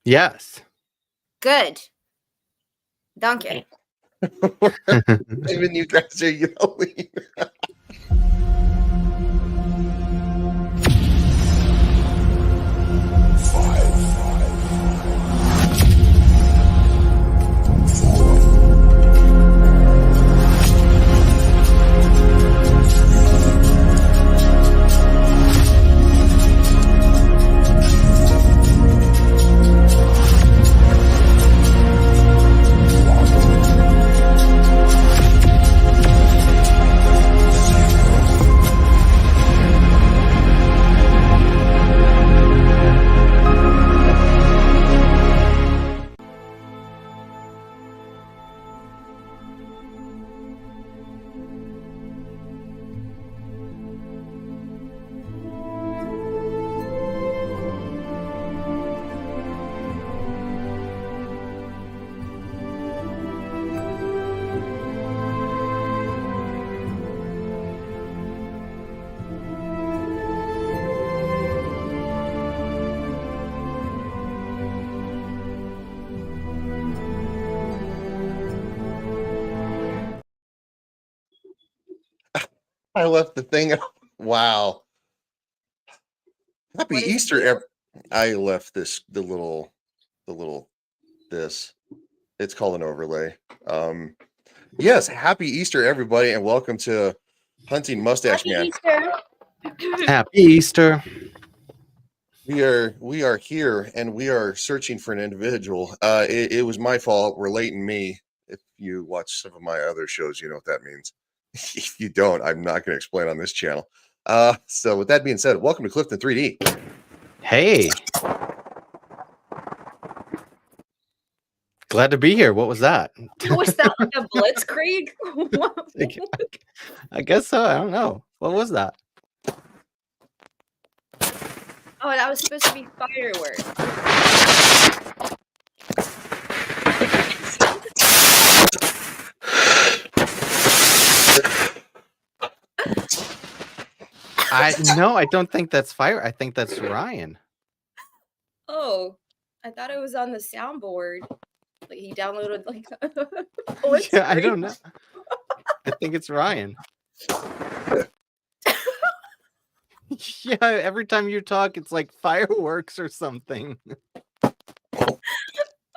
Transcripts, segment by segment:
Yes. Good. Danke. Even you guys are yelling. I left the thing. Wow. Happy Easter. I left the little this. It's called an overlay. Yes, happy Easter, everybody, and welcome to Hunting Mustache Man. Easter. Happy Easter. We are here and we are searching for an individual. It was my fault. Relating me. If you watch some of my other shows, you know what that means. If you don't, I'm not going to explain on this channel. So with that being said, welcome to Clifton 3D. Hey. Glad to be here. What was that? Was that like a blitzkrieg? I guess so. I don't know. What was that? Oh, that was supposed to be fireworks. I don't think that's fire. I think that's Ryan. Oh, I thought it was on the soundboard. Like he downloaded like yeah, I don't know. I think it's Ryan. Yeah, every time you talk, it's like fireworks or something.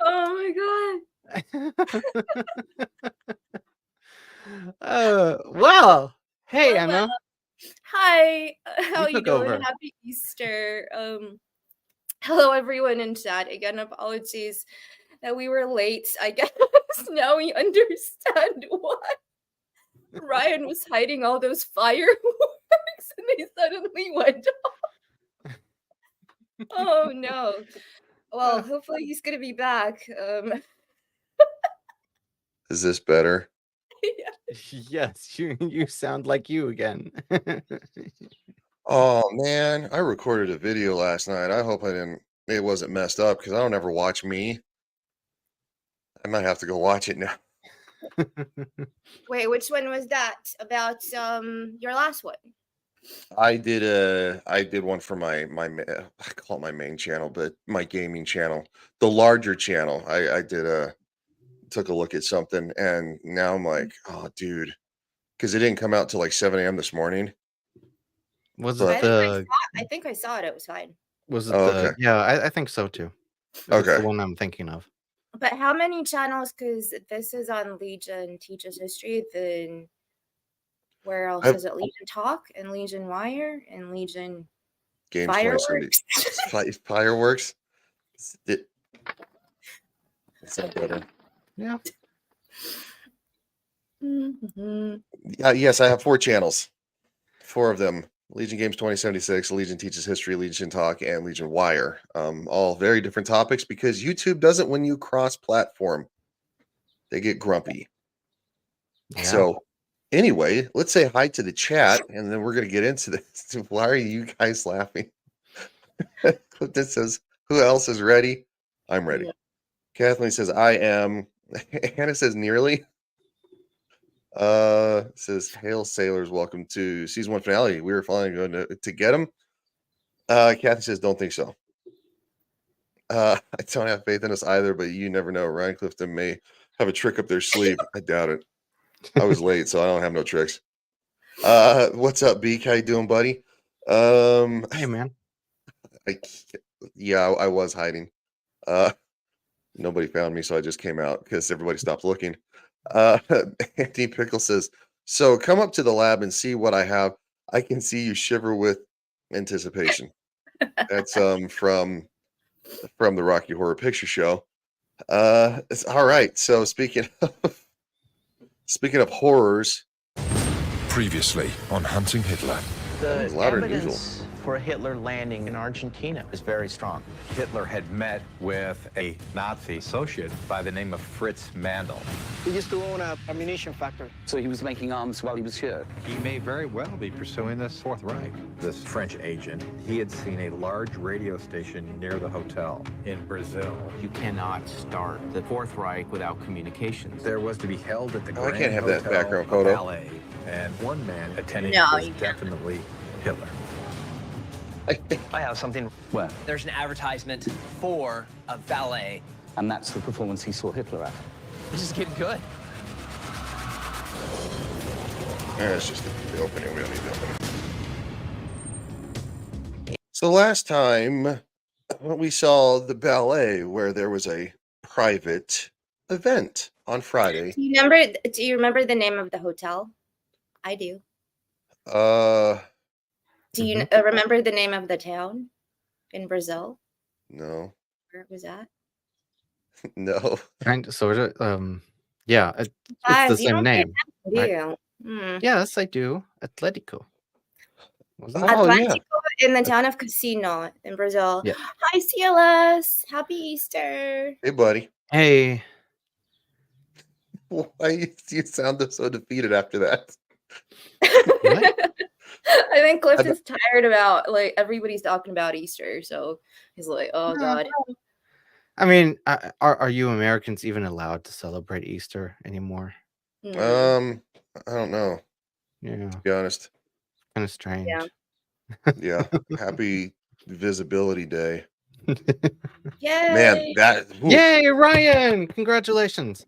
Oh my god. Well, hey, Emma. Well. Hi, how you are you doing? Over. Happy Easter. Hello everyone in chat. Again, apologies that we were late. I guess now we understand why Ryan was hiding all those fireworks and they suddenly went off. Oh no. Well, hopefully he's gonna be back. Is this better? Yes, you sound like you again. Oh man, I recorded a video last night. I hope it wasn't messed up because I don't ever watch me. I might have to go watch it now. Wait, which one was that? About your last one? I did one for my I call it my main channel, but my gaming channel, the larger channel. I took a look at something and now I'm like, oh dude, because it didn't come out till like 7 a.m. this morning. Was it the? I think I saw it. It was fine. Was it the? Okay. Yeah, I think so too. It's the one I'm thinking of. But how many channels? Because this is on Legion Teaches History. Then where else is it? Legion Talk and Legion Wire and Legion Games Fireworks. Fireworks. Is that better? Yeah. Yes, I have 4 channels. 4 of them. Legion Games 2076, Legion Teaches History, Legion Talk, and Legion Wire. All very different topics because YouTube doesn't when you cross-platform. They get grumpy. Yeah. So anyway, let's say hi to the chat, and then we're going to get into this. Why are you guys laughing? Clifton says, who else is ready? I'm ready. Yeah. Kathleen says, I am. Hannah says, nearly. Says, hail sailors, welcome to season 1 finale. We were finally going to get them. Kathy says, don't think so. I don't have faith in us either, but you never know. Ryan Clifton may have a trick up their sleeve. I doubt it. I was late, so I don't have no tricks. What's up, Beak? How you doing, buddy? Hey, man. I was hiding. Nobody found me, so I just came out because everybody stopped looking. Anthony Pickle says, so come up to the lab and see what I have. I can see you shiver with anticipation. That's from the Rocky Horror Picture Show. It's all right. So speaking of horrors, previously on Hunting Hitler. The louder than evidence for Hitler landing in Argentina is very strong. Hitler had met with a Nazi associate by the name of Fritz Mandel. He used to own a ammunition factory. So he was making arms while he was here. He may very well be pursuing this Fourth Reich. This French agent, he had seen a large radio station near the hotel in Brazil. You cannot start the Fourth Reich without communications. There was to be held at the I Grand can't have that Hotel background photo. Ballet, and one man attending No, was you can't. definitely Hitler. I have something. Where? There's an advertisement for a valet. And that's the performance he saw Hitler at. This is getting good. It's just the opening. We don't need the opening. So last time we saw the ballet where there was a private event on Friday. Do you remember the name of the hotel? I do. Do you remember the name of the town in Brazil? No. Where it was at? No. Kind of, sort of. Yeah, it's Guys, the you same don't name. Do you? Hmm. Yes, I do. Atletico. Wasn't it? Oh, yeah. Atlantico in the town of Casino in Brazil. Yeah. Hi, CLS. Happy Easter. Hey, buddy. Hey. Why you sound so defeated after that? What? I think Clifton's tired about like everybody's talking about Easter, so he's like, "Oh God." I mean, are you Americans even allowed to celebrate Easter anymore? Mm. I don't know. Yeah, To be honest. kind of strange. Yeah. Happy Visibility Day. Yay! Man, that Yay, Ryan! Congratulations.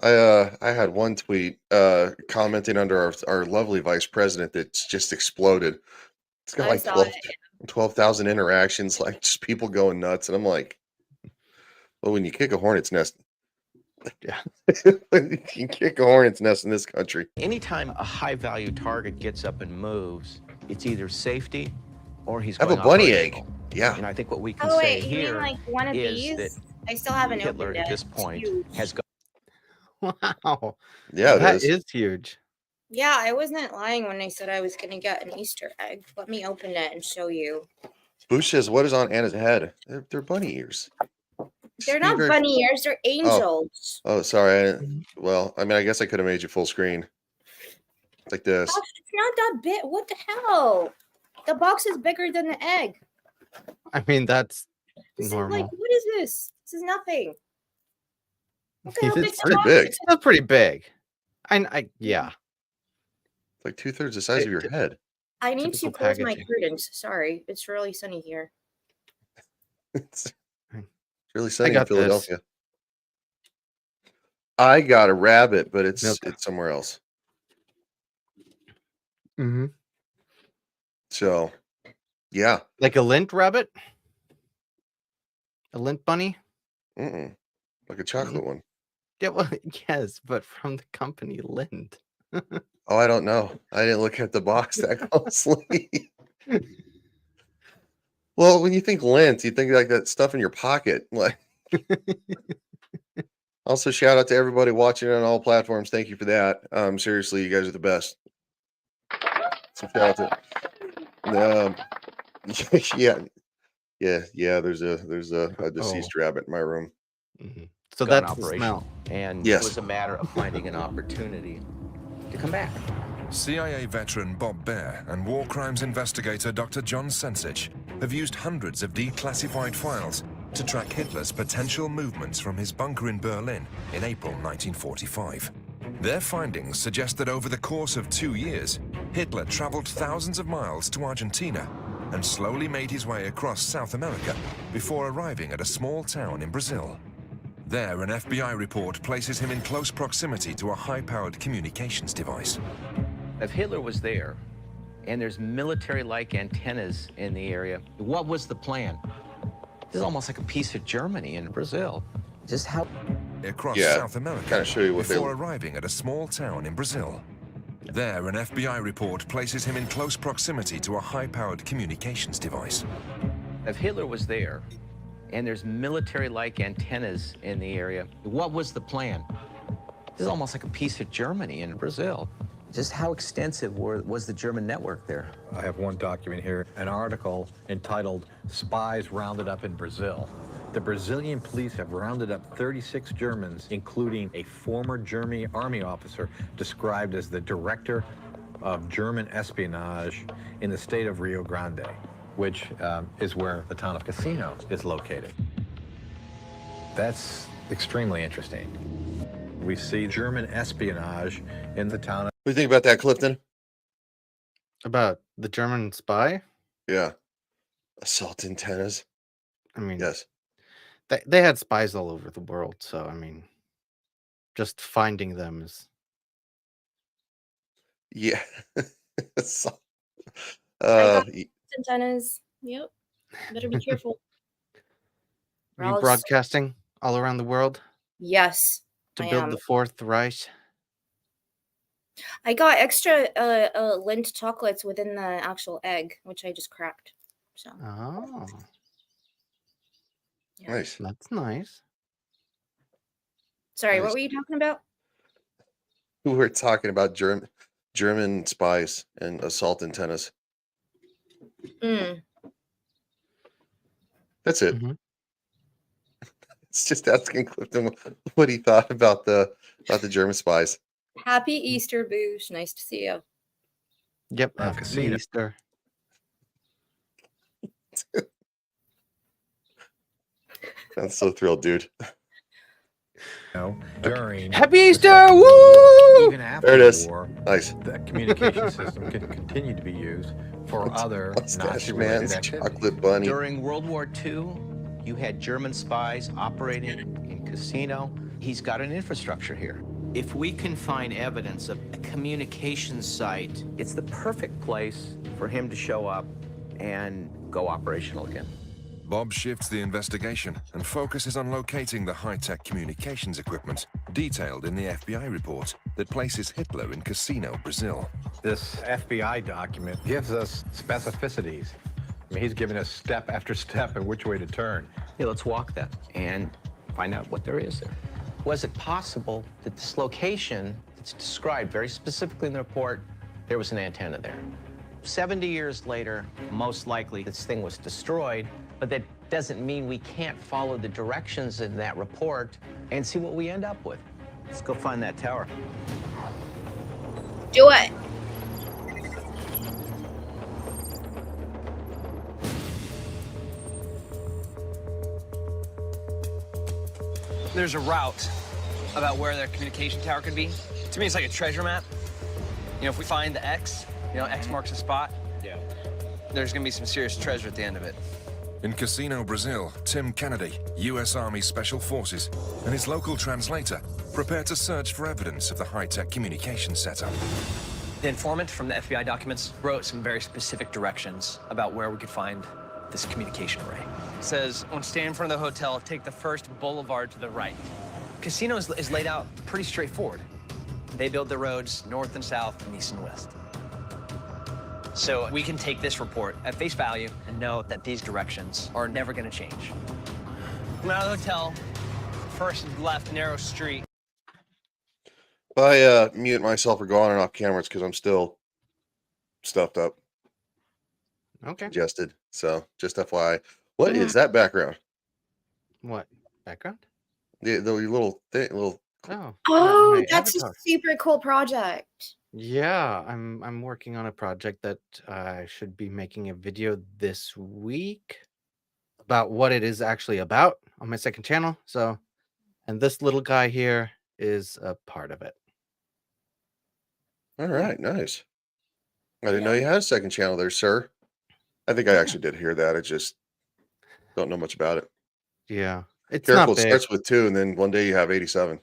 I had one tweet commenting under our lovely vice president that's just exploded. It's got I like saw 12,000 interactions, like just people going nuts. And I'm like, well, when you kick a hornet's nest, Yeah. you can kick a hornet's nest in this country. Anytime a high-value target gets up and moves, it's either safety or he's I have going a bunny operational. egg. Yeah. And I think what we can Oh say wait, you mean here like one of is these? that I still haven't Hitler opened it. at this It's point huge. has got Wow. Yeah, That it is. is huge. Yeah, I wasn't lying when I said I was gonna get an Easter egg. Let me open it and show you. Boosh says, what is on Anna's head? They're bunny ears. They're Be not very- bunny ears, they're angels. Oh, sorry. Well, I mean, I guess I could have made you full screen. Like this. Gosh, it's not that big. What the hell? The box is bigger than the egg. I mean, that's This normal. is like, what is this? This is nothing. Look at how It's big the pretty box big. is. still pretty big. Yeah. It's like 2/3 the size of your head. I need to Typical close my packaging. curtains. Sorry, it's really sunny here. It's really sunny in got this. Philadelphia. I got a rabbit, but it's Okay. somewhere else. Mm-hmm. So, yeah. Like a lint rabbit? A lint bunny? Mm-mm. Like a chocolate one. Yeah, well, yes, but from the company Lint. Oh, I don't know. I didn't look at the box that closely. Well, when you think lint, you think like that stuff in your pocket. Like. Also, shout out to everybody watching on all platforms. Thank you for that. Seriously, you guys are the best. So shout out to. Yeah. There's a deceased rabbit in my room. Mhm. So gun that's the operation. smell. And Yes. it was a matter of finding an opportunity to come back. CIA veteran Bob Baer and war crimes investigator Dr. John Sensich have used hundreds of declassified files to track Hitler's potential movements from his bunker in Berlin in April 1945. Their findings suggest that over the course of 2 years, Hitler traveled thousands of miles to Argentina and slowly made his way across South America before arriving at a small town in Brazil. There, an FBI report places him in close proximity to a high-powered communications device. If Hitler was there, and there's military-like antennas in the area, what was the plan? This is almost like a piece of Germany in Brazil. Just how... Across Yeah, South America kinda show you what they- before arriving at a small town in Brazil. There, an FBI report places him in close proximity to a high-powered communications device. If Hitler was there, and there's military-like antennas in the area, what was the plan? This is almost like a piece of Germany in Brazil. Just how extensive was the German network there? I have one document here, an article entitled Spies Rounded Up in Brazil. The Brazilian police have rounded up 36 Germans, including a former German army officer described as the director of German espionage in the state of Rio Grande, which is where the town of Casino is located. That's extremely interesting. We see German espionage in the town. What do you think about that, Clifton? About the German spy? Yeah. Assault antennas. I mean, Yes. they had spies all over the world, so I mean, just finding them is Yeah. So- got- y- Antennas. Yep. Better be careful. Or you I'll just- broadcasting all around the world Yes. to I build am. the Fourth Reich. I got extra Lindt chocolates within the actual egg, which I just cracked. So Oh, yeah. Nice. that's nice. Sorry, Nice. what were you talking about? We were talking about German spies and assault antennas. Mm. That's it. Mhm. It's just asking Clifton what he thought about the German spies. Happy Easter, Boosh. Nice to see you. Yep, Around after Casino. Easter. I'm so thrilled, dude. During Happy the Easter! Second World War, Woo! even after There it the is. war, Nice. the communication system can continue to be used for other Mustache Nazi-related man's activities. chocolate bunny. During World War II, you had German spies operating in Casino. He's got an infrastructure here. If we can find evidence of a communications site, it's the perfect place for him to show up and go operational again. Bob shifts the investigation and focuses on locating the high-tech communications equipment detailed in the FBI report that places Hitler in Casino, Brazil. This FBI document gives us specificities. I mean, he's giving us step after step and which way to turn. Yeah, let's walk that and find out what there is there. Was it possible that this location that's described very specifically in the report, there was an antenna there? 70 years later, most likely this thing was destroyed, but that doesn't mean we can't follow the directions in that report and see what we end up with. Let's go find that tower. Do it. There's a route about where their communication tower could be. To me, it's like a treasure map. You know, if we find the X, X marks the spot. Yeah. There's gonna be some serious treasure at the end of it. In Casino, Brazil, Tim Kennedy, U.S. Army Special Forces, and his local translator prepare to search for evidence of the high-tech communications setup. The informant from the FBI documents wrote some very specific directions about where we could find this communication array. It says, when standing in front of the hotel, take the first boulevard to the right. Casino is laid out pretty straightforward. They build the roads north and south and east and west. So we can take this report at face value and know that these directions are never going to change. Come out of the hotel, first left narrow street. If I mute myself or go on and off cameras because I'm still stuffed up, Okay. congested. So just FYI. What is that background? What background? The little thing, little. Oh, Oh, my that's avatar. a super cool project. Yeah, I'm working on a project that I should be making a video this week about what it is actually about on my second channel. So, and this little guy here is a part of it. All right, nice. I didn't know you had a second channel there, sir. I think I actually did hear that. I just don't know much about it. Yeah, it's Careful, not it big. starts with 2, and then one day you have 87.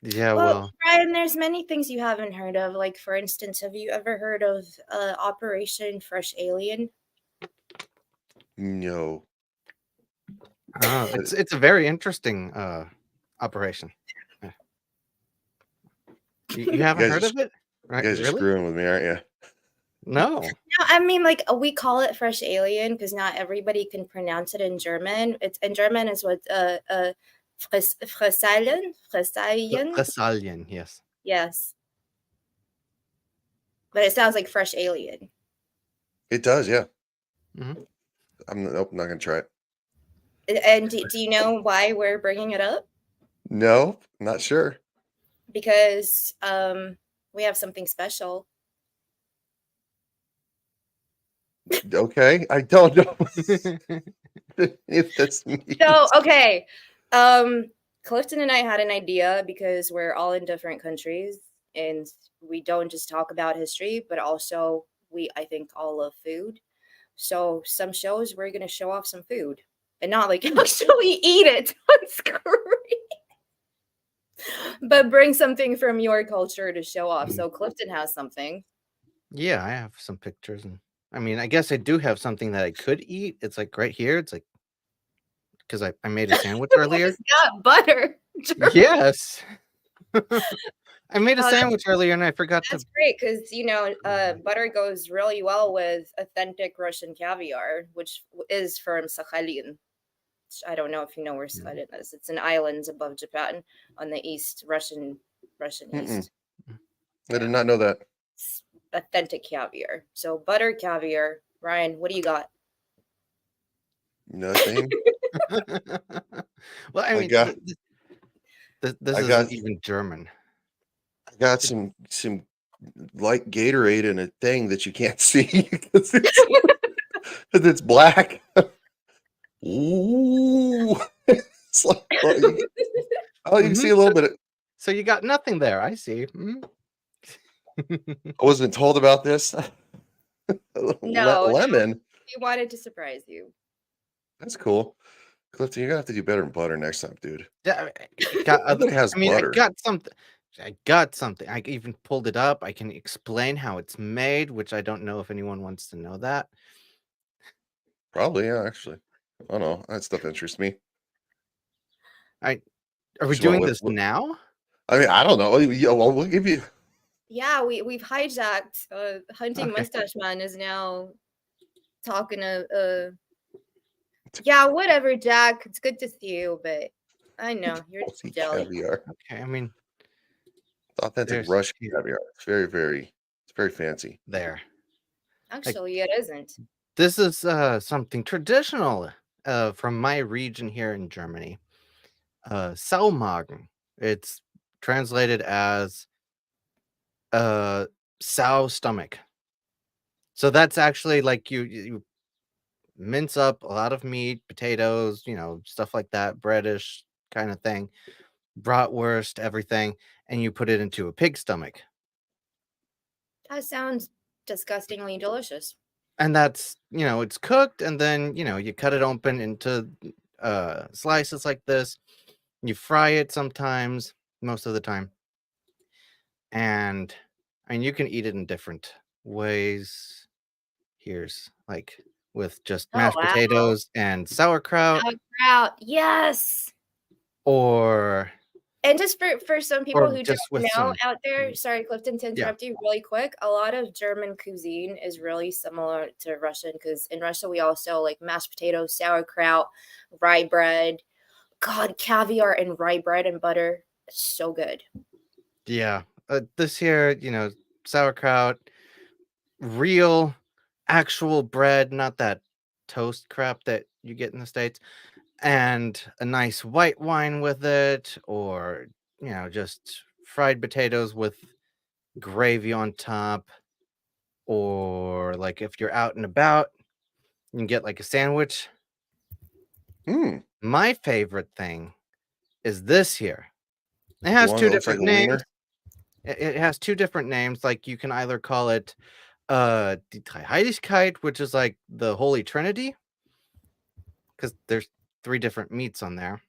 Yeah, Well, well, Brian, there's many things you haven't heard of. Like, for instance, have you ever heard of Operation Fresh Alien? No. it's a very interesting operation. You haven't heard of it, You right? guys are Really? screwing with me, aren't you? No. No, I mean, like, we call it Fresh Alien because not everybody can pronounce it in German. It's in German is what Fressalien? Thessalian, yes. Yes. But it sounds like Fresh Alien. It does, yeah. Mhm. Nope, not gonna try it. And do you know why we're bringing it up? No, not sure. Because we have something special. Okay, I don't know if that's me. So, okay. Clifton and I had an idea because we're all in different countries and we don't just talk about history, but also I think all love food. So some shows we're gonna show off some food and not like actually eat it on screen. But bring something from your culture to show off. So Clifton has something. Yeah, I have some pictures, and I mean, I guess I do have something that I could eat. It's like right here. It's like because I made a sandwich earlier. It's got butter. Yes. I made a Oh, sandwich earlier and I forgot That's to. great because butter goes really well with authentic Russian caviar, which is from Sakhalin. I don't know if you know where Sakhalin is. It's an island above Japan on the east, Russian east. I did not know that. It's authentic caviar. So butter caviar. Ryan, what do you got? Nothing. Well, I mean, this I isn't got- even German. I got some light Gatorade in a thing that you can't see because it's black. Ooh. It's like, you can see a little bit. So you got nothing there. I see. I wasn't told about this. No, Lemon. We wanted to surprise you. That's cool. Clifton, you're gonna have to do better than butter next time, dude. Yeah, Nobody has butter. I got something. I got something. I even pulled it up. I can explain how it's made, which I don't know if anyone wants to know that. Probably, yeah, actually. I don't know. That stuff interests me. Are we So doing this now? I mean, I don't know. Well, we'll give you. Yeah, we've hijacked. Hunting Okay. Mustache Man is now talking to. Yeah, whatever, Jack. It's good to see you, but I know you're just jelly. Caviar. Okay, I mean, Authentic there's- Russian caviar. It's very fancy. there. Actually, it isn't. This is something traditional from my region here in Germany. Saumagen. It's translated as sow stomach. So that's actually like you mince up a lot of meat, potatoes, stuff like that, breadish kind of thing, bratwurst, everything, and you put it into a pig stomach. That sounds disgustingly delicious. And that's, it's cooked, and then, you cut it open into slices like this. You fry it sometimes, most of the time. And I mean, you can eat it in different ways. Here's like with just mashed potatoes and sauerkraut. Sauerkraut, yes. Or And just for some people who just don't with know some- out there, sorry, Clifton, to interrupt you really quick. A lot of German cuisine is really similar to Russian because in Russia we also like mashed potatoes, sauerkraut, rye bread. God, caviar and rye bread and butter. It's so good. Yeah. This here, sauerkraut, real, actual bread, not that toast crap that you get in the States, and a nice white wine with it, or, just fried potatoes with gravy on top, or like if you're out and about, you can get like a sandwich. My favorite thing is this here. It has two different names. It has two different names. Like you can either call it Die Dreieinigkeit, which is like the Holy Trinity, because there's 3 different meats on there,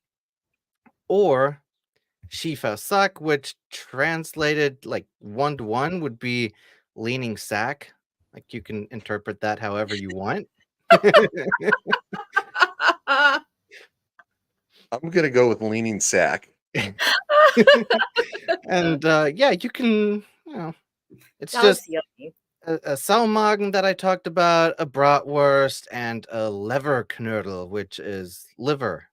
or Shifa Sak, which translated like 1-to-1 would be leaning sack. Like you can interpret that however you want. I'm gonna go with leaning sack. And yeah, you can, it's That was just yummy. a Salmagen that I talked about, a bratwurst, and a Leverknödel, which is liver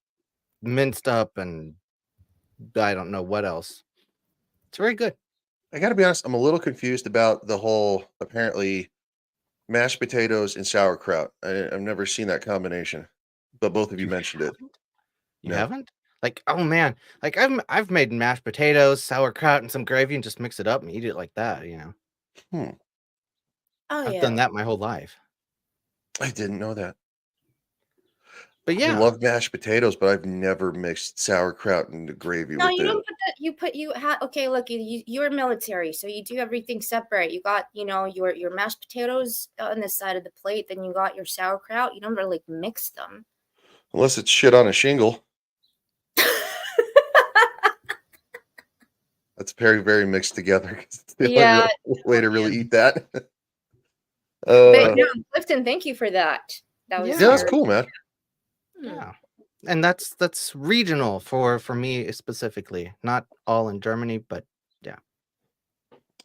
minced up, and I don't know what else. It's very good. I gotta be honest, I'm a little confused about the whole apparently mashed potatoes and sauerkraut. I've never seen that combination, but both of you mentioned it. You No. haven't? Like, oh man, like I've made mashed potatoes, sauerkraut, and some gravy, and just mix it up and eat it like that. Hmm. Oh I've yeah. done that my whole life. I didn't know that. But I yeah, love mashed potatoes, but I've never mixed sauerkraut into gravy No, with you it. don't put that. Okay. Look, you're military, so you do everything separate. You got your mashed potatoes on this side of the plate, then you got your sauerkraut. You don't really mix them. Unless it's shit on a shingle. That's very, very mixed together. 'Cause it's the Yeah, only way to really eat that. but no, Clifton, thank you for that. That was yeah, that's very- cool, man. yeah, and that's regional for me specifically, not all in Germany, but yeah.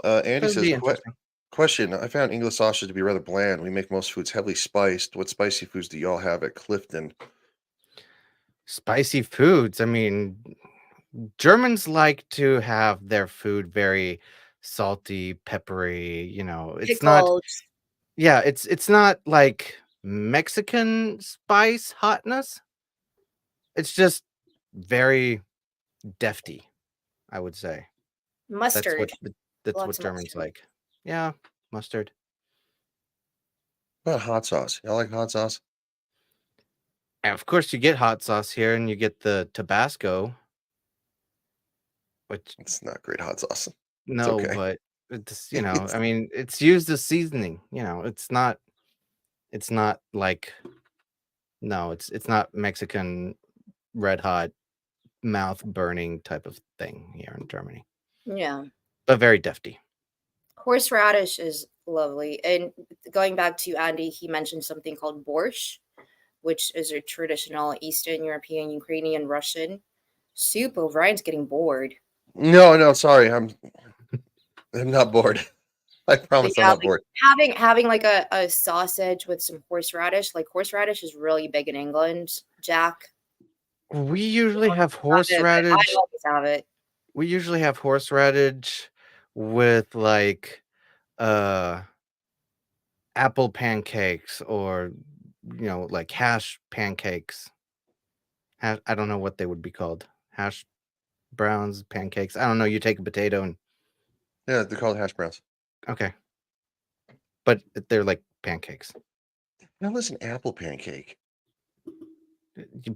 Andy It'd says, be interesting. question, I found English sausage to be rather bland. We make most foods heavily spiced. What spicy foods do y'all have at Clifton? Spicy foods. I mean, Germans like to have their food very salty, peppery. It's not. Pickled. Yeah, it's not like Mexican spice hotness. It's just very defty, I would say. Mustard. That's Lots what of Germans mustard. like. Yeah, mustard. What about hot sauce? Y'all like hot sauce? And of course, you get hot sauce here, and you get the Tabasco, which It's not great hot sauce. no, okay. but it's I mean, it's used as seasoning. It's not like no, it's not Mexican red hot mouth burning type of thing here in Germany, Yeah. but very defty. Horseradish is lovely. And going back to Andy, he mentioned something called borscht, which is a traditional Eastern European, Ukrainian, Russian soup. Oh, Ryan's getting bored. No, sorry. I'm not bored. I promise I'm not bored. Having like a sausage with some horseradish. Like horseradish is really big in England, Jack. We usually have I horseradish. always have it. We usually have horseradish with like apple pancakes, or like hash pancakes. I don't know what they would be called. Hash browns, pancakes. I don't know. You take a potato and Yeah, they're called hash browns. okay, but they're like pancakes. Now listen, apple pancake.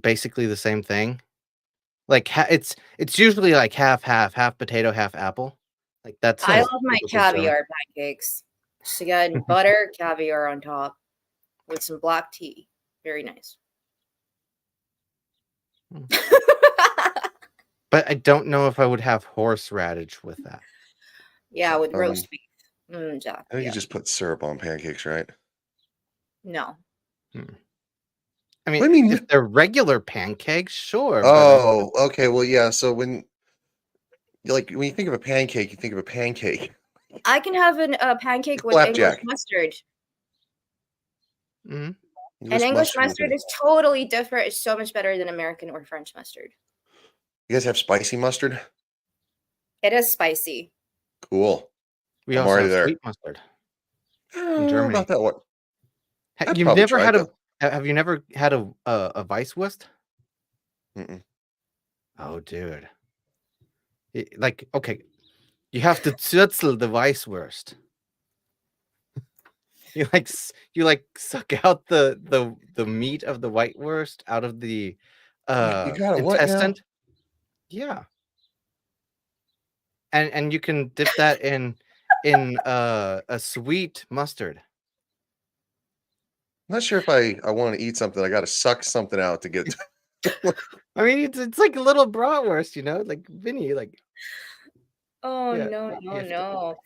Basically the same thing. Like it's usually like half potato, half apple. Like that's. I love my typical German. caviar pancakes. So again, butter, caviar on top with some black tea. Very nice. But I don't know if I would have horseradish with that. Yeah, with roast beef. Jack, I think you just put syrup on pancakes, right? No. I mean, if they're regular pancakes, sure. Oh, okay. Well, yeah. So when you think of a pancake, you think of a pancake. I can have a pancake with Flapjack. English mustard. Mm-hmm. And English mustard is totally different. It's so much better than American or French mustard. You guys have spicy mustard? It is spicy. Cool. We I'm also already have there. sweet mustard in Germany. About that one. You've never had have you never had a Weisswurst? Mm-mm. Oh, dude. Like, okay, you have to zutzel the Weisswurst. You suck out the meat of the whitewurst out of the You got what now? intestine. Yeah. And you can dip that in in a sweet mustard. I'm not sure if I want to eat something. I got to suck something out to get. I mean, it's like a little bratwurst, you know, like Vinny, like. Oh Yeah, no, you no, have to- no.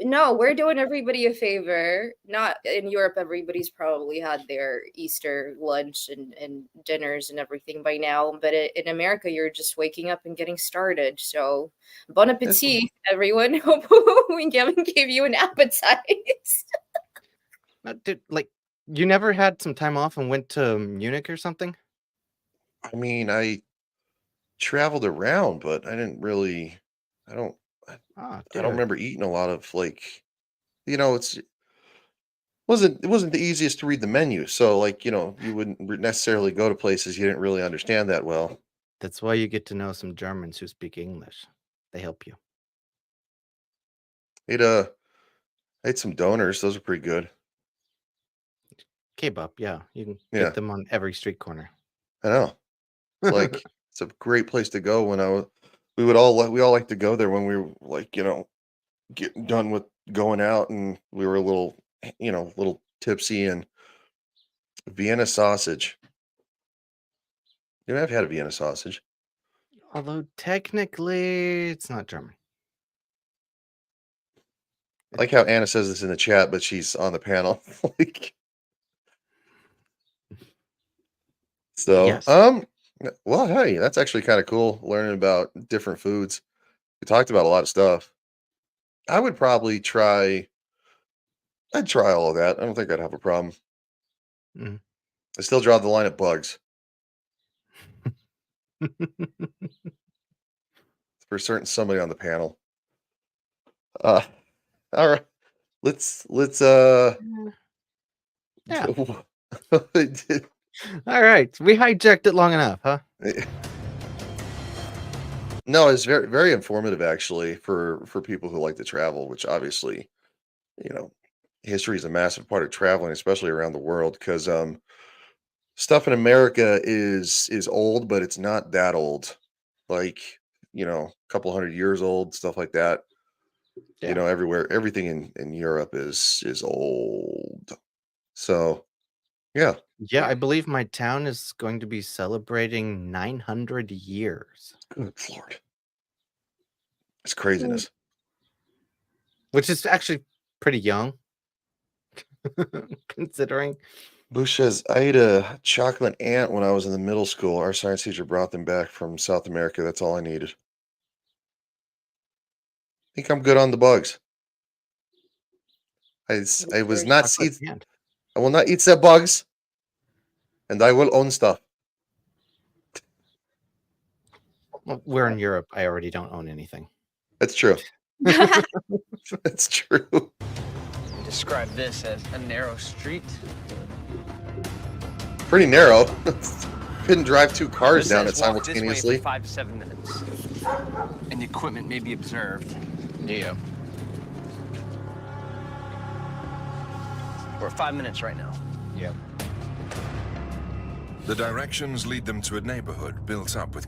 No, we're doing everybody a favor. Not in Europe, everybody's probably had their Easter lunch and dinners and everything by now. But in America, you're just waking up and getting started. So, bon appetit, everyone. Hope we gave you an appetite. Dude, like, you never had some time off and went to Munich or something? I mean, I traveled around, but I didn't really. I don't. Oh, I don't remember eating a lot of like. It wasn't the easiest to read the menu. So like you wouldn't necessarily go to places you didn't really understand that well. That's why you get to know some Germans who speak English. They help you. I ate some donors. Those are pretty good. Kebab, yeah, you can Yeah. get them on every street corner. I know. It's like it's a great place to go. We all like to go there when we were like getting done with going out and we were a little tipsy, and Vienna sausage. I've had a Vienna sausage. Although technically it's not German. I like how Anna says this in the chat, but she's on the panel. Like, so, Yes. well, hey, that's actually kind of cool learning about different foods. We talked about a lot of stuff. I would probably I'd try all of that. I don't think I'd have a problem. Mhm. I still draw the line at bugs. For certain somebody on the panel. All right. Let's Yeah. All right. We hijacked it long enough, huh? No, it's very, very informative actually for people who like to travel, which obviously, history is a massive part of traveling, especially around the world, because stuff in America is old, but it's not that old. Like, a couple hundred years old, stuff like that. Yeah. Everywhere, everything in Europe is old. So, yeah. Yeah, I believe my town is going to be celebrating 900 years. Good Lord. It's craziness. Which is actually pretty young. Considering. Bush says, I ate a chocolate ant when I was in the middle school. Our science teacher brought them back from South America. That's all I needed. I think I'm good on the bugs. I was not eat. I will not eat the bugs, and I will own stuff. Well, we're in Europe. I already don't own anything. That's true. That's true. Describe this as a narrow street. Pretty narrow. Couldn't drive two cars This down says it walk this way for simultaneously. 5 to 7 minutes. And the equipment may be observed. Yeah. We're at 5 minutes right now. Yep. The directions lead them to a neighborhood built up with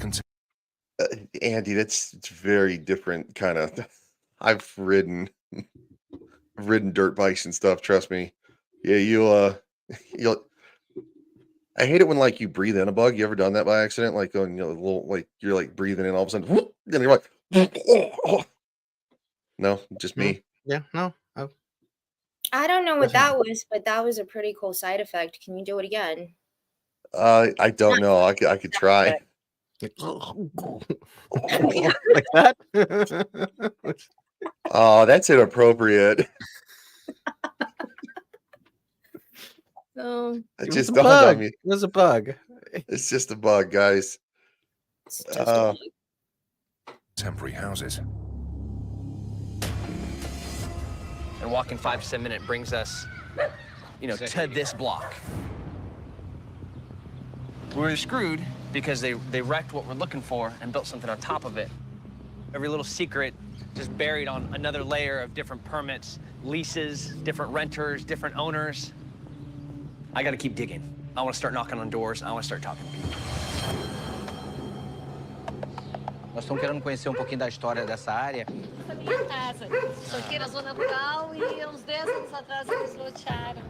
Andy, it's very different kind of. I've ridden dirt bikes and stuff. Trust me. Yeah, you'll. I hate it when like you breathe in a bug. You ever done that by accident? Like going, a little like you're like breathing in all of a sudden, whoop, then you're like, no, just me. Yeah, no. I don't know what that was, but that was a pretty cool side effect. Can you do it again? I don't know. I could try. Like that? Oh, that's inappropriate. Oh, It just dawned on me. It was a bug. It's just a bug, guys. Temporary houses. And walking 5 to 7 minutes brings us, to this block. We were screwed because they wrecked what we're looking for and built something on top of it. Every little secret just buried on another layer of different permits, leases, different renters, different owners. I got to keep digging. I want to start knocking on doors. I want to start talking to people. Nós estamos querendo conhecer pouquinho da história dessa área. essa minha casa. Isso aqui era zona rural e uns 10 anos atrás eles lotearam.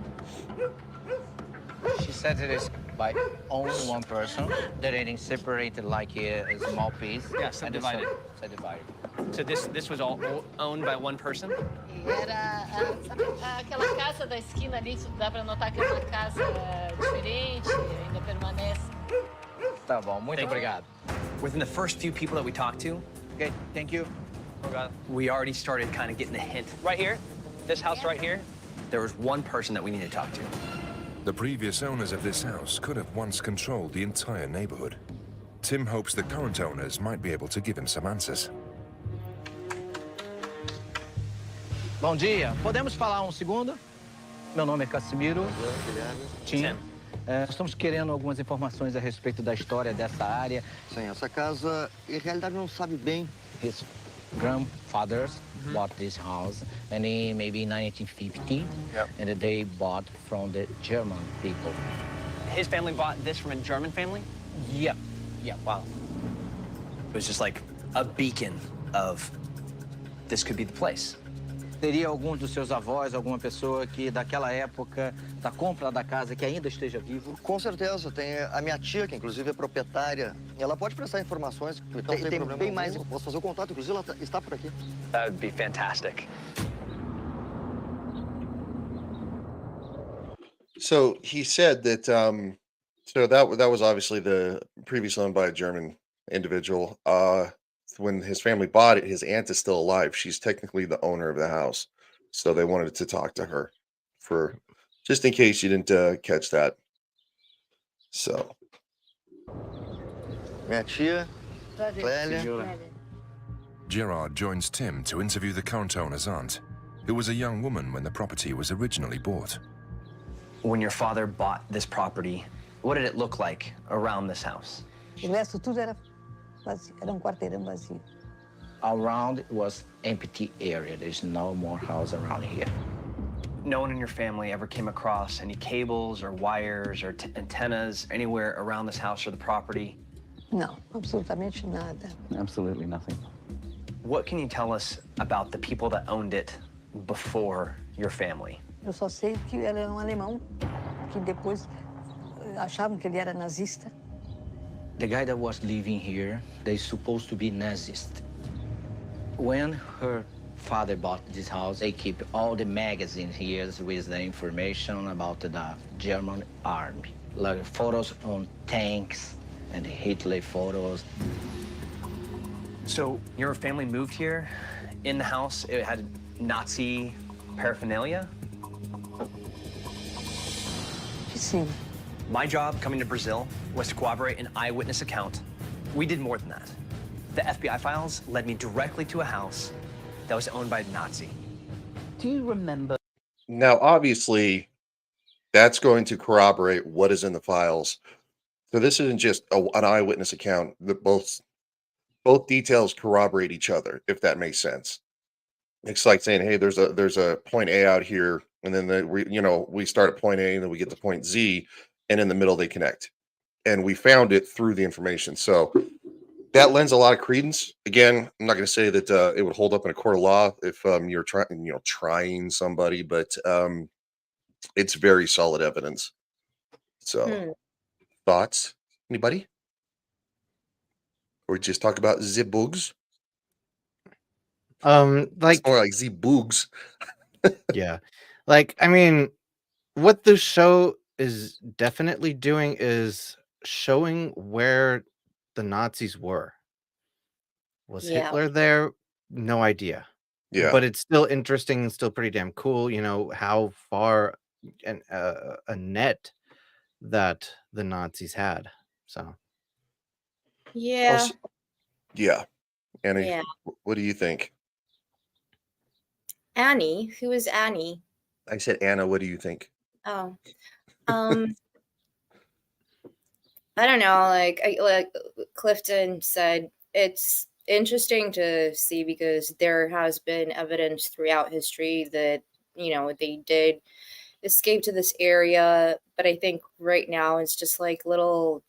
She said it is by only one person. They're eating separated like a small piece. Yeah, subdivided. Subdivided. So this was all owned by one person? E era aquela casa da esquina ali, dá para notar que é uma casa diferente, ainda permanece. Tá bom, muito obrigado. Within the first few people that we talked to, Okay, thank you. we already started kind of getting a hint. Right here, this house right here, there was one person that we need to talk to. The previous owners of this house could have once controlled the entire neighborhood. Tim hopes the current owners might be able to give him some answers. Bom dia. Podemos falar um segundo? Meu nome é Casimiro. Tim. Estamos querendo algumas informações a respeito da história dessa área. Sim, essa casa, em realidade, não sabe bem. His grandfathers bought this house, and in maybe 1950, and they bought from the German people. His family bought this from a German family? Yeah. Wow. It was just like a beacon of this could be the place. Teria algum dos seus avós, alguma pessoa que daquela época, da compra da casa, que ainda esteja vivo? Com certeza, tem a minha tia, que inclusive é proprietária. Ela pode prestar informações. Então, tem bem mais. Eu posso fazer o contato, inclusive ela está por aqui. That would be fantastic. So he said that so that was obviously the previously owned by a German individual. When his family bought it, his aunt is still alive. She's technically the owner of the house. So they wanted to talk to her for just in case you didn't catch that. So Minha tia, Clélia. Gerard joins Tim to interview the current owner's aunt, who was a young woman when the property was originally bought. When your father bought this property, what did it look like around this house? O resto tudo era vazio, era quarteirão vazio. Around was empty area. There's no more house around here. No one in your family ever came across any cables or wires or antennas anywhere around this house or the property? Não, absolutamente nada. Absolutely nothing. What can you tell us about the people that owned it before your family? Eu só sei que ele era alemão, que depois achavam que ele era nazista. The guy that was living here, they're supposed to be Nazist. When her father bought this house, they keep all the magazines here with the information about the German army, like photos on tanks and Hitler photos. So your family moved here. In the house, it had Nazi paraphernalia? Sim. My job coming to Brazil was to corroborate an eyewitness account. We did more than that. The FBI files led me directly to a house that was owned by a Nazi. Do you remember? now obviously that's going to corroborate what is in the files. So this isn't just an eyewitness account. That both details corroborate each other, if that makes sense. It's like saying, hey, there's a point A out here, and then we start at point A, and then we get to point Z, and in the middle they connect, and we found it through the information. So that lends a lot of credence. Again, I'm not going to say that it would hold up in a court of law if you're trying somebody, but it's very solid evidence. So thoughts, anybody? Or just talk about the bugs? Like It's more like the bugs. yeah. Like, I mean, what the show is definitely doing is showing where the Nazis were. Was Yeah. Hitler there? No idea. Yeah. But it's still interesting and still pretty damn cool, how far and a net that the Nazis had. So Yeah. Also- yeah. Annie, Yeah. what do you think? Annie, who is Annie? I said, Anna, what do you think? Oh, I don't know. Like Clifton said, it's interesting to see because there has been evidence throughout history that they did escape to this area, but I think right now it's just like little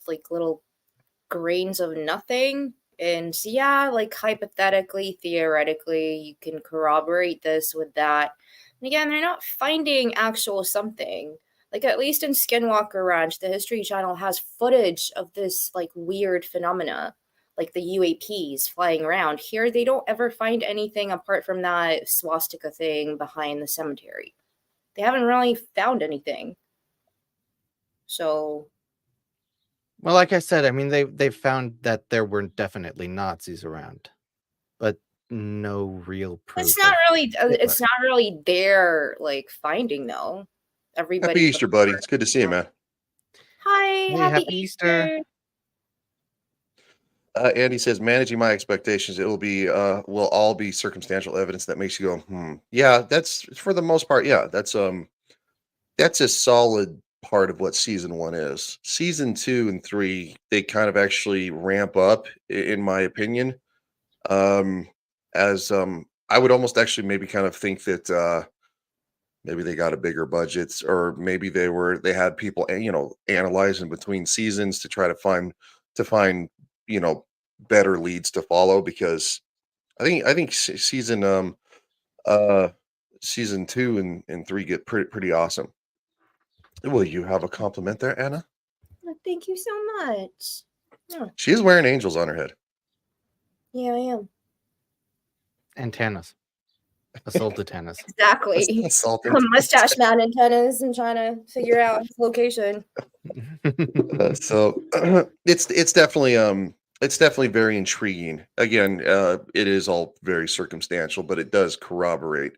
grains of nothing. And so, yeah, like hypothetically, theoretically, you can corroborate this with that. And again, they're not finding actual something. Like, at least in Skinwalker Ranch, the History Channel has footage of this like weird phenomena, like the UAPs flying around. Here, they don't ever find anything apart from that swastika thing behind the cemetery. They haven't really found anything. So, Well, like I said, I mean, they found that there were definitely Nazis around, but no real proof. it's not of really Hitler. it's not really their like finding though. Everybody Happy Easter, buddy. It's good to see you, man. Hi, Hey, happy happy Easter. Andy says, managing my expectations, it will be will all be circumstantial evidence that makes you go, yeah, that's for the most part. Yeah, that's a solid part of what season 1 is. Season 2 and 3, they kind of actually ramp up, in my opinion. As I would almost actually maybe kind of think that maybe they got a bigger budget, or maybe they had people, analyzing between seasons to try to find better leads to follow, because I think season 2 and 3 get pretty awesome. Will you have a compliment there, Anna? Thank you so much. Yeah, She is wearing angels on her head. yeah, I am. Antennas. Assault antennas. Exactly. Assault Mustache man antennas and trying to figure out his location. So it's definitely very intriguing. Again, it is all very circumstantial, but it does corroborate.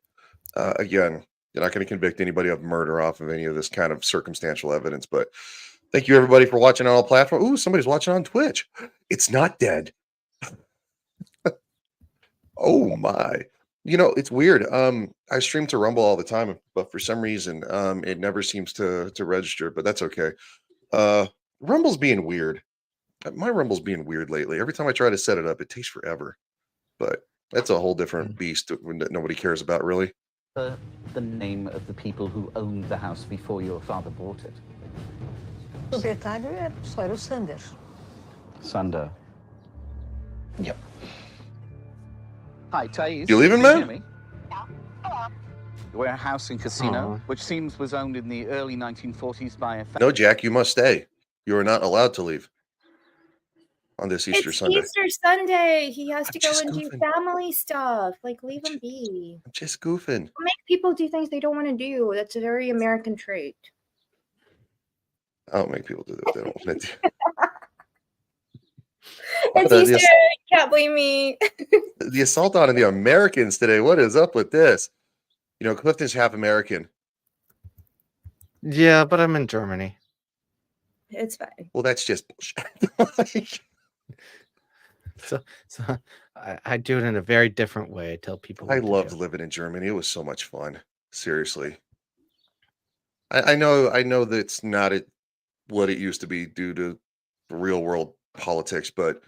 Again, you're not going to convict anybody of murder off of any of this kind of circumstantial evidence. But thank you everybody for watching on all platforms. Ooh, somebody's watching on Twitch. It's not dead. Oh my. It's weird. I stream to Rumble all the time, but for some reason, it never seems to register, but that's okay. Rumble's being weird. My Rumble's being weird lately. Every time I try to set it up, it takes forever. But that's a whole different beast that nobody cares about, really. The name of the people who owned the house before your father bought it? O proprietário só era o Sander. Sander. Yep. Hi, Thais. You leaving, Can you man? hear me? We're a house and casino, which seems was owned in the early 1940s by a No, Jack, you must stay. You are not allowed to leave on this Easter Sunday. Easter Sunday. He has to go just and do goofing. family stuff. Like, leave him be. I'm just goofing. Make people do things they don't want to do. That's a very American trait. I don't make people do that. They don't want to do. It's Easter. Can't blame me. The assault on the Americans today. What is up with this? Clifton's half American. Yeah, but I'm in Germany. It's fine. Well, that's just bullshit. So I do it in a very different way. I tell people. I loved living in Germany. It was so much fun. Seriously. I know that it's not what it used to be due to real world politics, but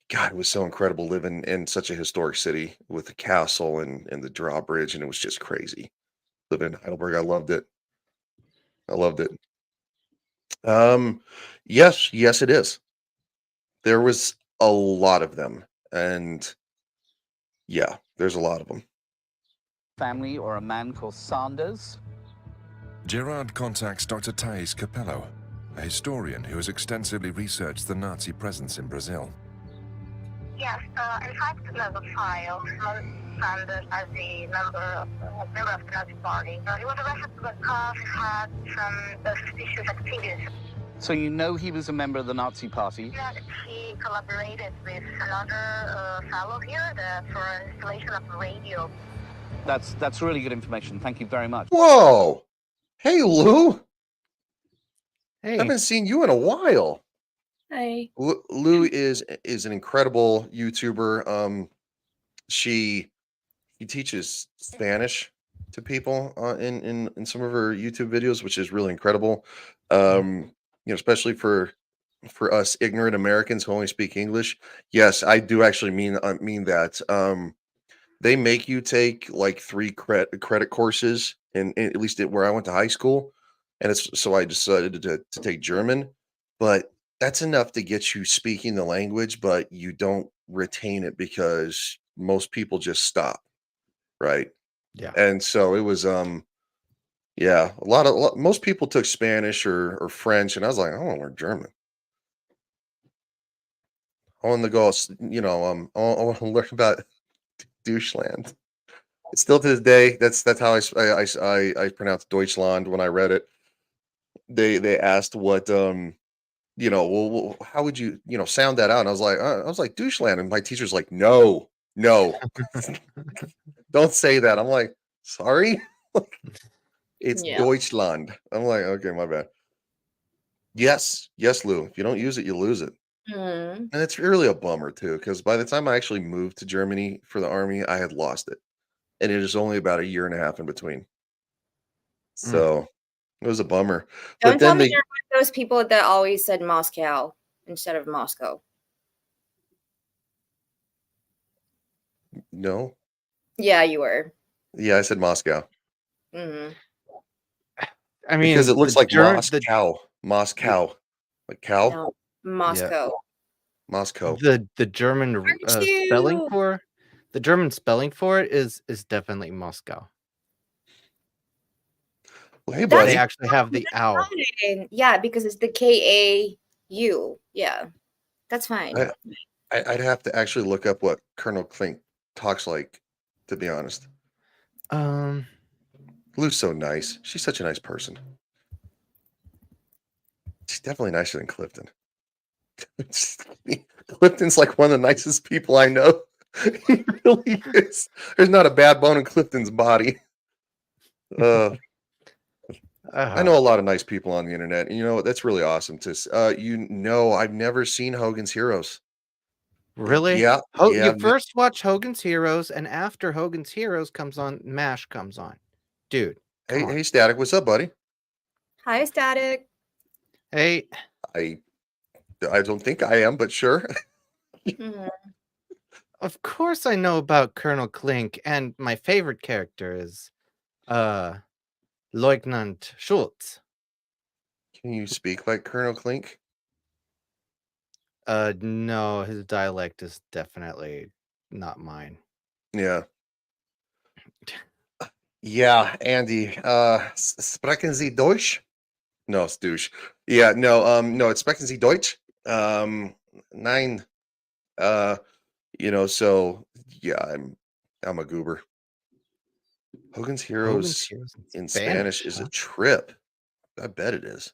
God, it was so incredible living in such a historic city with the castle and the drawbridge, and it was just crazy. Living in Heidelberg, I loved it. Yes, it is. There was a lot of them, and yeah, there's a lot of them. family or a man called Sanders. Gerard contacts Dr. Thais Capello, a historian who has extensively researched the Nazi presence in Brazil. Yes, in fact, the file Sanders as the member of the Nazi Party. He was arrested because he had some suspicious activities. So you know he was a member of the Nazi Party? Yeah, he collaborated with another fellow here for installation of a radio. That's really good information. Thank you very much. Whoa! Hey, Lou. Hey. Haven't seen you in a while. Hi. Lou is an incredible YouTuber. She teaches Spanish to people in some of her YouTube videos, which is really incredible. Especially for us ignorant Americans who only speak English. Yes, I do actually mean that. They make you take like 3 credit courses, in at least where I went to high school, and so I decided to take German, but that's enough to get you speaking the language, but you don't retain it because most people just stop, right? Yeah. And so it was yeah, most people took Spanish or French, and I was like, I want to learn German. I want to go, I want to learn about doucheland. Still to this day, that's how I pronounce Deutschland when I read it. They asked what well, how would you sound that out? And I was like doucheland, and my teacher's like, no, don't say that. I'm like, sorry, it's Yeah. Deutschland. I'm like, okay, my bad. Yes, Lou. If you don't use it, you lose it. Mm. And it's really a bummer too, because by the time I actually moved to Germany for the army, I had lost it. And it is only about a year and a half in between. So it was a bummer. Don't But tell then me you're one of those people that always said Moscow instead of Moscow. no. Yeah, you were. Yeah, I said Moscow. Hmm. I mean, Because it looks like the Moscow. Like cow? No, Moscow. Moscow. the German Aren't spelling you? for the German spelling for it is definitely Moscow. Well, hey, That's They buddy. actually have the owl. fine. Yeah, because it's the K-A-U. Yeah, that's fine. I'd have to actually look up what Colonel Klink talks like, to be honest. Lou's so nice. She's such a nice person. She's definitely nicer than Clifton. Clifton's like one of the nicest people I know. He really is. There's not a bad bone in Clifton's body. I know a lot of nice people on the internet, and you know what? That's really awesome. I've never seen Hogan's Heroes. Really? Yeah, You first watch Hogan's Heroes, and after Hogan's Heroes comes on, MASH comes on. Dude. Hey, Static, what's up, buddy? Hi, Static. Hey. I don't think I am, but sure. Of course I know about Colonel Klink, and my favorite character is Lieutenant Schultz. Can you speak like Colonel Klink? No, his dialect is definitely not mine. Yeah. Yeah, Andy. Sprechen Sie Deutsch? No, it's douche. Yeah, no, it's Sprechen Sie Deutsch? Nein. So yeah, I'm a goober. Hogan's Heroes in Spanish is a trip. I bet it is.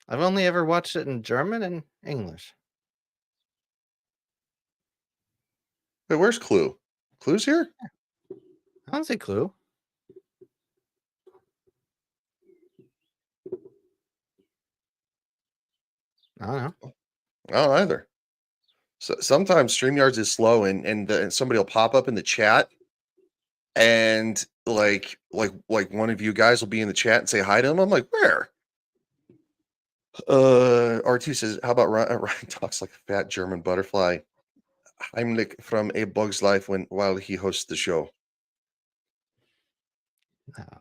I've only ever watched it in German and English. Wait, where's Cluu? Clu's here? I don't see Cluu. I don't know. I don't either. So sometimes StreamYards is slow, and somebody will pop up in the chat, and like one of you guys will be in the chat and say hi to them. I'm like, where? R2 says, how about Ryan talks like a fat German butterfly? Heimlich from A Bug's Life while he hosts the show.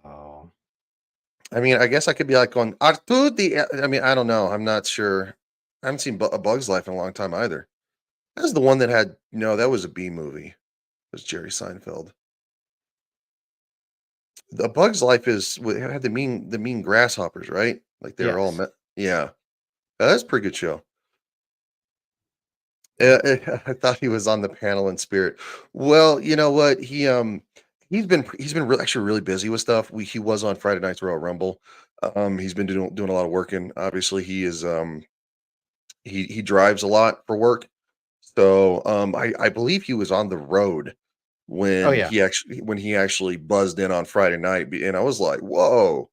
Oh. I mean, I guess I could be like going, I mean, I don't know. I'm not sure. I haven't seen A Bug's Life in a long time either. That was the one that had, no, that was a B movie. It was Jerry Seinfeld. The Bug's Life it had the mean grasshoppers, right? Like they were all yeah. That's a pretty good show. I thought he was on the panel in spirit. Well, you know what? He's been actually really busy with stuff. He was on Friday Night's Royal Rumble. He's been doing a lot of work, and obviously he is he drives a lot for work. So I believe he was on the road when he actually buzzed in on Friday night, and I was like, whoa.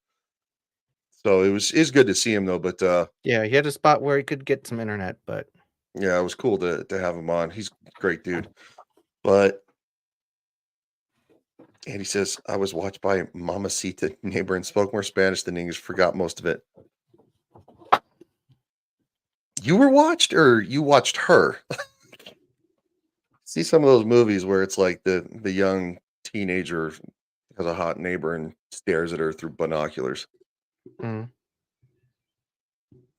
So it's good to see him though, but yeah, he had a spot where he could get some internet, but yeah, it was cool to have him on. He's a great dude. But and he says, I was watched by Mamacita neighbor and spoke more Spanish than English, forgot most of it. You were watched, or you watched her? See some of those movies where it's like the young teenager has a hot neighbor and stares at her through binoculars. Mm.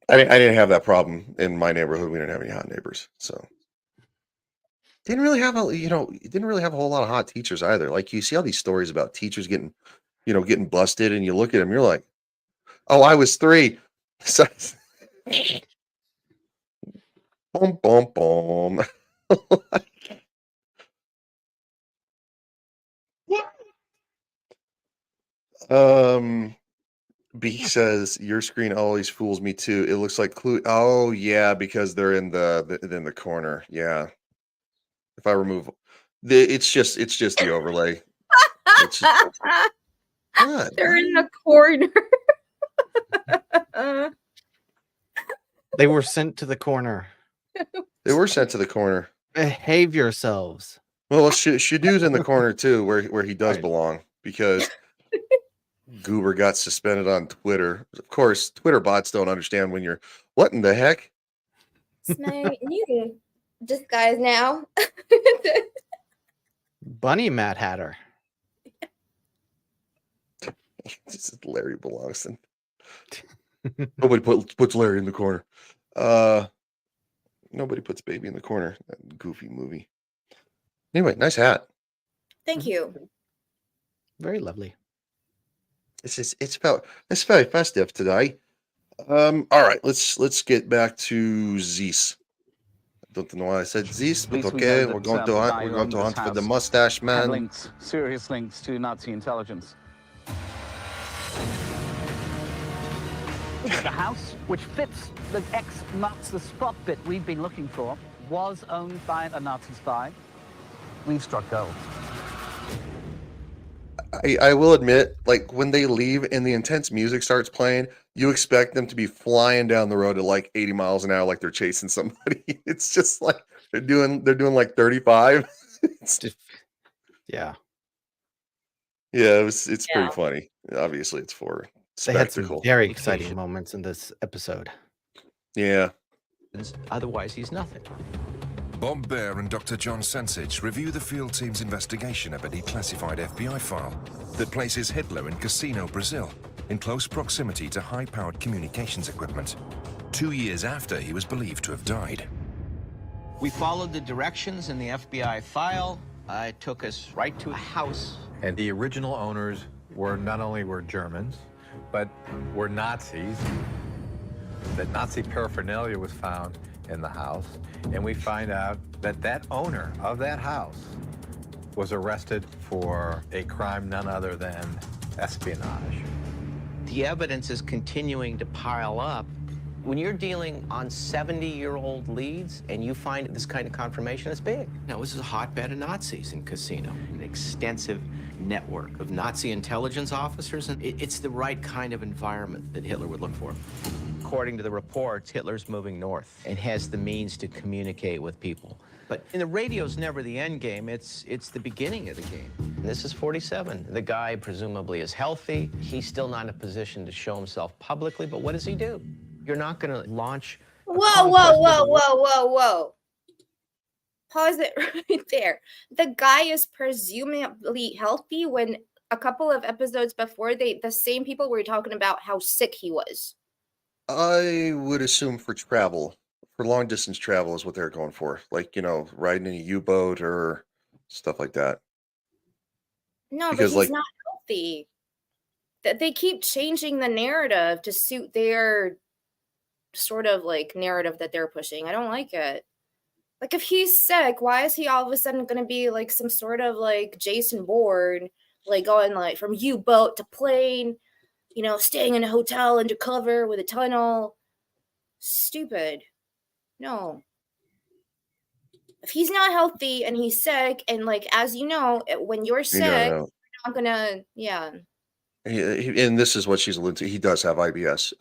I didn't have that problem in my neighborhood. We didn't have any hot neighbors, so didn't really have it didn't really have a whole lot of hot teachers either. Like you see all these stories about teachers getting busted, and you look at them, you're like, oh, I was 3. So, boom, boom, boom. B says your screen always fools me too. It looks like Clue. Oh yeah, because they're in the corner. Yeah. If I remove it's just the overlay. It's just, what? They're in the corner. They were sent to the corner. They were sent to the corner. Behave yourselves. Well, Shadoo's in the corner too, where he does belong, because Goober got suspended on Twitter. Of course, Twitter bots don't understand when you're what in the heck? It's my new disguise now. Bunny Mad Hatter. This is Larry Belongson. Nobody puts Larry in the corner. Nobody puts Baby in the corner. That goofy movie. Anyway, nice hat. Thank you. Very lovely. It's very festive today. All right, let's get back to Zeus. I don't know why I said Zeus, but okay, we're going to hunt for the mustache man. Serious links to Nazi intelligence. The house, which fits the X marks the spot bit we've been looking for, was owned by a Nazi spy. We've struck gold. I will admit, like when they leave and the intense music starts playing, you expect them to be flying down the road at like 80 miles an hour, like they're chasing somebody. It's just like they're doing like 35. Yeah. Yeah, it's pretty funny. Obviously, it's for They had some spectacle. very exciting moments in this episode. Yeah. Otherwise, he's nothing. Bob Baer and Dr. John Sensich review the field team's investigation of a declassified FBI file that places Hitler in Casino, Brazil, in close proximity to high-powered communications equipment, 2 years after he was believed to have died. We followed the directions in the FBI file. It took us right to a house. And the original owners were not only were Germans, but were Nazis. That Nazi paraphernalia was found in the house, and we find out that that owner of that house was arrested for a crime none other than espionage. The evidence is continuing to pile up. When you're dealing on 70-year-old leads and you find this kind of confirmation, it's big. Now, this is a hotbed of Nazis in Casino, an extensive network of Nazi intelligence officers, and it's the right kind of environment that Hitler would look for. According to the reports, Hitler's moving north and has the means to communicate with people. But the radio's never the end game, it's the beginning of the game. And this is 47. The guy presumably is healthy. He's still not in a position to show himself publicly, but what does he do? You're not gonna launch Whoa. Pause it right there. The guy is presumably healthy when a couple of episodes before the same people were talking about how sick he was. I would assume for travel, for long distance travel is what they're going for. Like, riding in a U-boat or stuff like that. No, Because, but he's like- not healthy. They keep changing the narrative to suit their sort of like narrative that they're pushing. I don't like it. Like, if he's sick, why is he all of a sudden going to be like some sort of like Jason Bourne, like going like from U-boat to plane, staying in a hotel undercover with a tunnel? Stupid. No. If he's not healthy and he's sick, and like, as you know, when you're sick, you're not gonna, And this is what she's alluding to. He does have IBS.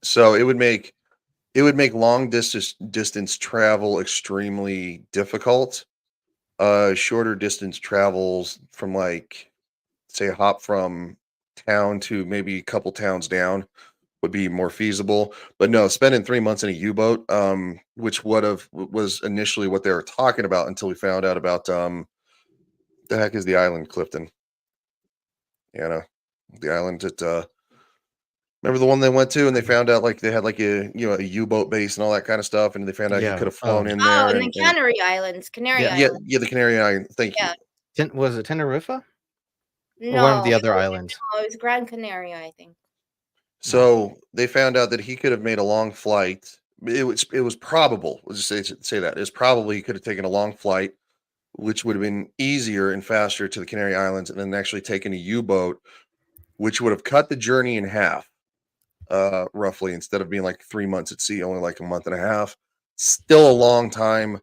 So it would make long distance travel extremely difficult. Shorter distance travels from like, say, a hop from town to maybe a couple towns down would be more feasible. But no, spending 3 months in a U-boat, which was initially what they were talking about until we found out about the heck is the island, Clifton. The island that Remember the one they went to and they found out like they had like a a U-boat base and all that kind of stuff, and they found out he Yeah. could have flown in Oh, there and the Canary Islands. Canary Yeah. Islands. the Canary Island. Thank you. Yeah. Was it Tenerife? Or No, one of the other islands? it was Gran Canaria, I think. So they found out that he could have made a long flight. It was probable. Let's just say that it's probably he could have taken a long flight, which would have been easier and faster to the Canary Islands, and then actually taken a U-boat, which would have cut the journey in half, roughly, instead of being like 3 months at sea, only like a month and a half. Still a long time.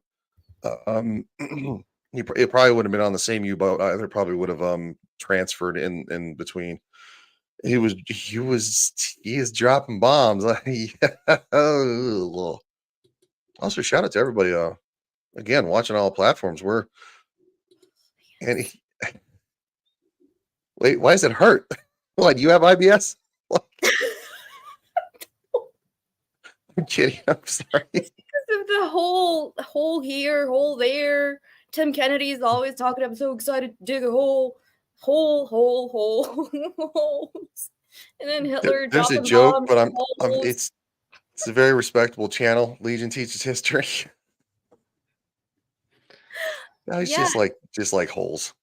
It probably would have been on the same U-boat. Either probably would have transferred in between. He is dropping bombs. Also, shout out to everybody. Again, watching all platforms. Wait, why does it hurt? What, you have IBS? I'm kidding. I'm sorry. It's because of the hole here, hole there. Tim Kennedy's always talking. I'm so excited to dig a hole, holes. And then Hitler. There's a dropping joke, bombs, but holes. it's a very respectable channel. Legion teaches history. No, it's Yeah. just like holes.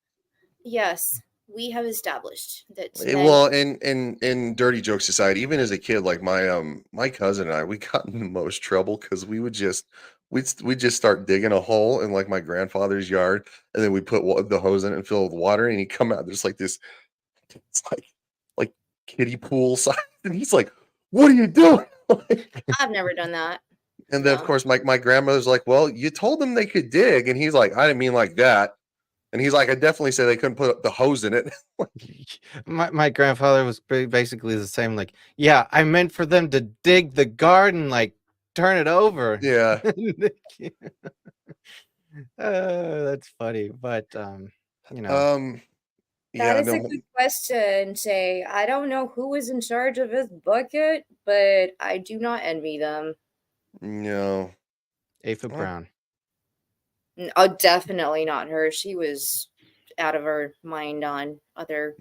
Yes, we have established that. Well, in dirty joke society, even as a kid, like my cousin and I, we got in the most trouble because we'd just start digging a hole in like my grandfather's yard, and then we put the hose in it and fill it with water, and he'd come out there's like this, it's like kiddie pool size, and he's like, "What are you doing?" I've never done that. And then, of course, my grandmother's like, "Well, you told them they could dig," and he's like, "I didn't mean like that." And he's like, "I definitely said they couldn't put the hose in it." My grandfather was basically the same. Like, yeah, I meant for them to dig the garden, like turn it over. Yeah. That's funny, but That is a good question, Shay. I don't know who was in charge of his bucket, but I do not envy them. No. Ava Brown. Oh, definitely not her. She was out of her mind on other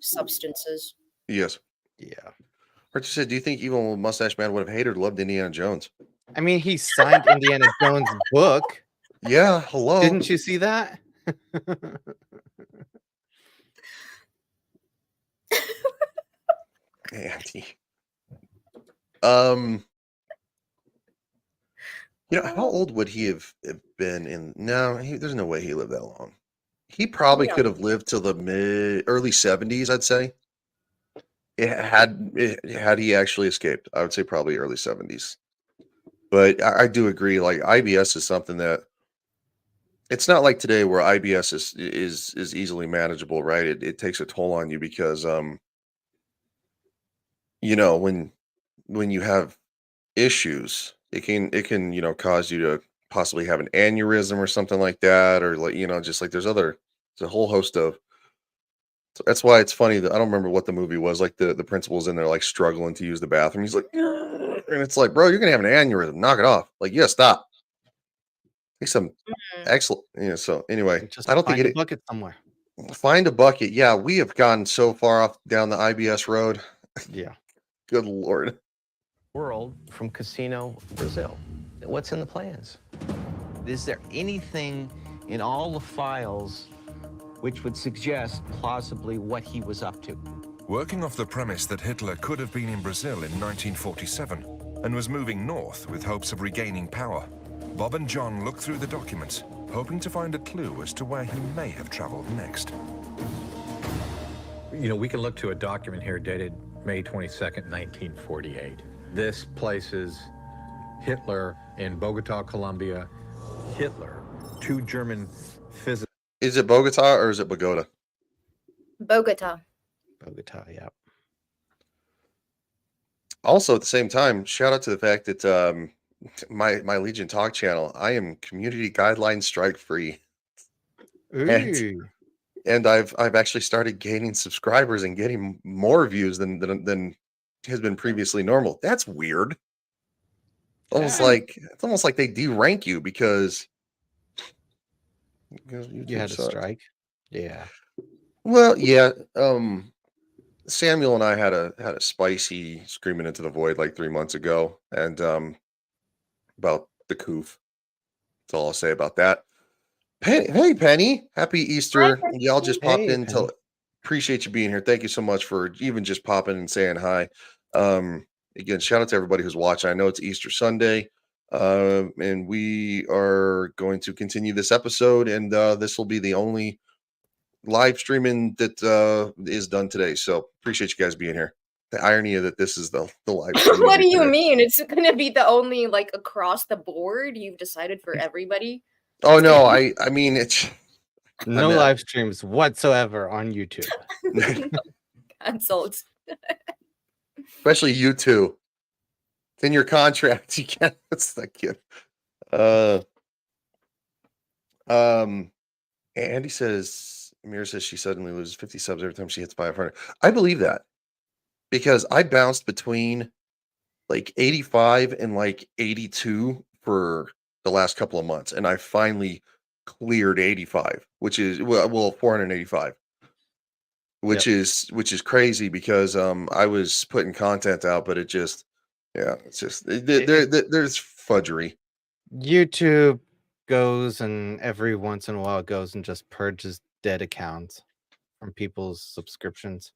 substances. Yes. Yeah. Archie said, "Do you think Evil Mustache Man would have hated or loved Indiana Jones?" I mean, he signed Indiana Jones' book. Yeah, hello. Didn't you see that? Andy. How old would he have been in? No, there's no way he lived that long. He probably could have lived till the early 70s, I'd say. Had he actually escaped, I would say probably early 70s. But I do agree, like IBS is something that it's not like today where IBS is easily manageable, right? It takes a toll on you because when you have issues, it can cause you to possibly have an aneurysm or something like that, or like just like there's a whole host of. So that's why it's funny that I don't remember what the movie was. Like the principal's in there like struggling to use the bathroom. He's like, and it's like, bro, you're gonna have an aneurysm. Knock it off. Like, yeah, stop. Take some excellent. So anyway, Just I don't find think a bucket somewhere. Find a bucket. Yeah, we have gone so far off down the IBS road. Yeah. Good Lord. World from Casino, Brazil. What's in the plans? Is there anything in all the files which would suggest plausibly what he was up to? Working off the premise that Hitler could have been in Brazil in 1947 and was moving north with hopes of regaining power, Bob and John looked through the documents, hoping to find a clue as to where he may have traveled next. We can look to a document here dated May 22nd, 1948. This places Hitler in Bogota, Colombia. Hitler, two German physicists. Is it Bogota or is it Bogota? Bogota. Bogota, yeah. Also, at the same time, shout out to the fact that my Legion Talk channel, I am community guideline strike free. And I've actually started gaining subscribers and getting more views than has been previously normal. That's weird. It's almost like they de-rank you because you had a strike. Yeah. Well, yeah. Samuel and I had a spicy screaming into the void like 3 months ago, and about the coof. That's all I'll say about that. Hey Penny, happy Easter! Y'all just popped Hey, in. Penny. Appreciate you being here. Thank you so much for even just popping and saying hi. Again, shout out to everybody who's watching. I know it's Easter Sunday, and we are going to continue this episode, and this will be the only live streaming that is done today. So appreciate you gues being here. The irony of that this is the live stream. What do you today. mean? It's gonna be the only like across the board you've decided for everybody? Oh no, I mean it's No live streams whatsoever on YouTube. Cancelled. Especially you two. It's in your contract. You can't. That's that kid. Andy says, Amir says she suddenly loses 50 subs every time she hits 500. I believe that because I bounced between like 85 and like 82 for the last couple of months, and I finally cleared 85, which is well 485, which is crazy because I was putting content out, but it just it's just there's fudgery. YouTube goes and every once in a while goes and just purges dead accounts from people's subscriptions.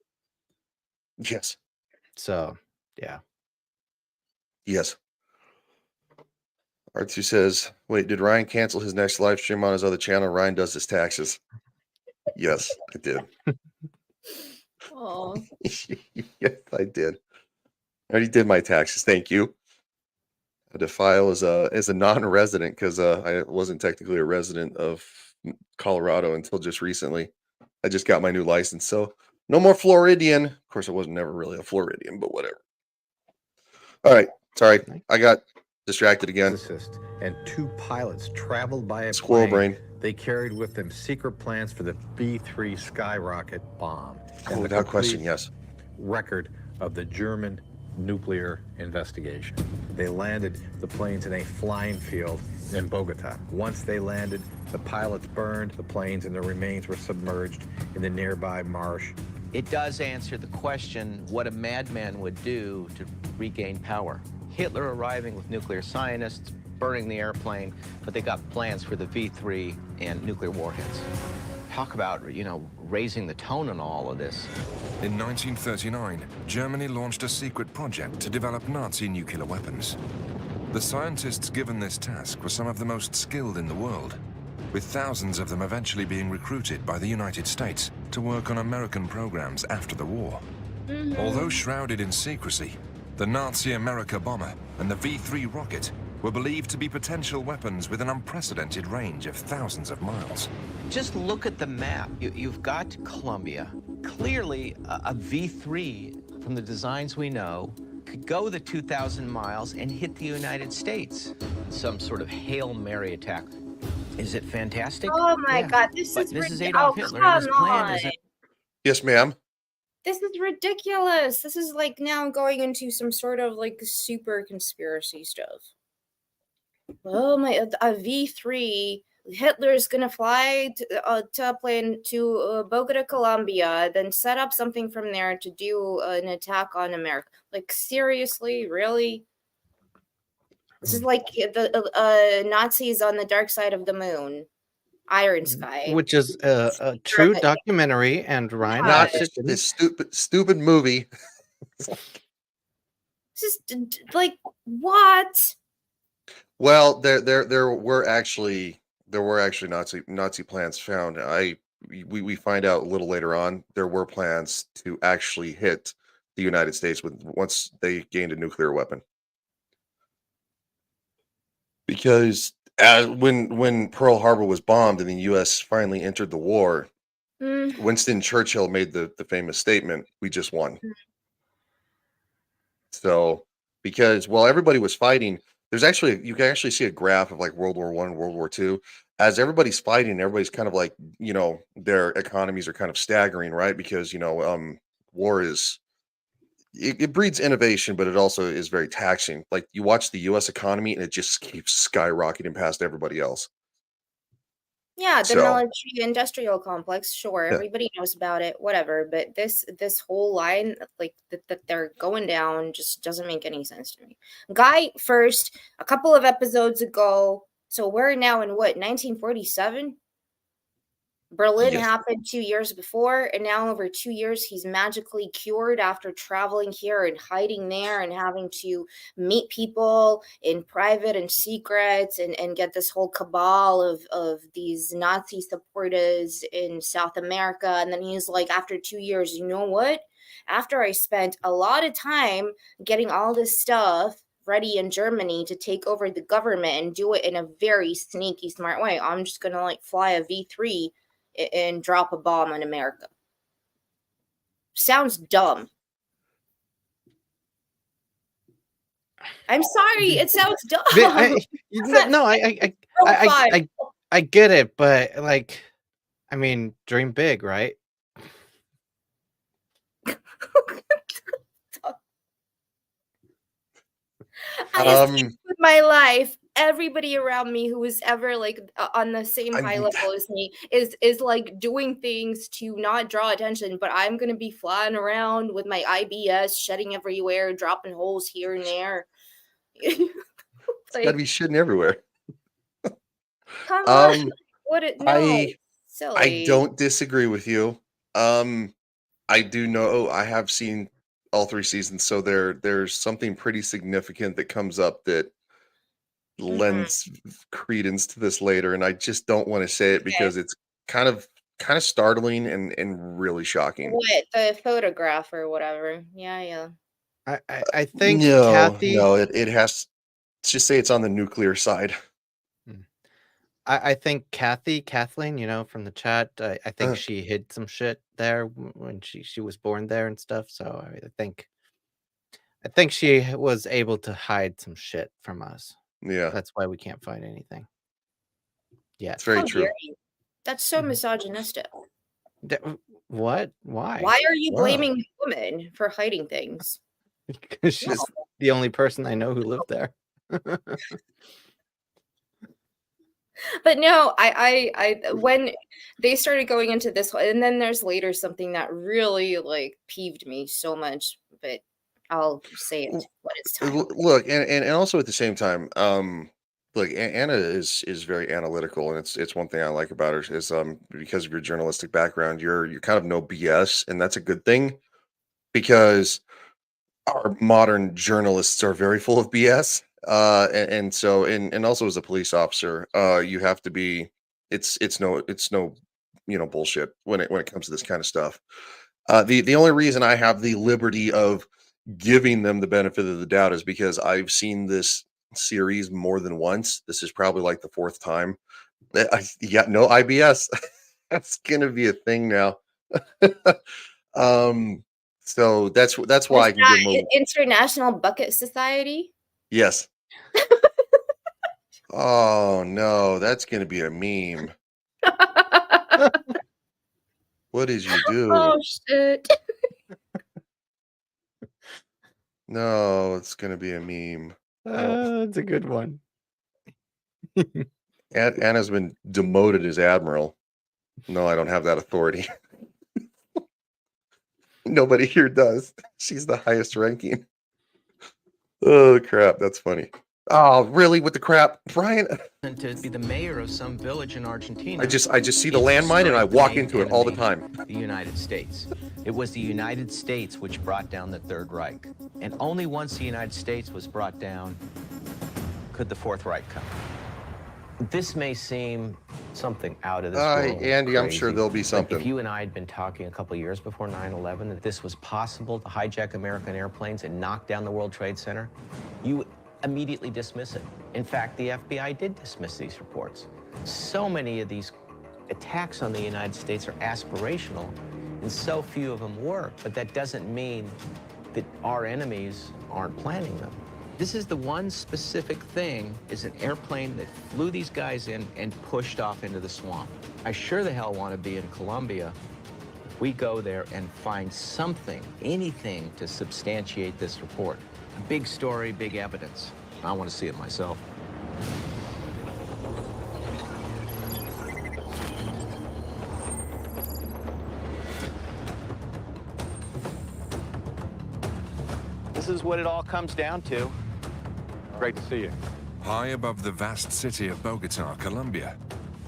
Yes. So, yeah. Yes. R2 says, wait, did Ryan cancel his next live stream on his other channel? Ryan does his taxes. Yes, I did. Oh. Yes, I did. I already did my taxes. Thank you. I had to file as a non-resident because I wasn't technically a resident of Colorado until just recently. I just got my new license, so no more Floridian. Of course, I wasn't never really a Floridian, but whatever. All right, sorry, I got distracted again. And 2 pilots traveled by a Squirrel plane. brain. They carried with them secret plans for the V3 skyrocket bomb. Oh, and without question, yes. Record of the German nuclear investigation. They landed the planes in a flying field in Bogota. Once they landed, the pilots burned the planes and the remains were submerged in the nearby marsh. It does answer the question what a madman would do to regain power. Hitler arriving with nuclear scientists, burning the airplane, but they got plans for the V3 and nuclear warheads. Talk about, raising the tone in all of this. In 1939, Germany launched a secret project to develop Nazi nuclear weapons. The scientists given this task were some of the most skilled in the world, with thousands of them eventually being recruited by the United States to work on American programs after the war. Although shrouded in secrecy, the Nazi America bomber and the V3 rocket were believed to be potential weapons with an unprecedented range of thousands of miles. Just look at the map. You've got Columbia. Clearly, a V3, from the designs we know, could go the 2,000 miles and hit the United States. Some sort of Hail Mary attack. Is it fantastic? Oh my Yeah. God, this But is this is ridiculous. Adolf Oh, Hitler, and his come plan on. is Yes, ma'am. This is ridiculous. This is like now going into some sort of like super conspiracy stuff. Oh my, a V3. Hitler's gonna fly to a plane to Bogota, Colombia, then set up something from there to do an attack on America. Like, seriously? Really? This is like the Nazis on the dark side of the moon. Iron Sky. Which is a true documentary, and Ryan Not watched it. didn't he? this stupid movie. This is like, what? Well, there were actually Nazi plans found. We find out a little later on there were plans to actually hit the United States once they gained a nuclear weapon. Because when Pearl Harbor was bombed and the U.S. finally entered the war, Winston Churchill made the famous statement, "We just won." So, because while everybody was fighting, you can actually see a graph of like World War I and World War II. As everybody's fighting, everybody's kind of like, their economies are kind of staggering, right? Because war is it breeds innovation, but it also is very taxing. Like you watch the U.S. economy, and it just keeps skyrocketing past everybody else. Yeah, the So military industrial complex, sure, yeah. everybody knows about it, whatever, but this whole line, like, that they're going down just doesn't make any sense to me. Guy first, a couple of episodes ago, so we're now in what, 1947? Berlin Yes. happened 2 years before, and now over 2 years, he's magically cured after traveling here and hiding there and having to meet people in private and secret and get this whole cabal of these Nazi supporters in South America. And then he's like, after 2 years, you know what? After I spent a lot of time getting all this stuff ready in Germany to take over the government and do it in a very sneaky, smart way, I'm just gonna like fly a V3 and drop a bomb on America. Sounds dumb. I'm sorry, it sounds dumb. I get it, but like, I mean, dream big, right? I escaped with my life. Everybody around me who was ever like on the same high level as me is like doing things to not draw attention, but I'm gonna be flying around with my IBS, shedding everywhere, dropping holes here and there. It's gotta be shitting everywhere. Come on. What it no, I silly. don't disagree with you. I do know I have seen all 3 seasons, so there's something pretty significant that comes up that lends credence to this later, and I just don't want to say it because it's kind of startling and really shocking. What, the photograph or whatever? Yeah. I think No, Kathy. no, it has. Let's just say it's on the nuclear side. I think Kathleen, you know, from the chat, I think she hid some shit there when she was born there and stuff. So I think she was able to hide some shit from us. Yeah, that's why we can't find anything. Yeah, it's very true. That's so misogynistic. What? Why? Why are you blaming women for hiding things? Because she's the only person I know who lived there. But no, I when they started going into this one, and then there's later something that really like peeved me so much, but I'll say it when it's time. Look, and also at the same time, look, Anna is very analytical, and it's one thing I like about her is because of your journalistic background, you're kind of no BS, and that's a good thing because our modern journalists are very full of BS. And so and also as a police officer, you have to be it's no bullshit when it comes to this kind of stuff. The only reason I have the liberty of giving them the benefit of the doubt is because I've seen this series more than once. This is probably like the 4th time. No IBS. That's gonna be a thing now. So that's why I can give them International Bucket Society. Yes. Oh no, that's gonna be a meme. What did you do? Oh shit. No, it's gonna be a meme. It's a good one. Anna's been demoted as admiral. No, I don't have that authority. Nobody here does. She's the highest ranking. Oh crap, that's funny. Oh, really? With the crap, Brian? To be the mayor of some village in Argentina. I just see the landmine and I walk into it all the time. The United States. It was the United States which brought down the Third Reich. And only once the United States was brought down could the Fourth Reich come. This may seem something out of this world. Andy, I'm sure there'll be But something. if you and I had been talking a couple of years before 9/11 that this was possible to hijack American airplanes and knock down the World Trade Center, you would immediately dismiss it. In fact, the FBI did dismiss these reports. So many of these attacks on the United States are aspirational, and so few of them work. But that doesn't mean that our enemies aren't planning them. This is the one specific thing, is an airplane that flew these guys in and pushed off into the swamp. I sure the hell want to be in Colombia. We go there and find something, anything to substantiate this report. A big story, big evidence. I want to see it myself. This is what it all comes down to. Great to see you. High above the vast city of Bogota, Colombia,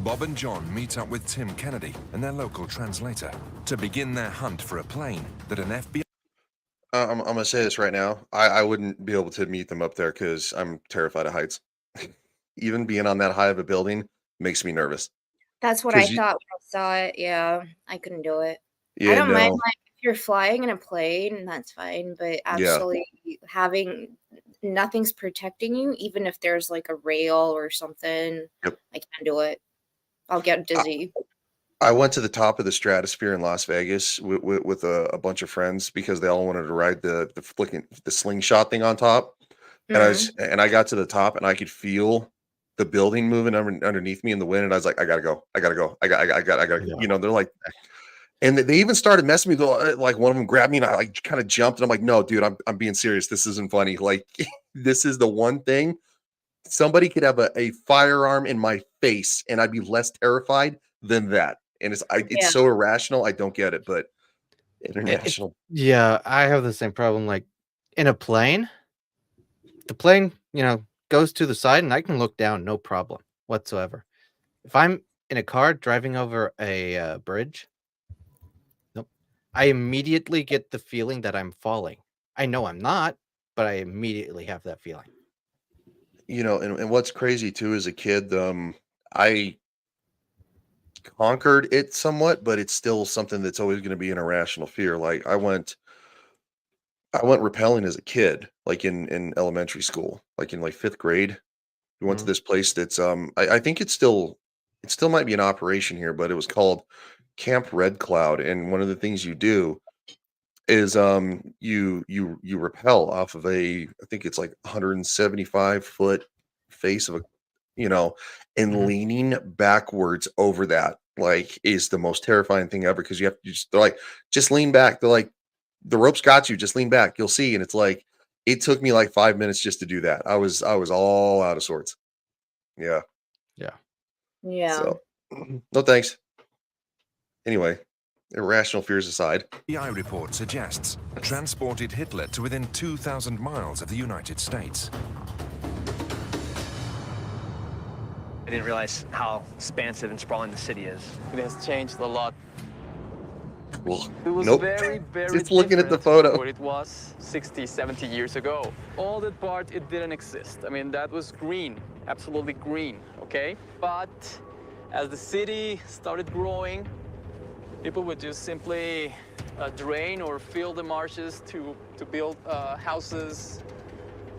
Bob and John meet up with Tim Kennedy and their local translator to begin their hunt for a plane that an FBI... I'm gonna say this right now. I wouldn't be able to meet them up there because I'm terrified of heights. Even being on that high of a building makes me nervous. That's what I 'Cause you- thought when I saw it. Yeah, I couldn't do it. I Yeah, don't mind no. like if you're flying in a plane, that's fine. But Yeah. actually having nothing's protecting you, even if there's like a rail or something, Yep. I can't do it. I'll get dizzy. I went to the top of the stratosphere in Las Vegas with a bunch of friends because they all wanted to ride the slingshot thing on top. And I got to the top and I could feel the building moving underneath me in the wind. And I was like, I gotta go. I gotta, Yeah. they're like, and they even started messing with me. Like one of them grabbed me and I like kind of jumped and I'm like, no, dude, I'm being serious. This isn't funny. Like this is the one thing somebody could have a firearm in my face and I'd be less terrified than that. And it's Yeah. so irrational. I don't get it, but It- international. Yeah, I have the same problem. Like in a plane, the plane, goes to the side and I can look down, no problem whatsoever. If I'm in a car driving over a bridge, nope, I immediately get the feeling that I'm falling. I know I'm not, but I immediately have that feeling. And what's crazy too as a kid, I conquered it somewhat, but it's still something that's always going to be an irrational fear. Like I went rappelling as a kid, like in elementary school, like in like 5th grade. We went to Mhm. this place that's I think it still might be in operation here, but it was called Camp Red Cloud. And one of the things you do is you rappel off of I think it's like 175-foot face of a and Mhm. leaning backwards over that like is the most terrifying thing ever because they're like, just lean back. They're like, the rope's got you, just lean back, you'll see. And it's like, it took me like 5 minutes just to do that. I was all out of sorts. Yeah. Yeah. Yeah. So no thanks. Anyway, irrational fears aside. FBI report suggests transported Hitler to within 2,000 miles of the United States. I didn't realize how expansive and sprawling the city is. It has changed a lot. Well, It was nope. very Just looking at the different photo. What it was 60, 70 years ago. All that part, it didn't exist. I mean, that was green, absolutely green, okay? But as the city started growing, people would just simply drain or fill the marshes to build houses,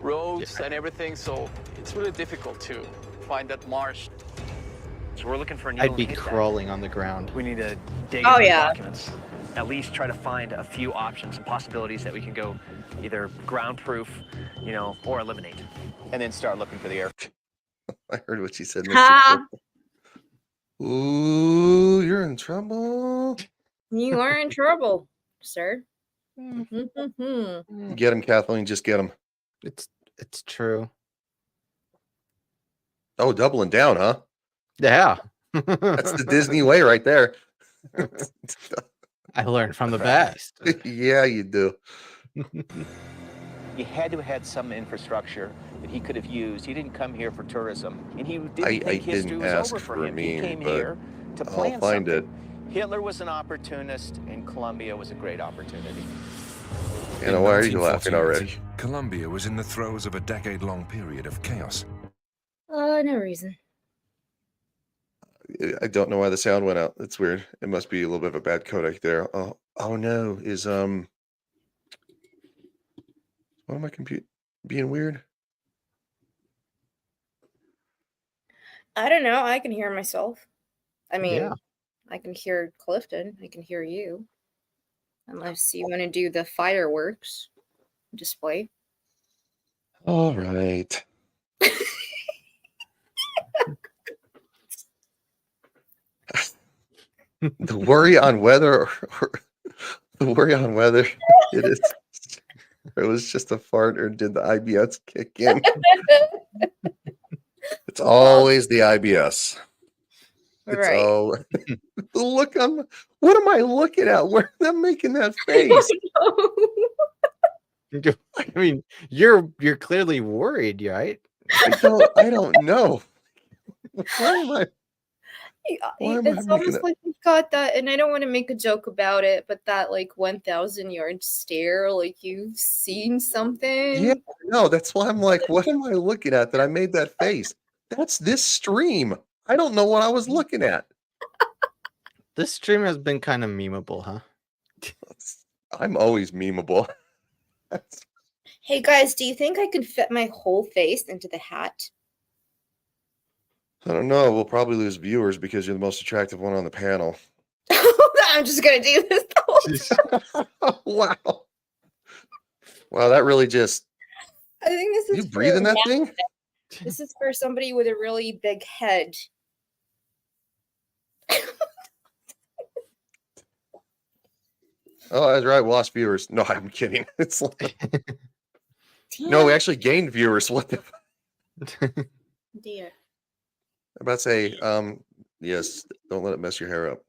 roads, and everything. So it's really difficult to find that marsh. So we're looking for a needle I'd in be a haystack. crawling on the ground. We need to dig Oh, into the yeah. documents. At least try to find a few options and possibilities that we can go either ground proof, or eliminate. And then start looking for the air. I heard what she said. Ha! Ooh, you're in trouble. You are in trouble, sir. Mhm. Get him, Kathleen. Just get him. It's true. Oh, doubling down, huh? Yeah. That's the Disney way right there. I learned from the best. Yeah, you do. He had to have had some infrastructure that he could have used. He didn't come here for tourism, and he didn't I think history didn't was ask over for for a him. He meme, came but here to I'll plan find something. it. Hitler was an opportunist, and Colombia was a great opportunity. Anna, why are you laughing 1948, already? Colombia was in the throes of a decade-long period of chaos. No reason. I don't know why the sound went out. That's weird. It must be a little bit of a bad codec there. Oh no. Is what am I being weird? I don't know. I can hear myself. I mean, Yeah. I can hear Clifton. I can hear you. Unless you want to do the fireworks display. All right. The worry on whether it is it was just a fart or did the IBS kick in? It's always the IBS. It's Right. all look on what am I looking at? Where am I making that face? I mean, you're clearly worried, right? I don't know. Why am I It's making almost it? like you've got that, and I don't want to make a joke about it, but that like 1,000-yard stare, like you've seen something. Yeah, no, that's why I'm like, what am I looking at that I made that face? That's this stream. I don't know what I was looking at. This stream has been kind of memeable, huh? I'm always memeable. Hey guys, do you think I can fit my whole face into the hat? I don't know. We'll probably lose viewers because you're the most attractive one on the panel. I'm just gonna do this the whole time. Wow. Wow, that really just. I think this is You breathing that thing? This is for somebody with a really big head. Oh, that's right. We lost viewers. No, I'm kidding. It's like... No, we actually gained viewers. What the? Dear. I'm about to say, yes, don't let it mess your hair up.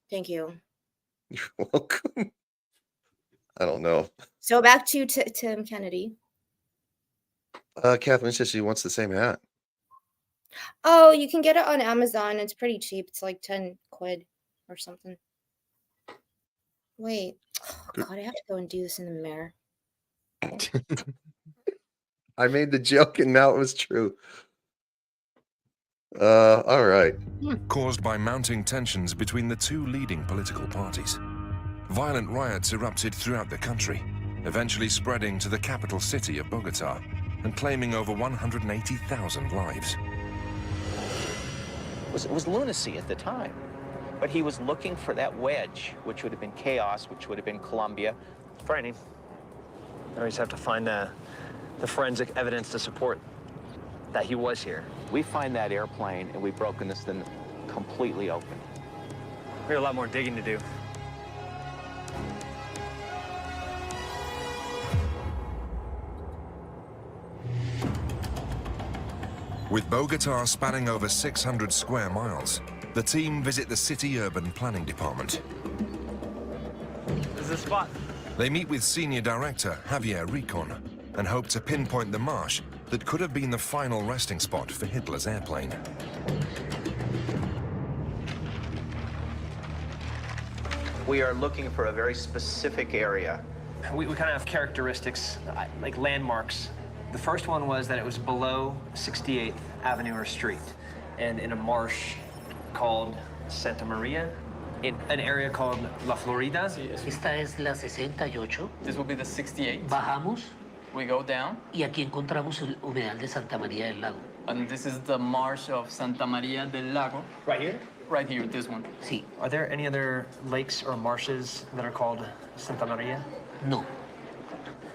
Thank you. You're welcome. I don't know. So back to Tim Kennedy. Catherine says she wants the same hat. Oh, you can get it on Amazon. It's pretty cheap. It's like 10 quid or something. Wait. Oh, God, I have to go and do this in the mirror. I made the joke and now it was true. All right. Caused by mounting tensions between the two leading political parties. Violent riots erupted throughout the country, eventually spreading to the capital city of Bogota and claiming over 180,000 lives. It was lunacy at the time, but he was looking for that wedge, which would have been chaos, which would have been Colombia. Frightening. Now we just have to find the forensic evidence to support that he was here. We find that airplane, and we've broken this thing completely open. We have a lot more digging to do. With Bogota spanning over 600 square miles, the team visit the City Urban Planning Department. This is the spot. They meet with Senior Director Javier Ricon and hope to pinpoint the marsh that could have been the final resting spot for Hitler's airplane. We are looking for a very specific area. We kind of have characteristics, like landmarks. The first one was that it was below 68th Avenue or Street, and in a marsh called Santa Maria, in an area called La Florida. Esta es la 68. This will be the 68. Bajamos We go down, y aquí encontramos el humedal de Santa María del Lago. and this is the marsh of Santa Maria del Lago. Right here? Right here, this one. Sí. Are there any other lakes or marshes that are called Santa Maria? No.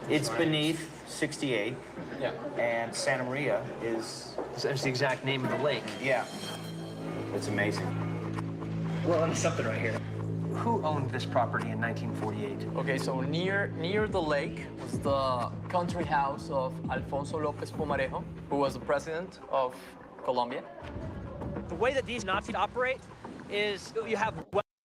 It's beneath 68, Yeah. and Santa Maria is, That's the exact name of the lake. yeah, it's amazing. Well, and something right here. Who owned this property in 1948? Okay, so near the lake was the country house of Alfonso López Pumarejo, who was the president of Colombia. The way that these Nazis operate is you have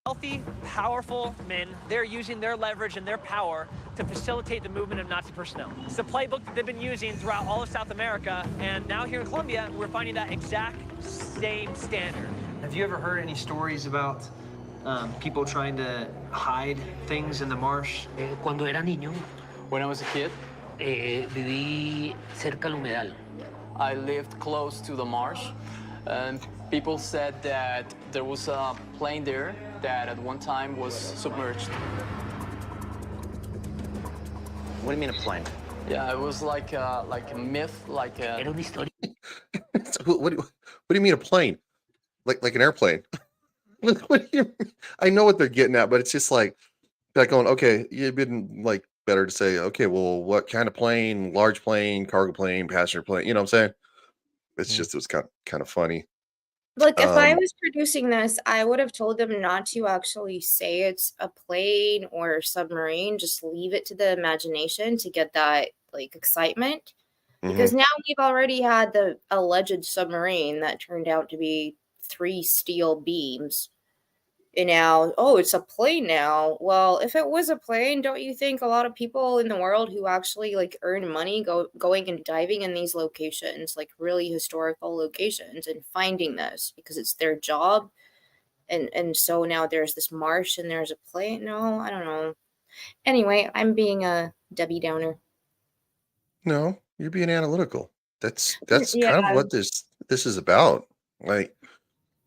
wealthy, powerful men. They're using their leverage and their power to facilitate the movement of Nazi personnel. It's the playbook that they've been using throughout all of South America, and now here in Colombia, we're finding that exact same standard. Have you ever heard any stories about people trying to hide things in the marsh? Cuando era niño, When I was a kid, viví cerca al humedal. I lived close to the marsh, and people said that there was a plane there that at one time was submerged. What do you mean a plane? Yeah, it was like a myth, like a... Era una historia. What do you mean a plane? Like an airplane? What do you, I know what they're getting at, but it's just like going, okay, you've been like better to say, okay, well, what kind of plane? Large plane, cargo plane, passenger plane? You know what I'm saying? It's just, it was kind of funny. Look, if I was producing this, I would have told them not to actually say it's a plane or submarine. Just leave it to the imagination to get that like excitement. Because now we've already had the alleged submarine that turned out to be 3 steel beams. And now, oh, it's a plane now. Well, if it was a plane, don't you think a lot of people in the world who actually like earn money going and diving in these locations, like really historical locations, and finding this because it's their job? And so now there's this marsh and there's a plane. No, I don't know. Anyway, I'm being a Debbie Downer. No, you're being analytical. That's Yeah. kind of what this is about. Like,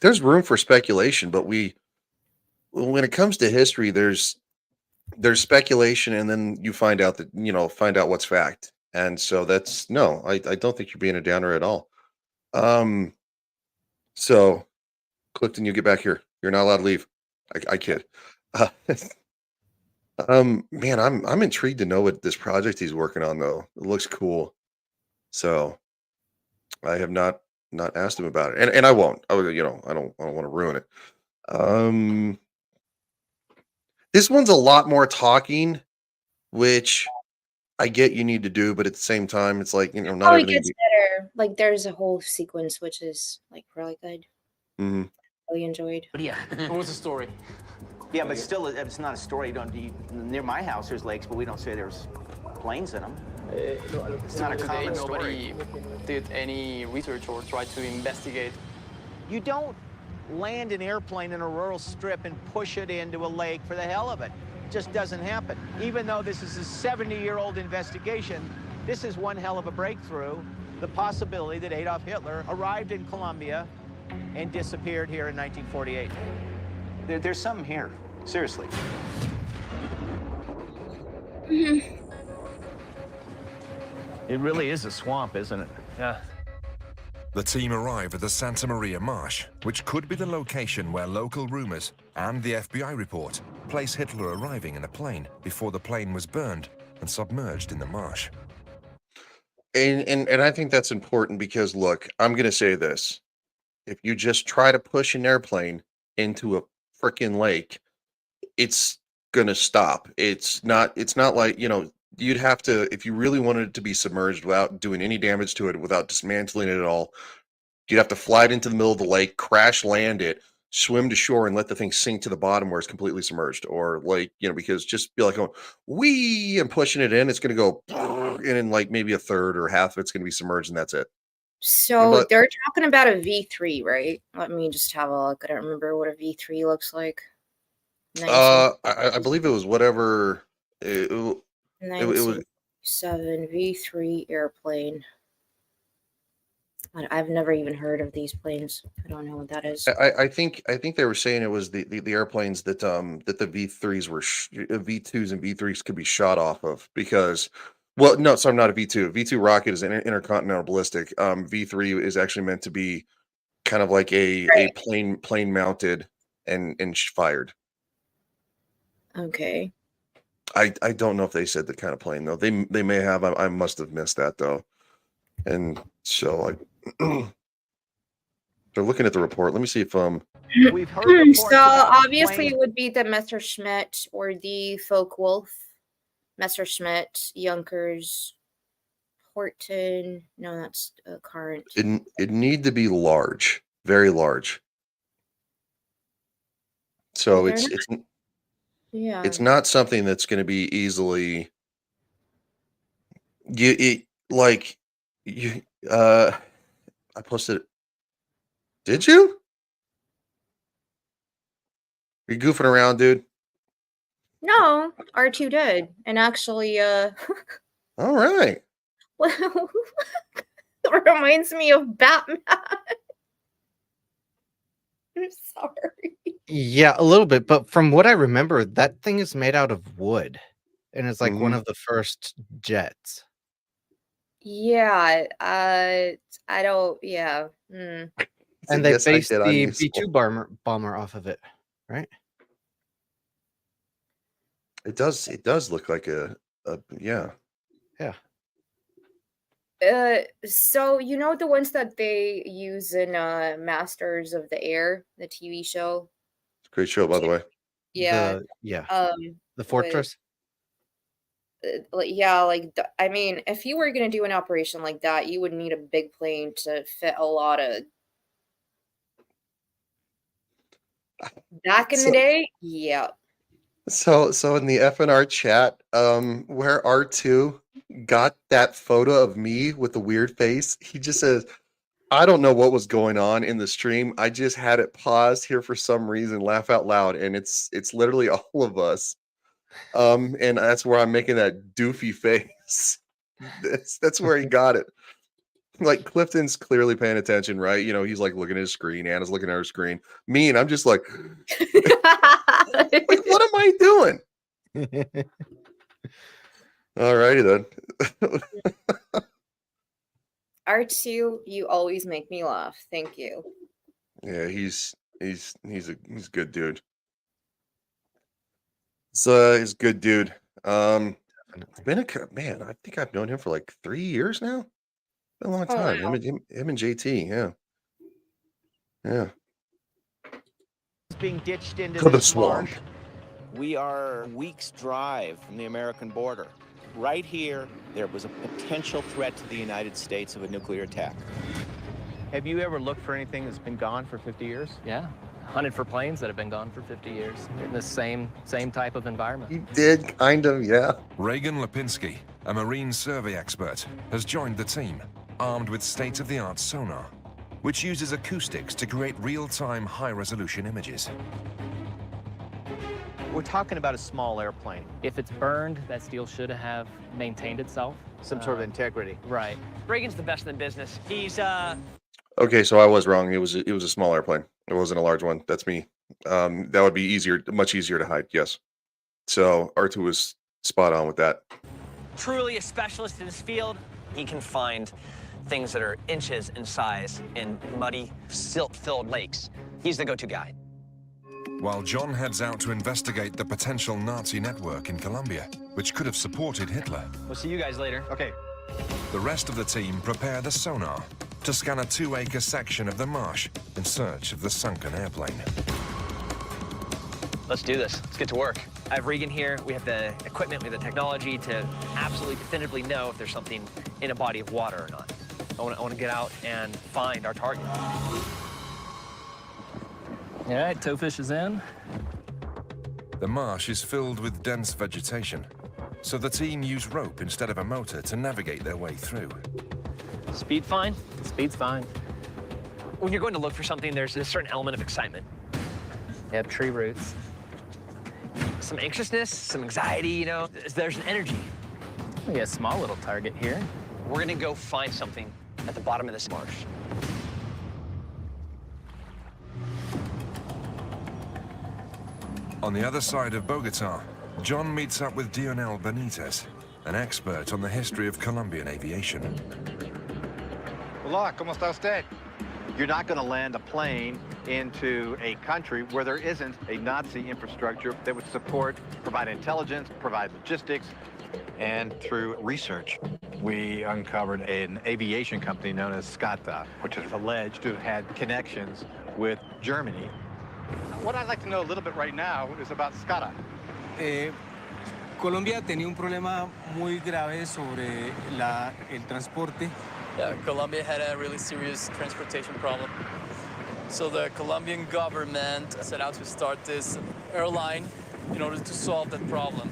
there's room for speculation, but when it comes to history, there's speculation, and then you find out what's fact. And so that's no, I don't think you're being a downer at all. So Clifton, you get back here. You're not allowed to leave. I kid. Uh, man, I'm intrigued to know what this project he's working on though. It looks cool. So I have not asked him about it, and I won't. I don't want to ruin it. This one's a lot more talking, which I get you need to do, but at the same time, it's like not Oh, it everything. gets better. Like there's a whole sequence which is like really good. Mhm. Really enjoyed. But yeah. What was the story? Yeah, but still, it's not a story. Near my house, there's lakes, but we don't say there's planes in them. It's not a common story. Nobody did any research or tried to investigate. You don't land an airplane in a rural strip and push it into a lake for the hell of it. It just doesn't happen. Even though this is a 70-year-old investigation, this is one hell of a breakthrough. The possibility that Adolf Hitler arrived in Colombia and disappeared here in 1948. There's something here, seriously. It really is a swamp, isn't it? Yeah. The team arrive at the Santa Maria Marsh, which could be the location where local rumors and the FBI report place Hitler arriving in a plane before the plane was burned and submerged in the marsh. And I think that's important because look, I'm going to say this. If you just try to push an airplane into a freaking lake, it's going to stop. It's not like, you'd have to, if you really wanted it to be submerged without doing any damage to it, without dismantling it at all, you'd have to fly it into the middle of the lake, crash land it, swim to shore, and let the thing sink to the bottom where it's completely submerged. Or like, because just be like going, wee, and pushing it in, it's going to go, and in like maybe a third or half of it's going to be submerged, and that's it. So But they're talking about a V3, right? Let me just have a look. I don't remember what a V3 looks like. I believe it was whatever it was. 1977 V3 airplane. I've never even heard of these planes. I don't know what that is. I think they were saying it was the airplanes that that the V3s were V2s and V3s could be shot off of because, well, no, so I'm not a V2. V2 rocket is an intercontinental ballistic. V3 is actually meant to be kind of like a plane mounted and fired. Okay. I don't know if they said the kind of plane though. They may have. I must have missed that though. And so they're looking at the report. Let me see if We've heard reports So about obviously planes. it would be the Messerschmitt or the Focke-Wulf. Messerschmitt, Junkers, Horton. No, that's current. it need to be large, very large. So They're it's Yeah. it's not something that's going to be easily I posted it. Did you? Are you goofing around, dude? No, R2 did. And actually, All right. it reminds me of Batman. I'm sorry. Yeah, a little bit, but from what I remember, that thing is made out of wood, and it's like one Mhm. of the first jets. Yeah, I don't, yeah. And they Yes, I based did. I'm the useful. V2 bomber off of it, right? It does look like a yeah. Yeah. So you know the ones that they use in Masters of the Air, the TV show? Great show, by the way. Yeah. The with Fortress. I mean, if you were gonna do an operation like that, you would need a big plane to fit a lot of Back in the day, yeah. So in the FNR chat, where R2 got that photo of me with the weird face, he just says, I don't know what was going on in the stream. I just had it paused here for some reason, laugh out loud, and it's literally all of us. And that's where I'm making that doofy face. That's where he got it. Like Clifton's clearly paying attention, right? You know, he's like looking at his screen, Anna's looking at her screen. Me and I'm just like, like, what am I doing? Alrighty then. R2, you always make me laugh. Thank you. Yeah, he's a good dude. He's a good dude. It's been man, I think I've known him for like 3 years now. Been a long Oh, time. wow. Him and JT, yeah. Yeah. Being ditched into To the this swamp. marsh. We are a week's drive from the American border. Right here, there was a potential threat to the United States of a nuclear attack. Have you ever looked for anything that's been gone for 50 years? Yeah. Hunted for planes that have been gone for 50 years in the same type of environment. He did, kind of, yeah. Reagan Lipinski, a marine survey expert, has joined the team, armed with state-of-the-art sonar, which uses acoustics to create real-time, high-resolution images. We're talking about a small airplane. If it's burned, that steel should have maintained itself. Some sort of integrity. Right. Reagan's the best in the business. He's Okay, so I was wrong. It was a small airplane. It wasn't a large one. That's me. That would be much easier to hide, yes. So R2 was spot on with that. truly a specialist in his field. He can find things that are inches in size in muddy, silt-filled lakes. He's the go-to guy. While John heads out to investigate the potential Nazi network in Colombia, which could have supported Hitler, We'll see you guys later. Okay. the rest of the team prepare the sonar to scan a 2-acre section of the marsh in search of the sunken airplane. Let's do this. Let's get to work. I have Regan here. We have the equipment, we have the technology to absolutely definitively know if there's something in a body of water or not. I want to get out and find our target. All right, towfish is in. The marsh is filled with dense vegetation, so the team use rope instead of a motor to navigate their way through. Speed fine? Speed's fine. When you're going to look for something, there's a certain element of excitement. You have tree roots. Some anxiousness, some anxiety, you know. There's an energy. We got a small little target here. We're gonna go find something at the bottom of this marsh. On the other side of Bogota, John meets up with Dionel Benitez, an expert on the history of Colombian aviation. Hola, ¿cómo está usted? You're not going to land a plane into a country where there isn't a Nazi infrastructure that would support, provide intelligence, provide logistics, and through research, we uncovered an aviation company known as Skata, which is alleged to have had connections with Germany. What I'd like to know a little bit right now is about Skata. Colombia tenía un problema muy grave sobre el transporte. Yeah, Colombia had a really serious transportation problem. So the Colombian government set out to start this airline in order to solve that problem.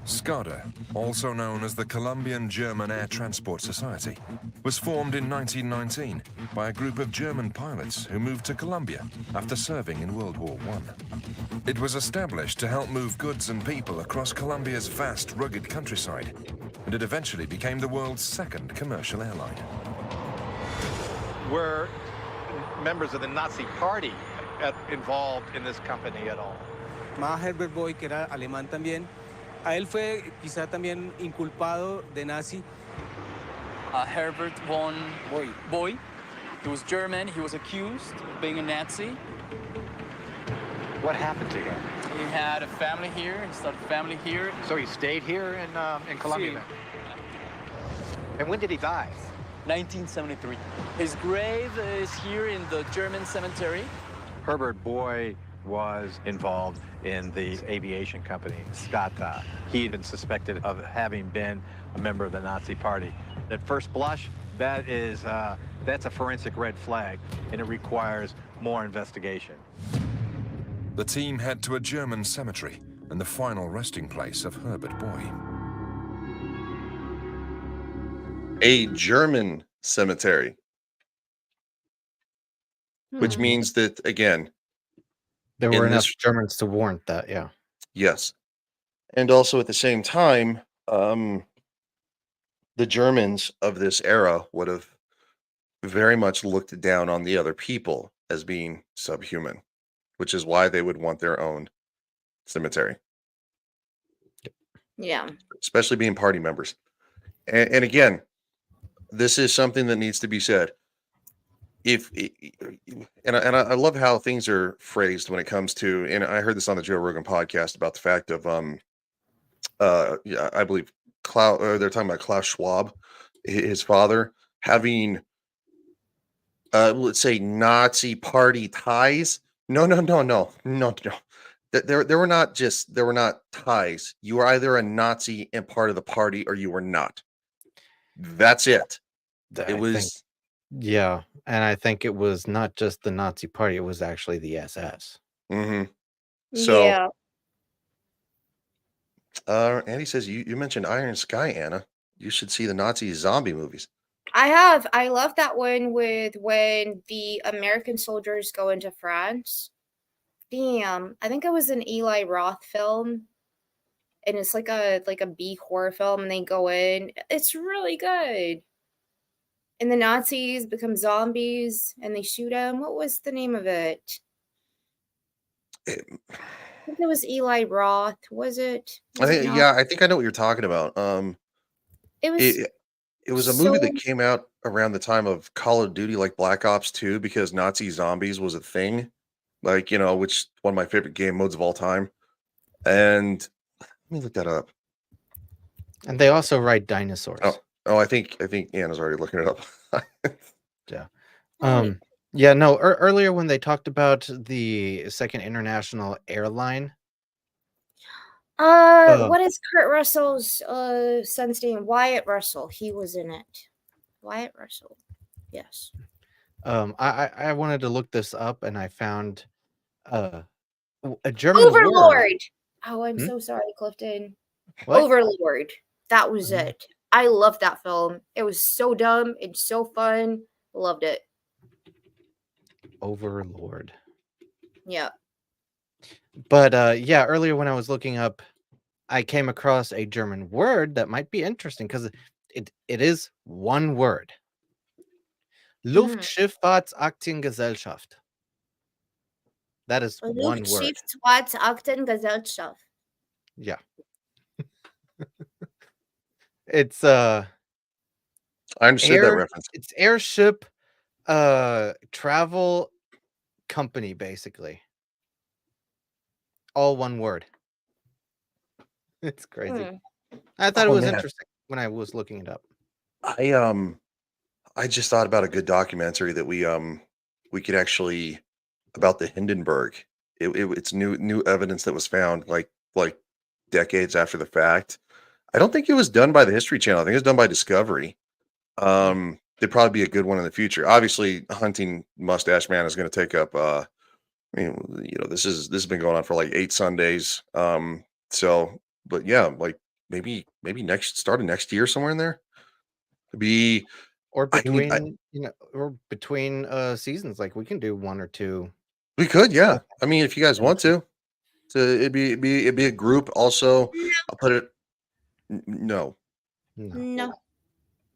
SCADA, also known as the Colombian-German Air Transport Society, was formed in 1919 by a group of German pilots who moved to Colombia after serving in World War I. It was established to help move goods and people across Colombia's vast, rugged countryside, and it eventually became the world's second commercial airline. Were members of the Nazi Party involved in this company at all? Más Herbert Boy, que era alemán también. A él fue quizá también inculpado de nazi. Herbert von Boy. He was German. He was accused of being a Nazi. What happened to him? He had a family here. He started a family here. So he stayed here in Colombia? Sí. And when did he die? 1973. His grave is here in the German cemetery. Herbert Boy was involved in the aviation company, Skata. He had been suspected of having been a member of the Nazi Party. At first blush, that's a forensic red flag, and it requires more investigation. The team head to a German cemetery and the final resting place of Herbert Boy. A German cemetery. Which means that, again, there were enough Germans to warrant that, yeah. Yes. And also at the same time, the Germans of this era would have very much looked down on the other people as being subhuman, which is why they would want their own cemetery. Yeah. Especially being party members. And again, this is something that needs to be said. I love how things are phrased when it comes to, and I heard this on the Joe Rogan podcast about the fact of I believe they're talking about Klaus Schwab, his father, having let's say Nazi party ties. No. There were not ties. You were either a Nazi and part of the party or you were not. That's it. Yeah, and I think it was not just the Nazi party, it was actually the SS. Mm-hmm. So, yeah. Andy says, you mentioned Iron Sky, Anna. You should see the Nazi zombie movies. I have. I love that one with when the American soldiers go into France. Damn. I think it was an Eli Roth film. And it's like a B horror film, and they go in. It's really good. And the Nazis become zombies and they shoot them. What was the name of it? I think it was Eli Roth. Was it? I think I know what you're talking about. It was. It was a movie that came out around the time of Call of Duty, like Black Ops 2, because Nazi zombies was a thing. Like, which one of my favorite game modes of all time. And let me look that up. And they also ride dinosaurs. Oh, I think Anna's already looking it up. Yeah. Yeah, no, earlier when they talked about the Second International Airline. What is Kurt Russell's son's name? Wyatt Russell. He was in it. Wyatt Russell. Yes. I wanted to look this up and I found a German Overlord. word. Oh, I'm so sorry, Clifton. What? Overlord. That was it. I loved that film. It was so dumb and so fun. Loved it. Overlord. Yeah. But yeah, earlier when I was looking up, I came across a German word that might be interesting because it is one word. Luftschifffahrtsaktiengesellschaft. That is one word. Luftschifffahrtsaktiengesellschaft. Yeah. It's I understood that reference. It's airship travel company, basically. All one word. It's crazy. I thought it was interesting when I was looking it up. I just thought about a good documentary that we could actually about the Hindenburg. It's new evidence that was found like decades after the fact. I don't think it was done by the History Channel. I think it was done by Discovery. It'd probably be a good one in the future. Obviously, Hunting Mustache Man is going to take up. This has been going on for like 8 Sundays. But yeah, like maybe start of next year somewhere in there. Or between seasons, like we can do 1 or 2. We could, yeah. I mean, if you guys want to, it'd be a group. Also, I'll put it. No.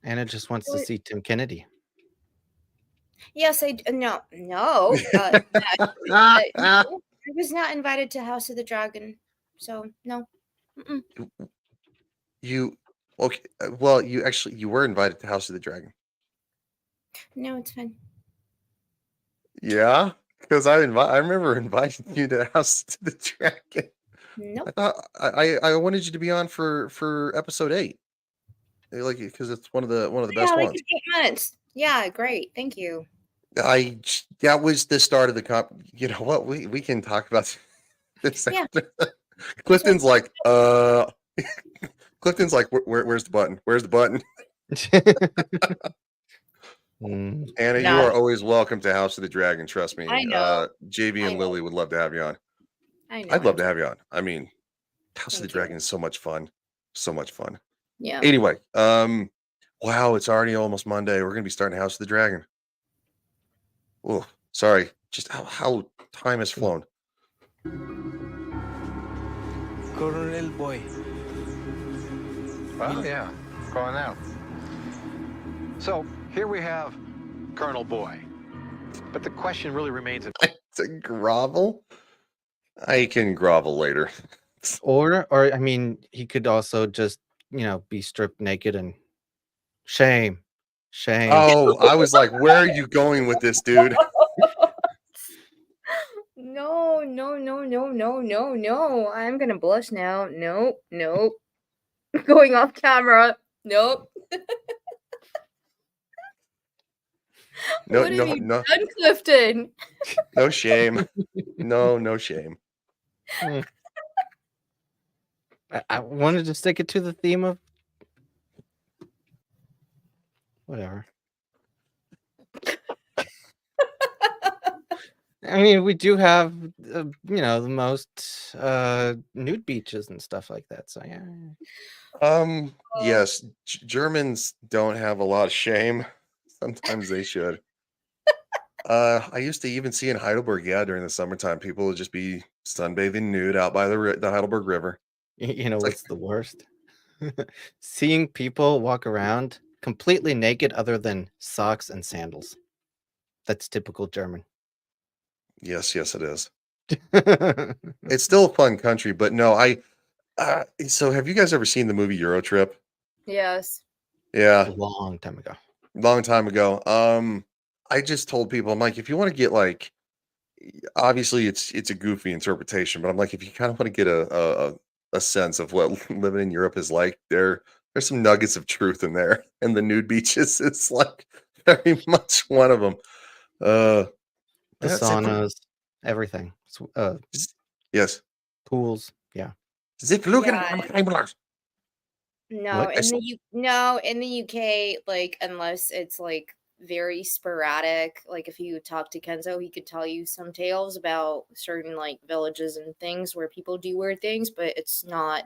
Anna just wants to see Tim Kennedy. Yes, no. I was not invited to House of the Dragon, so no. Mm-mm. You okay? Well, you were invited to House of the Dragon. No, it's fine. Yeah, because I remember inviting you to House of the Dragon. Nope. I thought I wanted you to be on for episode 8. Like, because it's one of the best like ones. 8 minutes. Yeah, great. Thank you. That was the start of the comp. You know what? We can talk about this. Yeah. Clifton's like, Clifton's like, where's the button? Where's the button? Anna, you Nah. are always welcome to House of the Dragon. Trust me. I know. JV and Lily would love to have you on. I know. I'd love to have you on. I mean, House of the Thank you. Dragon is so much fun. So much fun. Yeah. Anyway, wow, it's already almost Monday. We're gonna be starting House of the Dragon. Oh, sorry. Just how time has flown. Colonel Boy. Well, yeah, going out. So here we have Colonel Boy. But the question really remains... To grovel? I can grovel later. Or I mean, he could also just, be stripped naked and shame. Oh, I was like, where are you going with this, dude? No. I'm gonna blush now. Nope. Going off camera. Nope. No, What have no, you no, done, Clifton? no shame. No shame. I wanted to stick it to the theme of whatever. I mean, we do have, the most nude beaches and stuff like that. So yeah. Yes, Germans don't have a lot of shame. Sometimes they should. I used to even see in Heidelberg, during the summertime, people would just be sunbathing nude out by the Heidelberg River. You know what's the worst? Seeing people walk around completely naked other than socks and sandals. That's typical German. Yes, it is. It's still a fun country, but no, so have you guys ever seen the movie Euro Trip? Yes. Yeah. A long time ago. Long time ago. I just told people, I'm like, if you want to get like, obviously it's a goofy interpretation, but I'm like, if you kind of want to get a sense of what living in Europe is like, there's some nuggets of truth in there, and the nude beaches is like very much one of them. The That's it. saunas, everything. Yes. Pools. Yeah. No, What? in the UK, like unless it's like very sporadic, like if you talk to Kenzo, he could tell you some tales about certain like villages and things where people do weird things, but that's not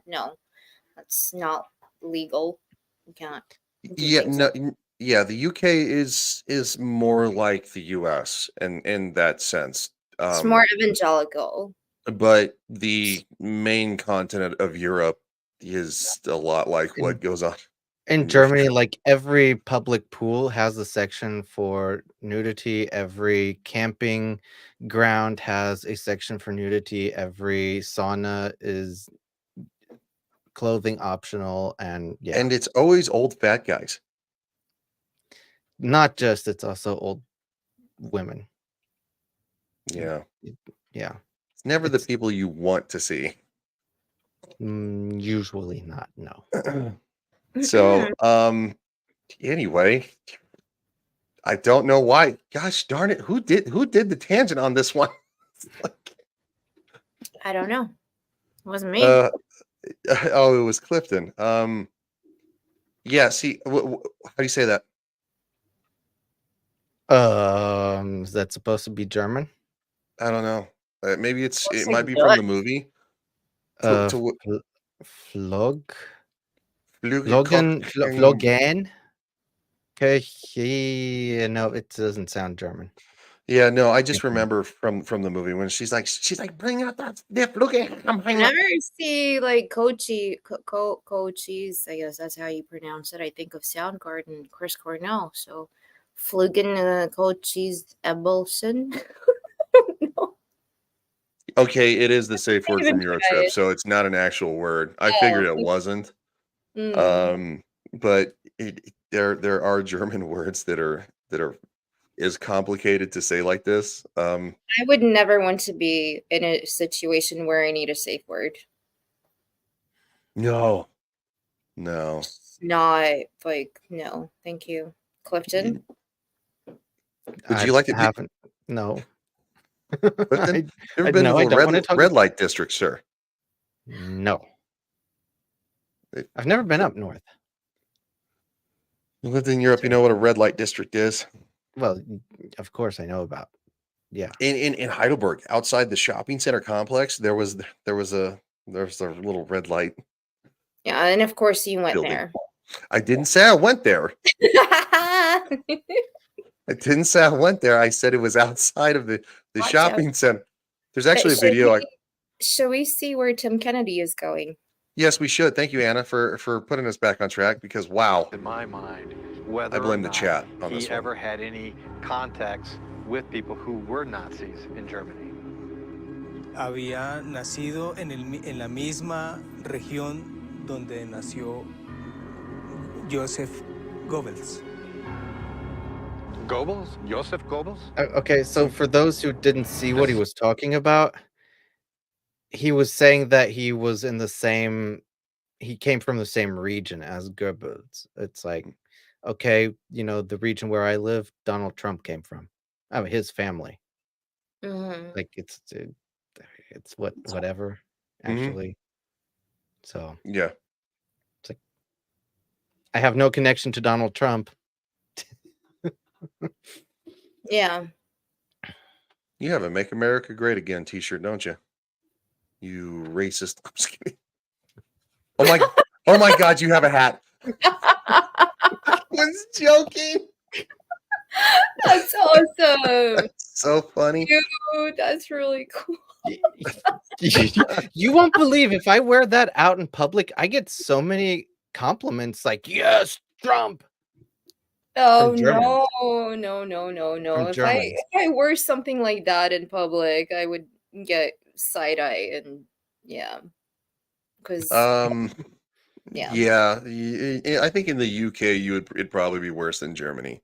legal. You can't do Yeah, things no, like yeah, the UK is more like the US in that sense. it's more evangelical. But the main continent of Europe is a lot like what goes on In Germany, like every public pool has a section for nudity. Every camping ground has a section for nudity. Every sauna is clothing optional, and yeah, And it's always old fat guys. not just, it's also old women. Yeah. Yeah. It's never the people you want to see. Usually not, no. So, anyway, I don't know why. Gosh darn it, who did the tangent on this one? I don't know. It wasn't me. Oh, it was Clifton. Yeah, see, how do you say that? Is that supposed to be German? I don't know. Maybe it might be good. from the movie. Flog? Flogen. Flogen? Okay, no, it doesn't sound German. Yeah, no, I just remember from the movie when she's like, bring out that stiff looking. Whenever I see like coachies, I guess that's how you pronounce it. I think of Soundgarden and Chris Cornell. So, Flugen coachies Ebelson. Okay, it is the safe word from Eurotrip, so it's not an actual word. I figured it wasn't. But there are German words that are is complicated to say like this. I would never want to be in a situation where I need a safe word. No. Not like no, thank you, Clifton. Would you like to? Haven't. No. Clifton, you ever been to the red light district, sir? No. I've never been up north. You lived in Europe, you know what a red light district is. Well, of course I know about. Yeah. In Heidelberg, outside the shopping center complex, there was a little red light Yeah, and of course you went building. there. I didn't say I went there. I didn't say I went there. I said it was outside of the Watch shopping out. center. There's actually a video. Shall we see where Tim Kennedy is going? Yes, we should. Thank you, Anna, for putting us back on track because wow. In my mind, whether I blame or the not chat on he this one. ever had any contacts with people who were Nazis in Germany. Había nacido en la misma región donde nació Joseph Goebbels. Goebbels? Joseph Goebbels? Okay, so for those who didn't see what he was talking about, he was saying that he was in the same, he came from the same region as Goebbels. It's like, okay, you know, the region where I live, Donald Trump came from. I mean, his family. Like it's whatever, actually. So yeah, it's like I have no connection to Donald Trump. Yeah. You have a "Make America Great Again" T-shirt, don't you? You racist. I'm just kidding. Oh my God, you have a hat. I was joking. That's awesome. That's so funny. Dude, that's really cool. You won't believe if I wear that out in public, I get so many compliments like, yes, Trump. Oh Germans. no. From If Germans. I wore something like that in public, I would get side eye and yeah. Because yeah, I think in the UK it'd probably be worse than Germany.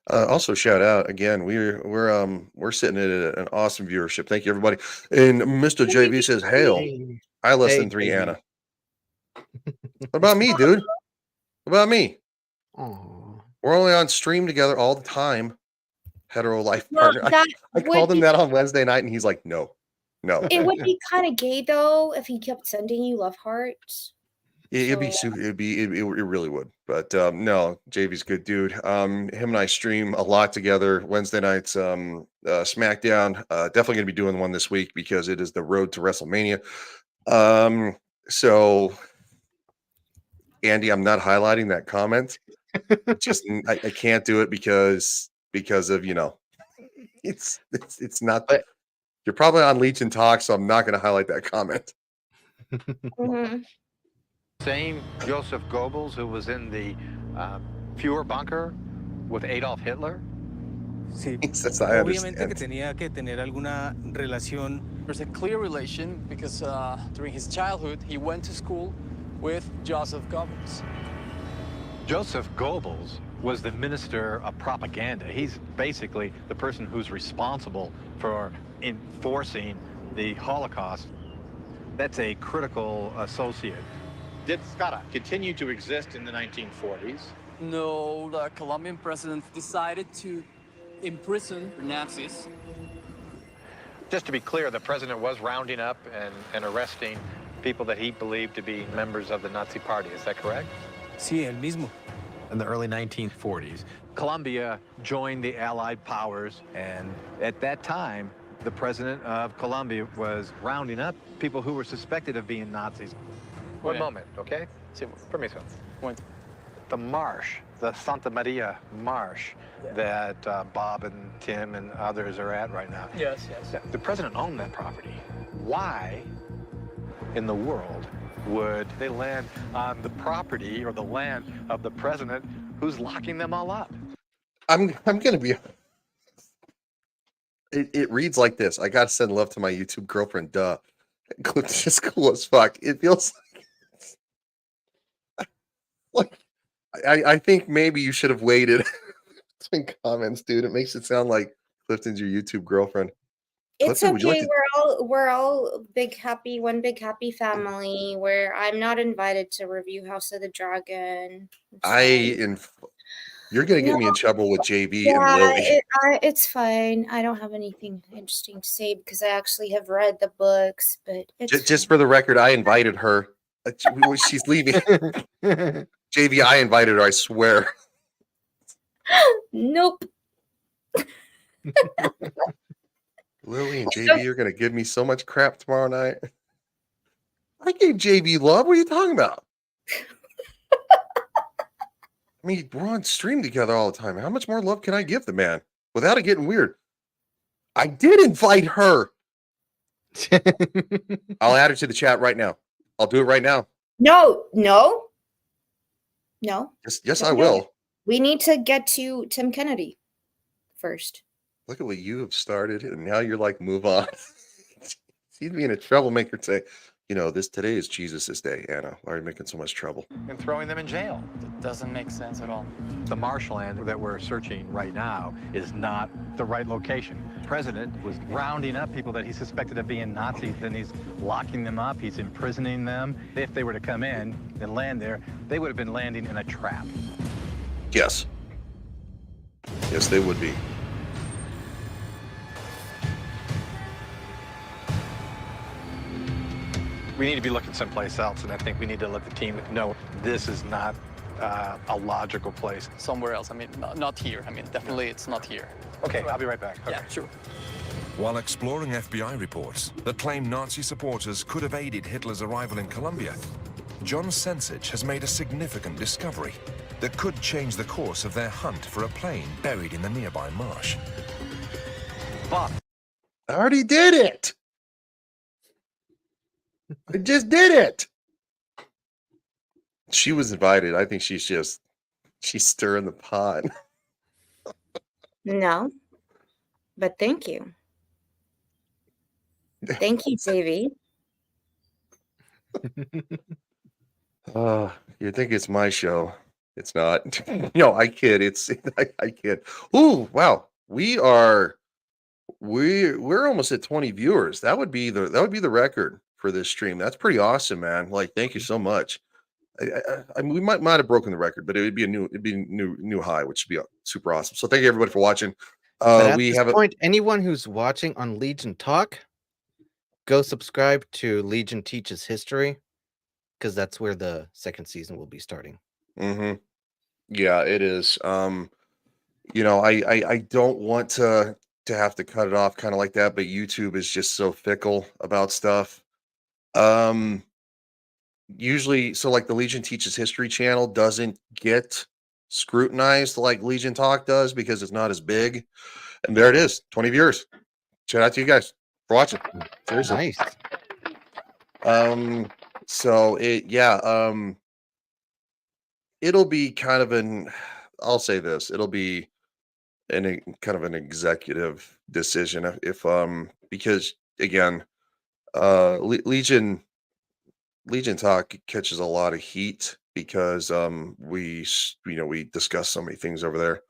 Also, shout out again. We're sitting at an awesome viewership. Thank you, everybody. And Mr. JV says, "Hail, I less than 3 JV. Anna." What about me, dude? What about me? Aw. We're only on stream together all the time. Hetero life Well, partner. that I would called him be- that on Wednesday night, and he's like, "No." It would be kind of gay though if he kept sending you love hearts. It'd be it really would. But no, JV's a good dude. Him and I stream a lot together Wednesday nights. SmackDown. Definitely gonna be doing one this week because it is the road to WrestleMania. So Andy, I'm not highlighting that comment. Just I can't do it because of, you know, it's not. You're probably on Legion Talk, so I'm not going to highlight that comment. Same Joseph Goebbels who was in the Fuhrer bunker with Adolf Hitler? Sí. Yes, I Obviamente que understand. tenía que tener alguna relación. There's a clear relation because during his childhood, he went to school with Joseph Goebbels. Joseph Goebbels was the minister of propaganda. He's basically the person who's responsible for enforcing the Holocaust. That's a critical associate. Did Skara continue to exist in the 1940s? No, the Colombian president decided to imprison Nazis. Just to be clear, the president was rounding up and arresting people that he believed to be members of the Nazi Party. Is that correct? Sí, el mismo. In the early 1940s, Colombia joined the Allied powers, and at that time, the president of Colombia was rounding up people who were suspected of being Nazis. One moment, okay? Sí, permiso. The marsh, the Santa Maria Marsh that Bob and Tim and others are at right now. Yes. The president owned that property. Why in the world would they land on the property or the land of the president who's locking them all up? I'm gonna be. It reads like this. I gotta send love to my YouTube girlfriend. Duh. Clifton is cool as fuck. It feels like I think maybe you should have waited between comments, dude. It makes it sound like Clifton's your YouTube girlfriend. It's Clifton, would you okay. like to- We're all one big happy family. Where I'm not invited to review House of the Dragon. You're gonna get me in trouble with JV and Yeah, Lily. it's fine. I don't have anything interesting to say because I actually have read the books. But it's Just for the record, I invited her. She's leaving. JV, I invited her. I swear. Nope. Lily and So- JB are gonna give me so much crap tomorrow night. I gave JB love. What are you talking about? I mean, we're on stream together all the time. How much more love can I give the man without it getting weird? I did invite her. I'll add her to the chat right now. I'll do it right now. No. Yes, I Don't do will. it. We need to get to Tim Kennedy first. Look at what you have started, and now you're like, move on. See me in a troublemaker say, today is Jesus' day, Anna. Why are you making so much trouble? And throwing them in jail. It doesn't make sense at all. The marshland that we're searching right now is not the right location. The president was rounding up people that he suspected of being Nazis, then he's locking them up, he's imprisoning them. If they were to come in and land there, they would have been landing in a trap. Yes. Yes, they would be. We need to be looking someplace else, and I think we need to let the team know this is not a logical place. Somewhere else. I mean, not here. I mean, definitely it's not here. Okay, I'll be right back. Okay. Yeah, sure. While exploring FBI reports that claim Nazi supporters could have aided Hitler's arrival in Colombia, John Sensich has made a significant discovery that could change the course of their hunt for a plane buried in the nearby marsh. Bob. I already did it. I just did it. She was invited. I think she's stirring the pot. No. But thank you. Thank you, JV. You think it's my show? It's not. No, I kid. I kid. Ooh, wow. We're almost at 20 viewers. That would be the record for this stream. That's pretty awesome, man. Like, thank you so much. I mean, we might have broken the record, but it'd be a new high, which would be super awesome. So thank you everybody for watching. But at this point, anyone who's watching on Legion Talk, go subscribe to Legion Teaches History, because that's where the second season will be starting. Mm-hmm. Yeah, it is. I don't want to have to cut it off kind of like that, but YouTube is just so fickle about stuff. Usually, so like the Legion Teaches History channel doesn't get scrutinized like Legion Talk does because it's not as big. And there it is, 20 viewers. Shout out to you guys for watching. Seriously. Nice. So it'll be kind of I'll say this, it'll be kind of an executive decision if because again, Legion Talk catches a lot of heat because we discuss so many things over there.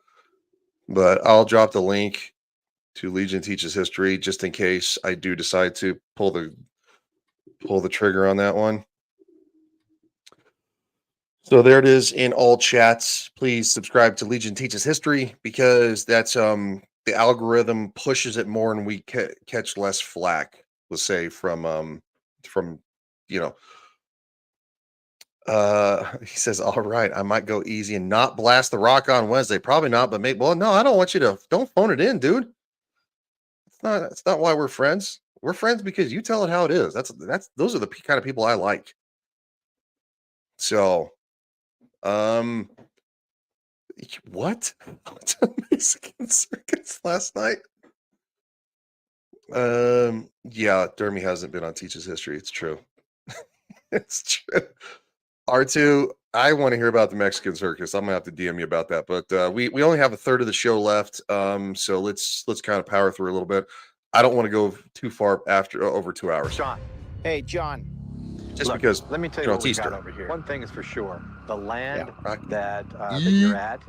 But I'll drop the link to Legion Teaches History just in case I do decide to pull the trigger on that one. So there it is in all chats. Please subscribe to Legion Teaches History because that's the algorithm pushes it more and we catch less flack, let's say from he says, all right, I might go easy and not blast the rock on Wednesday. Probably not, but maybe. Well, no, I don't want you to. Don't phone it in, dude. It's not why we're friends. We're friends because you tell it how it is. Those are the kind of people I like. So, what? Mexican circus last night? Yeah, Dermy hasn't been on Teaches History. It's true. It's true. R2, I want to hear about the Mexican circus. I'm gonna have to DM you about that. But we only have a third of the show left. So let's kind of power through a little bit. I don't want to go too far after over 2 hours. John. Hey, John. Just because let me tell you what it's we Easter. Got over here. One thing is for sure: the land that you're at,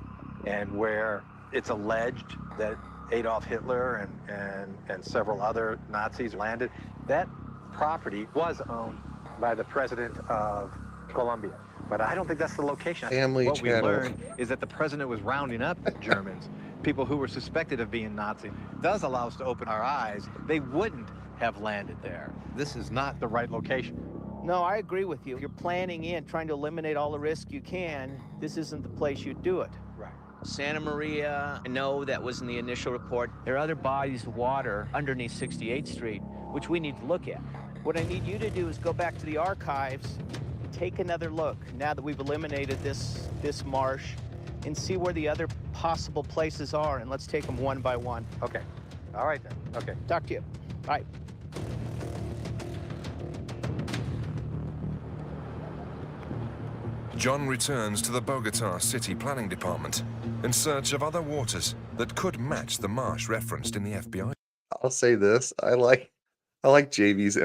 and where it's alleged that Adolf Hitler and several other Nazis landed, that property was owned by the president of Colombia. But I don't think that's the location. Family what channel. we learned is that the president was rounding up Germans, people who were suspected of being Nazi. Does allow us to open our eyes. They wouldn't have landed there. This is not the right location. No, I agree with you. If you're planning in, trying to eliminate all the risk you can, this isn't the place you'd do it. Right. Santa Maria, I know that was in the initial report. There are other bodies of water underneath 68th Street, which we need to look at. What I need you to do is go back to the archives, take another look now that we've eliminated this marsh, and see where the other possible places are, and let's take them one by one. Okay. All right then. Okay. Talk to you. Bye. John returns to the Bogota City Planning Department in search of other waters that could match the marsh referenced in the FBI. I'll say this: I like JV's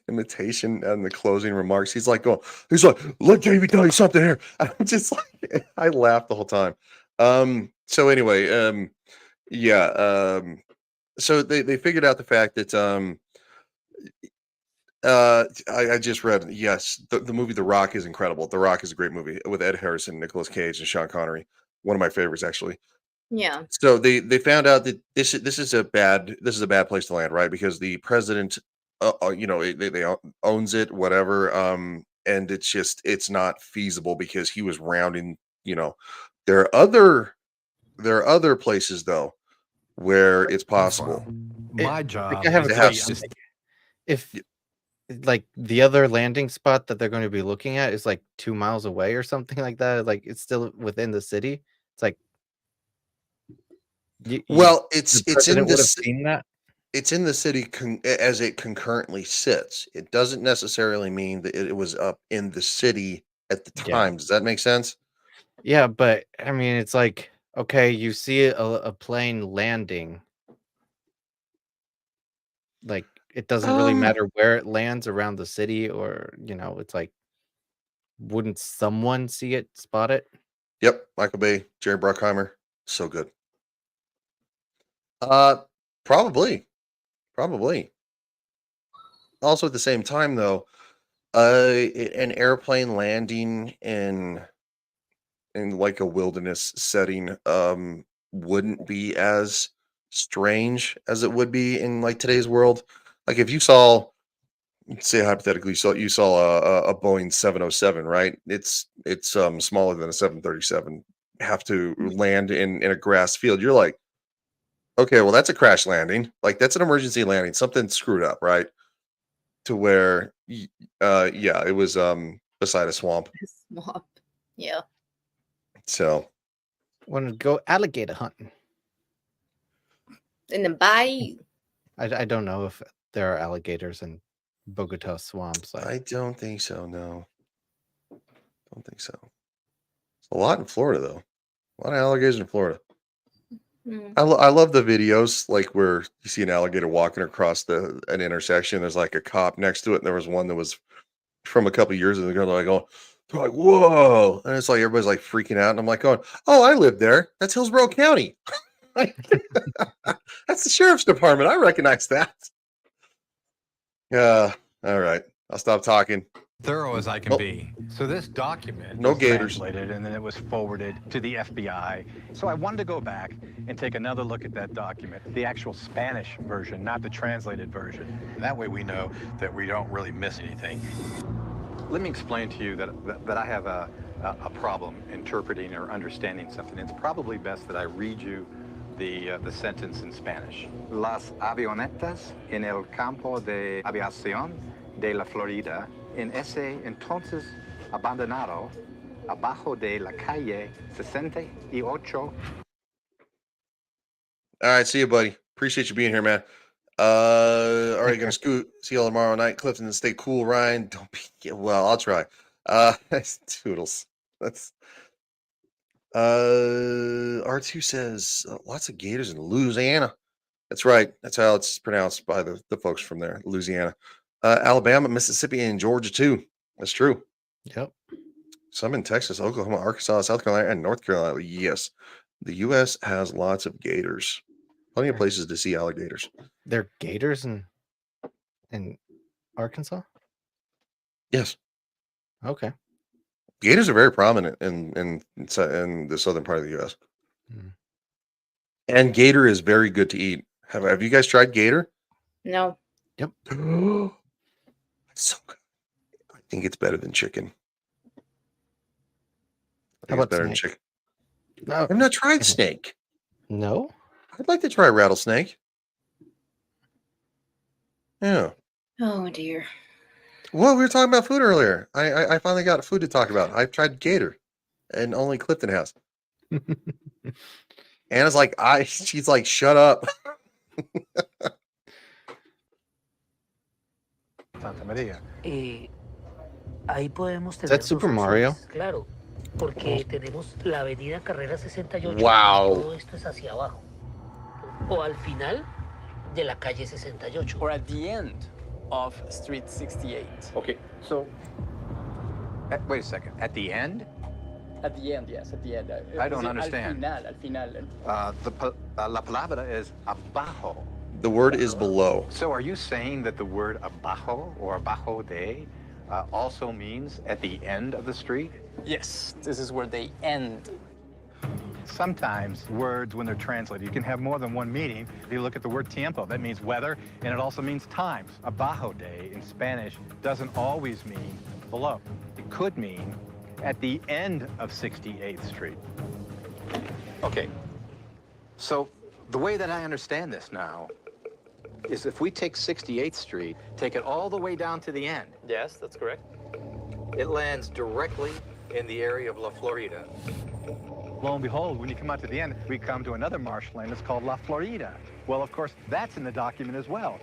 imitation and the closing remarks. He's like, let JV tell you something here. I'm just like, I laughed the whole time. So anyway, so they figured out the fact that I just read, yes, the movie The Rock is incredible. The Rock is a great movie with Ed Harrison, Nicolas Cage, and Sean Connery. One of my favorites, actually. Yeah. So they found out that this is a bad place to land, right? Because the president, they owns it, whatever. And it's not feasible because he was rounding. There are other places though where it's possible. My job I have a is question. If like the other landing spot that they're going to be looking at is like 2 miles away or something like that, like it's still within the city. It's like, Well, the it's in president would have this. seen that. It's in the city as it concurrently sits. It doesn't necessarily mean that it was up in the city at the Yeah. time. Does that make sense? Yeah, but I mean, it's like, okay, you see a plane landing. Like, it doesn't really matter where it lands around the city, or it's like, wouldn't someone see it, spot it? Yep, Michael Bay, Jerry Bruckheimer, so good. Probably. Also, at the same time, though, an airplane landing in like a wilderness setting wouldn't be as strange as it would be in like today's world. Like if you saw, say hypothetically, you saw a Boeing 707, right? It's smaller than a 737. Have to land in a grass field. You're like, okay, well that's a crash landing. Like that's an emergency landing. Something screwed up, right? To where, yeah, it was beside a swamp. Swamp. Yeah. So Want to go alligator hunting? In the bayou. I don't know if there are alligators in Bogota swamps. I don't think so. No, don't think so. It's a lot in Florida, though. A lot of alligators in Florida. I love the videos like where you see an alligator walking across an intersection. There's like a cop next to it, and there was one that was from a couple of years ago. They're like, whoa, and it's like everybody's like freaking out, and I'm like going, oh, I live there. That's Hillsborough County. That's the sheriff's department. I recognize that. Yeah. All right. I'll stop talking. Thorough as I can be. So this document No was gators. translated and then it was forwarded to the FBI. So I wanted to go back and take another look at that document, the actual Spanish version, not the translated version. That way we know that we don't really miss anything. Let me explain to you that I have a problem interpreting or understanding something. It's probably best that I read you the sentence in Spanish. Las avionetas en el campo de aviación de la Florida en ese entonces abandonado abajo de la calle 68. All right, see you, buddy. Appreciate you being here, man. All right, gonna see y'all tomorrow night. Clifton, stay cool, Ryan. Don't be well. I'll try. Toodles. That's R2 says lots of gators in Louisiana. That's right. That's how it's pronounced by the folks from there, Louisiana. Alabama, Mississippi, and Georgia too. That's true. Yep. Some in Texas, Oklahoma, Arkansas, South Carolina, and North Carolina. Yes, the U.S. has lots of gators. Plenty of places to see alligators. There are gators in Arkansas? Yes. Okay. Gators are very prominent in the southern part of the U.S. And gator is very good to eat. Have you guys tried gator? No. Yep. So good. I think it's better than chicken. How about better than snake? chicken? No. I've not tried snake. No? I'd like to try rattlesnake. Yeah. Oh dear. Well, we were talking about food earlier. I finally got food to talk about. I've tried gator, and only Clifton has. Anna's like, she's like, shut up. Santa Maria. Ahí podemos Is that tener Super dos Mario? opciones, claro, porque tenemos la avenida Carrera 68 Wow. y todo esto es hacia abajo. O al final de la calle 68. Or at the end of Street 68. Okay, so wait a second. At the end, At the end, yes, at the end. I don't understand. Al final. la palabra is abajo. The word is below. So are you saying that the word abajo or abajo de also means at the end of the street? Yes, this is where they end. Sometimes words, when they're translated, you can have more than one meaning. If you look at the word tiempo, that means weather, and it also means times. Abajo de in Spanish doesn't always mean below. It could mean at the end of 68th Street. Okay, so the way that I understand this now is if we take 68th Street, take it all the way down to the end, Yes, that's correct. it lands directly in the area of La Florida. Lo and behold, when you come out to the end, we come to another marshland that's called La Florida. Well, of course, that's in the document as well.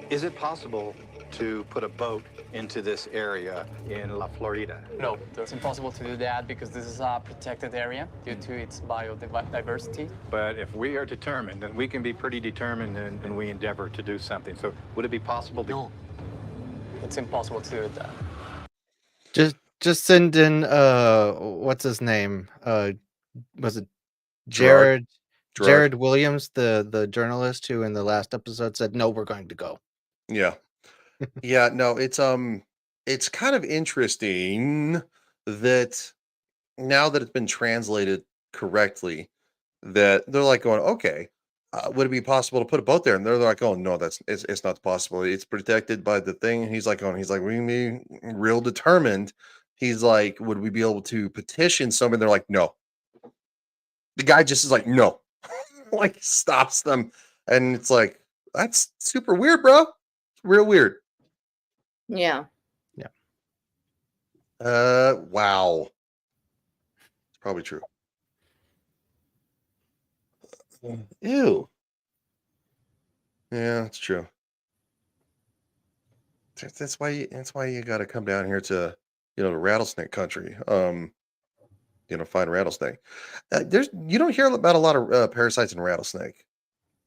Is it possible to put a boat into this area in La Florida? No, it's impossible to do that because this is a protected area due to its biodiversity. But if we are determined, and we can be pretty determined, and we endeavor to do something, so would it be possible to... No. It's impossible to do that. Just send in what's his name? Was it Gerard. Jared Williams, the journalist who in the last episode said, no, we're going to go. Yeah. Yeah, no, it's kind of interesting that now that it's been translated correctly, that they're like going, okay, would it be possible to put a boat there? And they're like, oh no, it's not possible. It's protected by the thing. And he's like, we can be real determined. He's like, would we be able to petition somebody? They're like, no. The guy just is like, no, like stops them. And it's like, that's super weird, bro. It's real weird. Yeah. Wow. It's probably true. Ew. Yeah, it's true. That's why you got to come down here to, to rattlesnake country. Find rattlesnake. You don't hear about a lot of parasites in rattlesnake,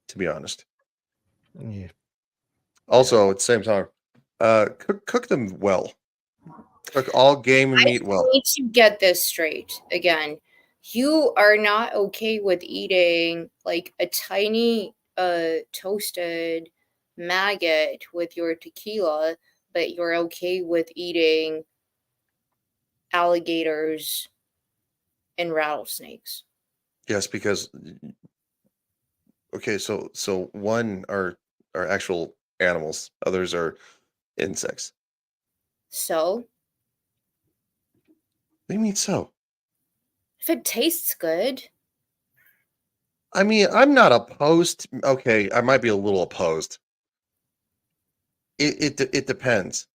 to be honest. Yeah. Also, at the same time, cook them well. Cook all game and meat well. I need to get this straight again. You are not okay with eating like a tiny toasted maggot with your tequila, but you're okay with eating alligators and rattlesnakes. Yes, because okay, so one are actual animals, others are insects. So, What do you mean so? if it tastes good, I mean, I'm not opposed. Okay, I might be a little opposed. It depends.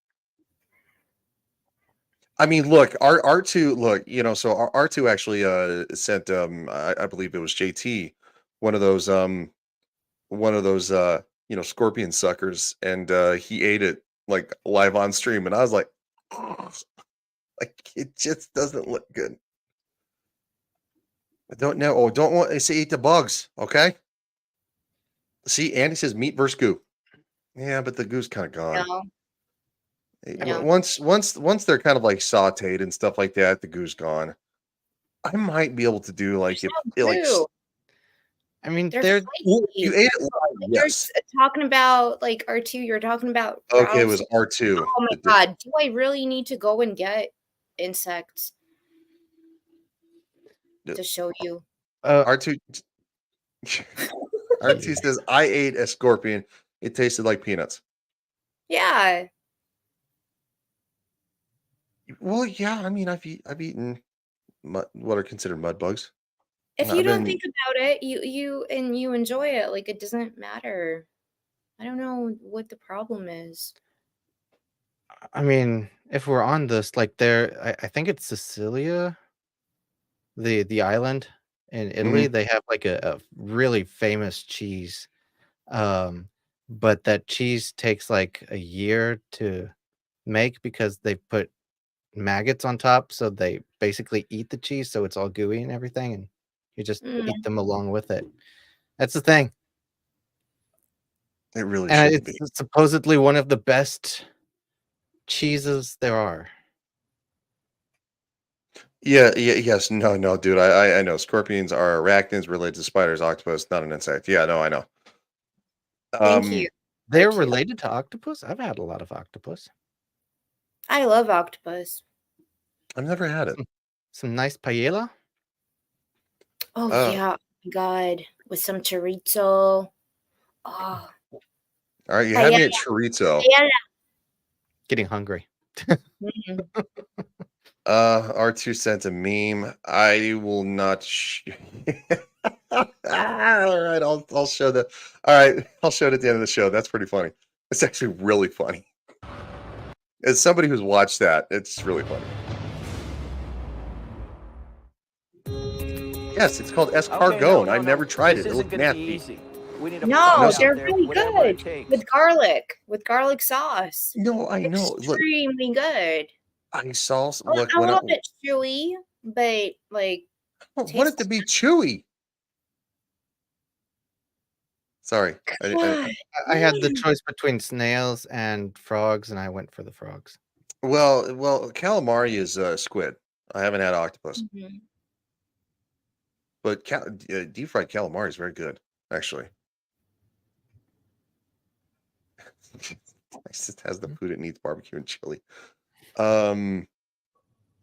I mean, look, R2, look, so R2 actually sent I believe it was JT one of those scorpion suckers, and he ate it like live on stream, and I was like, oh, like it just doesn't look good. I don't know. Oh, don't want to say eat the bugs, okay? See, Andy says meat versus goo. Yeah, but the goo's kind of gone. no. No. Once they're kind of like sauteed and stuff like that, the goo's gone. I might be able to do like True. I mean, They're you spicy. ate it live, You're yes. talking about like R2, you're talking about Okay, it was rattlesnakes. R2. Oh my god, do I really need to go and get insects to show you? R2 R2 says I ate a scorpion. It tasted like peanuts. Yeah. Well, yeah, I mean, I've eaten what are considered mud bugs. If you I've don't been think about it, you enjoy it, like, it doesn't matter. I don't know what the problem is. I mean, if we're on this, like I think it's Sicilia, the island in Italy, Mhm. they have like a really famous cheese. But that cheese takes like a year to make because they put maggots on top, so they basically eat the cheese, so it's all gooey and everything, and you just eat Mm. them along with it. That's the thing. It really And shouldn't it's be. supposedly one of the best cheeses there are. Yes. No, dude. I know. Scorpions are arachnids related to spiders, octopus, not an insect. Yeah, no, I know. Thank you. They're Thank you. related to octopus? I've had a lot of octopus. I love octopus. I've never had it. Some nice paella? Oh, Uh, yeah. Oh my God. With some chorizo. Oh, all right, you had paella. me at chorizo. Paella. Getting hungry. Mm. R2 sent a meme. I will not. All right, I'll show the. All right, I'll show it at the end of the show. That's pretty funny. It's actually really funny. As somebody who's watched that, it's really funny. Yes, it's called escargot, and I never tried it. It looked nasty. We need to No, find out they're there really whatever it good takes. with garlic sauce. No, I know. Look, Extremely good. I saw. Oh, Look, a when I little bit chewy, but like want it to be chewy. Sorry, I had the choice between snails and frogs, and I went for the frogs. well, calamari is squid. I haven't had octopus, Mhm. but deep fried calamari is very good, actually. It just has the food it needs: barbecue and chili. Um,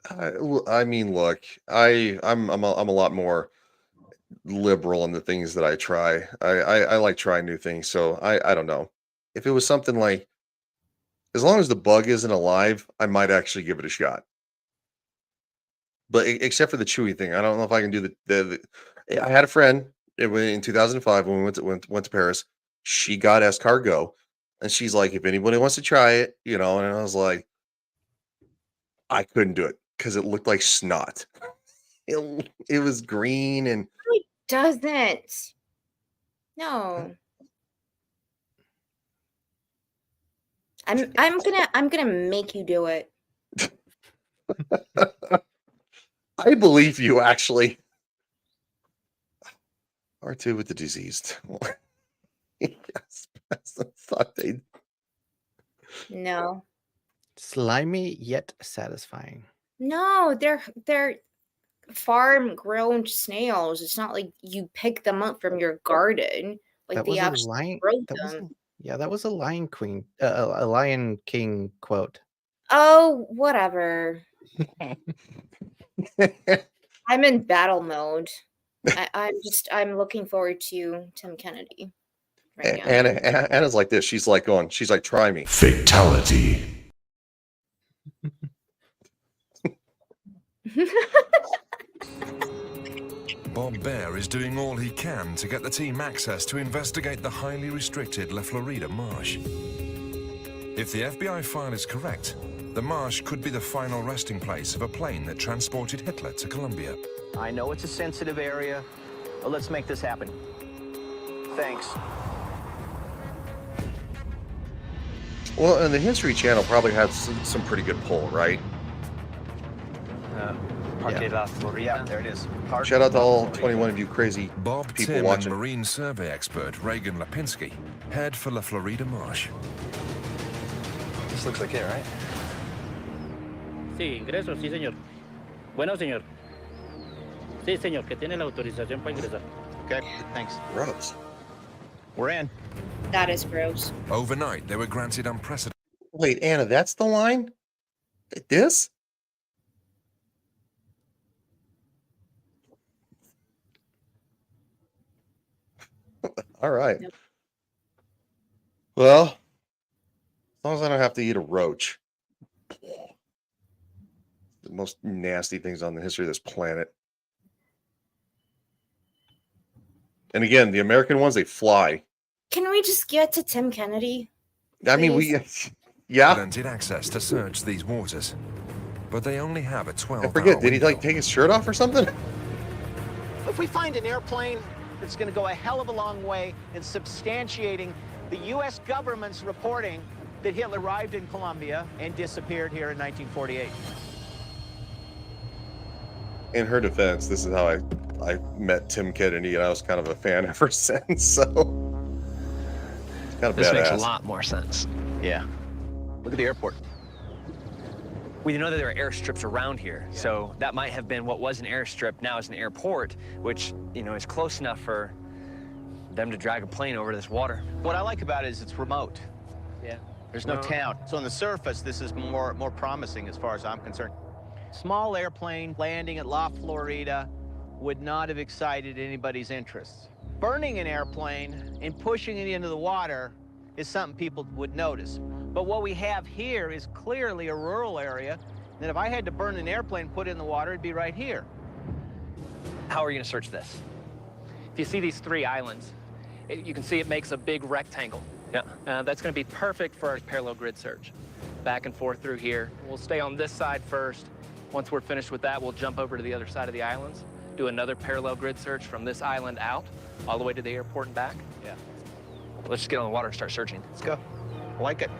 I mean, look, I'm a lot more liberal in the things that I try. I like trying new things, so I don't know. If it was something like, as long as the bug isn't alive, I might actually give it a shot. But except for the chewy thing, I don't know if I can do I had a friend in 2005 when we went to Paris. She got escargot, and she's like, if anybody wants to try it, and I was like, I couldn't do it because it looked like snot. It was green and It doesn't. No. I'm gonna make you do it. I believe you, actually. R2 with the diseased. Yes, sauteed. No. Slimy yet satisfying. No, they're farm grown snails. It's not like you pick them up from your garden. Like That they was a actually lion. grow That was them. that was a Lion Queen, a Lion King quote. Oh, whatever. I'm in battle mode. I'm looking forward to Tim Kennedy right now. Anna's like this. She's like, try me. Fatality. Bob Bear is doing all he can to get the team access to investigate the highly restricted La Florida marsh. If the FBI file is correct, the marsh could be the final resting place of a plane that transported Hitler to Colombia. I know it's a sensitive area, but let's make this happen. Thanks. Well, and the History Channel probably has some pretty good pull, right? Yeah, there it is. Shout out to all 21 of you crazy Bob people Tim watching. and Marine Survey expert Reagan Lipinski head for La Florida marsh. This looks like it, right? Sí, ingreso, sí, señor. Bueno, señor. Sí, señor, que tiene la autorización para ingresar. Okay, thanks. Gross. We're in. That is gross. Overnight, they were granted unprecedented. Wait, Anna, that's the line? This? All right. Yep. Well, as long as I don't have to eat a roach. The most nasty things on the history of this planet. And again, the American ones, they fly. Can we just get to Tim Kennedy? I mean, Please? yeah. Granted access to search these waters, but they only have a 12-hour I forget, did he window. like take his shirt off or something? If we find an airplane, it's going to go a hell of a long way in substantiating the U.S. government's reporting that Hitler arrived in Colombia and disappeared here in 1948. In her defense, this is how I met Tim Kennedy, and I was kind of a fan ever since. So it's kind of This badass. makes a lot more sense. Yeah. Look at the airport. We know that there are airstrips around here, so that might have been what was an airstrip, now is an airport, which, you know, is close enough for them to drag a plane over this water. What I like about it is it's remote. Yeah. There's no town. So on the surface, this is more promising as far as I'm concerned. Small airplane landing at La Florida would not have excited anybody's interest. Burning an airplane and pushing it into the water is something people would notice. But what we have here is clearly a rural area, and if I had to burn an airplane and put it in the water, it'd be right here. How are you going to search this? If you see these 3 islands, you can see it makes a big rectangle. Yeah. That's going to be perfect for our parallel grid search. Back and forth through here. We'll stay on this side first. Once we're finished with that, we'll jump over to the other side of the islands, do another parallel grid search from this island out, all the way to the airport and back. Yeah. Let's just get on the water and start searching. Let's go. I like it.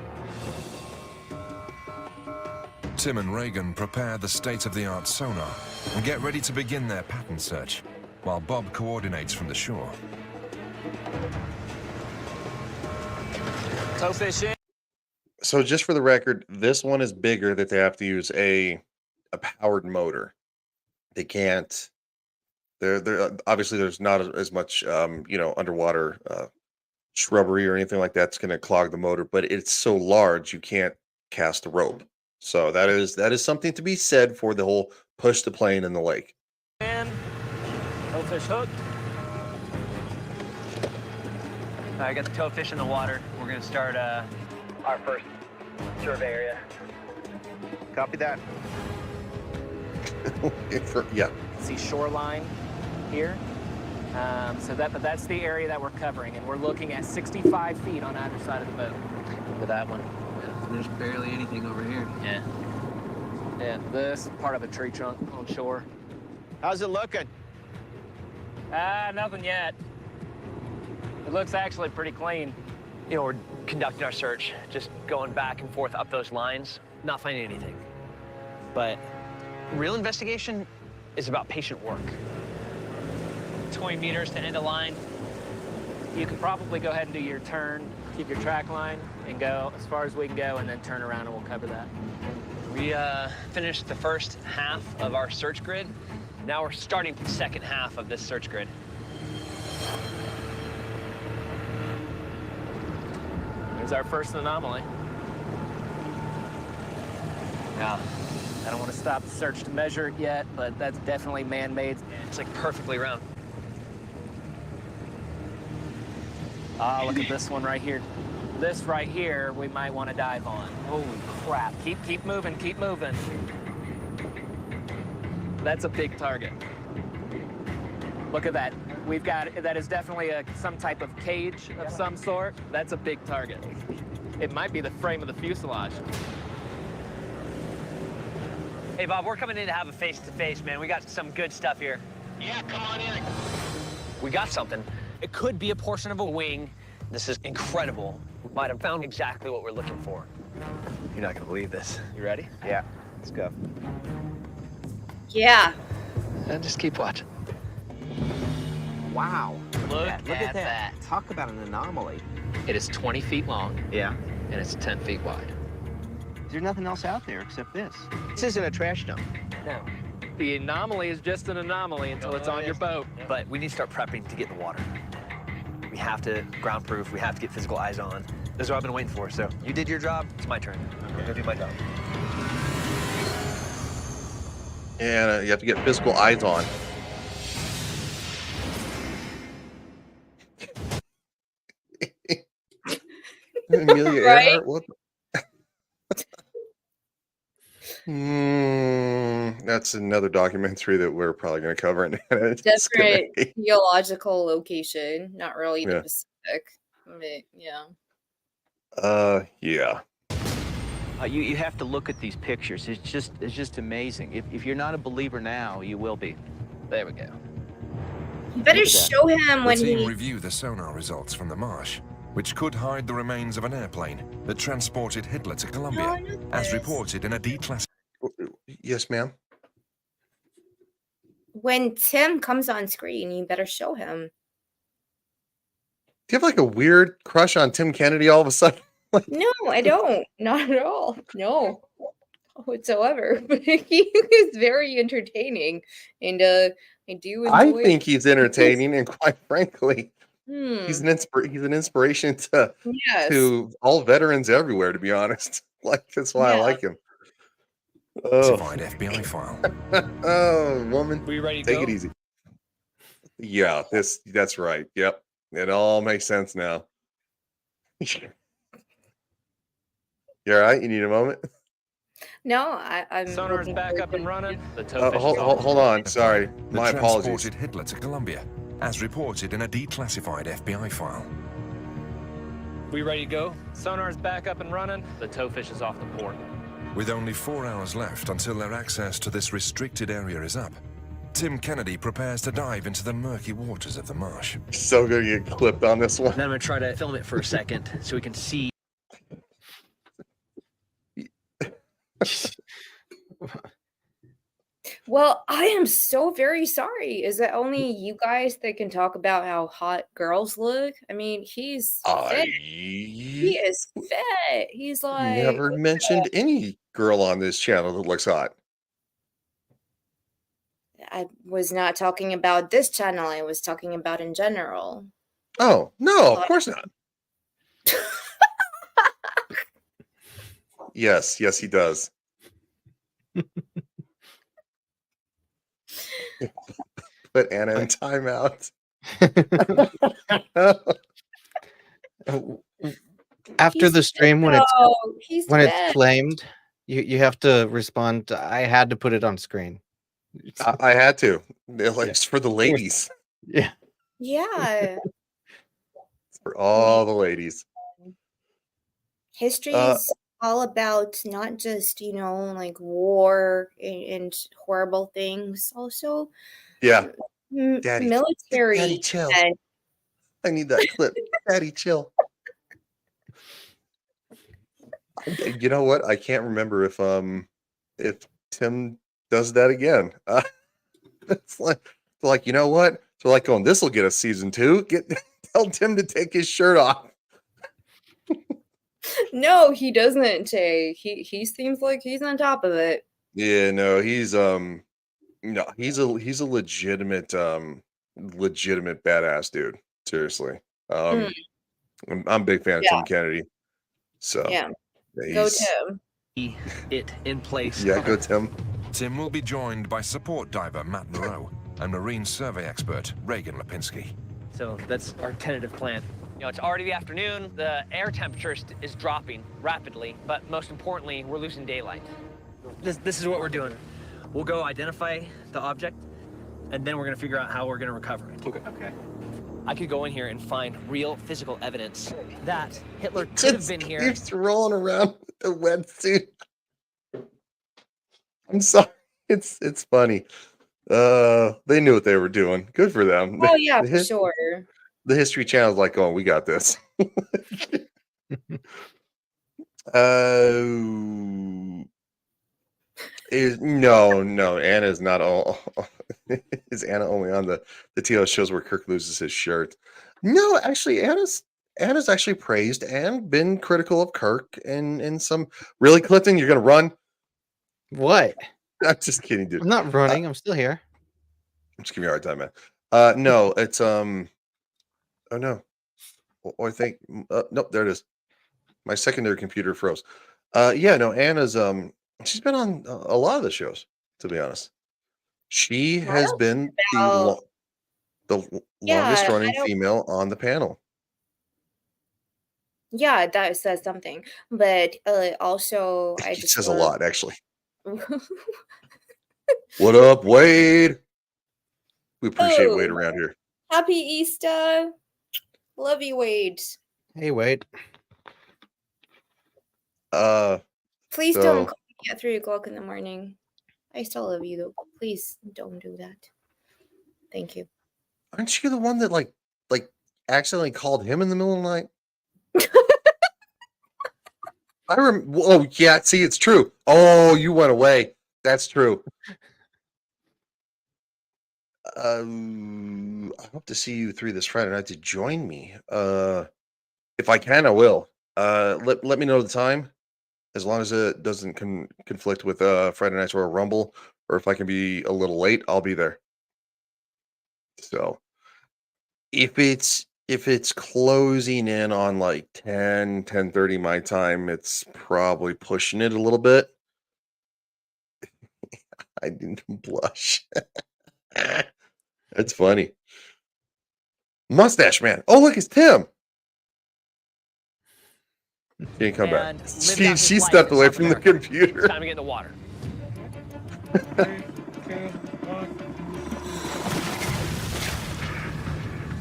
Tim and Reagan prepare the state-of-the-art sonar and get ready to begin their pattern search, while Bob coordinates from the shore. Toe fish in. So just for the record, this one is bigger that they have to use a powered motor. They can't. They're obviously there's not as much underwater shrubbery or anything like that's going to clog the motor, but it's so large you can't cast a rope. So that is something to be said for the whole push the plane in the lake. And toe fish hooked. I got the toe fish in the water. We're going to start our first survey area. Copy that. Yeah. See shoreline here. But that's the area that we're covering, and we're looking at 65 feet on either side of the boat. Look at that one. There's barely anything over here. Yeah. Yeah, this is part of a tree trunk on shore. How's it looking? Nothing yet. It looks actually pretty clean. You know, we're conducting our search, just going back and forth up those lines, not finding anything. But real investigation is about patient work. 20 meters to end a line. You can probably go ahead and do your turn, keep your track line, and go as far as we can go, and then turn around and we'll cover that. We finished the first half of our search grid. Now we're starting the second half of this search grid. There's our first anomaly. Yeah. I don't want to stop the search to measure it yet, but that's definitely man-made. It's like perfectly round. Ah, look at this one right here. This right here, we might want to dive on. Holy crap. Keep moving, keep moving. That's a big target. Look at that. We've got, that is definitely some type of cage of some sort. That's a big target. It might be the frame of the fuselage. Hey, Bob, we're coming in to have a face-to-face, man. We got some good stuff here. Yeah, come on in. We got something. It could be a portion of a wing. This is incredible. We might have found exactly what we're looking for. You're not gonna believe this. You ready? Yeah, let's go. Yeah. And just keep watching. Wow. Look at that. Talk about an anomaly. It is 20 feet long. Yeah. And it's 10 feet wide. There's nothing else out there except this. This isn't a trash dump. No. The anomaly is just an anomaly until it's on your boat. But we need to start prepping to get in the water. We have to ground-proof. We have to get physical eyes on. This is what I've been waiting for. So you did your job. It's my turn. I'm gonna do my job. And you have to get physical eyes on. Amelia Right? Earhart, what? That's another documentary that we're probably going to cover. And it's gonna Different geological location, not really the Yeah. Pacific. But, yeah. Yeah. You have to look at these pictures. It's just amazing. If you're not a believer now, you will be. There we go. You better Look at that. show him The when team he. review the sonar results from the marsh, which could hide the remains of an airplane that transported Hitler to Colombia, as reported in a declassified. Yes, ma'am. When Tim comes on screen, you better show him. Do you have like a weird crush on Tim Kennedy all of a sudden? No, I don't. Not at all. No, whatsoever. But he is very entertaining, and I do I enjoy. think he's entertaining, and quite frankly, he's Hmm. an inspiration to Yes. all veterans everywhere. To be honest, like that's why I Yeah. like him. Oh, FBI file. oh, woman, We ready to take go? it easy. Yeah, that's right. Yep, it all makes sense now. You all right? You need a moment? No, I'm. Sonar's looking back forward up to- and running. The towfish is off. Hold on. Sorry, That my apologies. transported Hitler to Colombia, as reported in a declassified FBI file. We ready to go? Sonar's back up and running. The towfish is off the port. With only 4 hours left until their access to this restricted area is up, Tim Kennedy prepares to dive into the murky waters of the marsh. So gonna get clipped on this one. Then I'm gonna try to film it for a second so we can see. Well, I am so very sorry. Is it only you guys that can talk about how hot girls look? I mean, he's fit. He is fit. He's like Never mentioned any girl on this channel that looks hot. I was not talking about this channel. I was talking about in general. Oh no, of course not. Yes, he does. Put Anna in timeout. After the stream, when he's it's fat. claimed, you have to respond. I had to put it on screen. I had to. Like, it's for the ladies. Yeah. Yeah. For all the ladies. History is all about not just, like war and horrible things. Also, Yeah. military. Daddy, chill. I need that clip. Daddy, chill. You know what? I can't remember if Tim does that again. It's like you know what? So like going, this will get us season 2. Tell Tim to take his shirt off. No, he doesn't, Jay. He seems like he's on top of it. Yeah, no, he's a legitimate badass dude. Seriously. I'm a big fan of Tim Kennedy. So yeah. Go Tim. It in place. Yeah, go Tim. Tim will be joined by support diver Matt Moreau and marine survey expert Reagan Lipinski. So that's our tentative plan. You know, it's already the afternoon. The air temperature is dropping rapidly, but most importantly, we're losing daylight. This is what we're doing. We'll go identify the object, and then we're gonna figure out how we're gonna recover it. Okay. I could go in here and find real physical evidence that Hitler could Just have been here. keeps rolling around with the wetsuit. I'm sorry. It's funny. They knew what they were doing. Good for them. Oh yeah, for sure. The History Channel's like, oh, we got this. No, Anna's not all. Is Anna only on the TL shows where Kirk loses his shirt? No, actually, Anna's actually praised and been critical of Kirk and some. Really, Clifton, you're gonna run? What? I'm just kidding, dude. I'm not running. I'm still here. I'm just giving you a hard time, man. No, it's Oh no. Or I think nope, there it is. My secondary computer froze. Yeah, no, Anna's she's been on a lot of the shows, to be honest. She has been the longest running female on the panel. Yeah, that says something. But also, I It just says a lot, actually. What up, Wade? We appreciate Oh. Wade around here. Happy Easter. Love you, Wade. Hey, Wade. Please So- don't call me at 3 o'clock in the morning. I still love you, though. Please don't do that. Thank you. Aren't you the one that like accidentally called him in the middle of the night? Oh yeah, see, it's true. Oh, you went away. That's true. I hope to see you 3 this Friday night to join me. If I can, I will. Let me know the time, as long as it doesn't conflict with Friday night's Royal Rumble, or if I can be a little late, I'll be there. So if it's closing in on like 10:30 my time, it's probably pushing it a little bit. I didn't blush. That's funny. Mustache Man. Oh, look, it's Tim. She didn't come back. And lived out his She life stepped in away South from the America. computer. It's time to get in the water.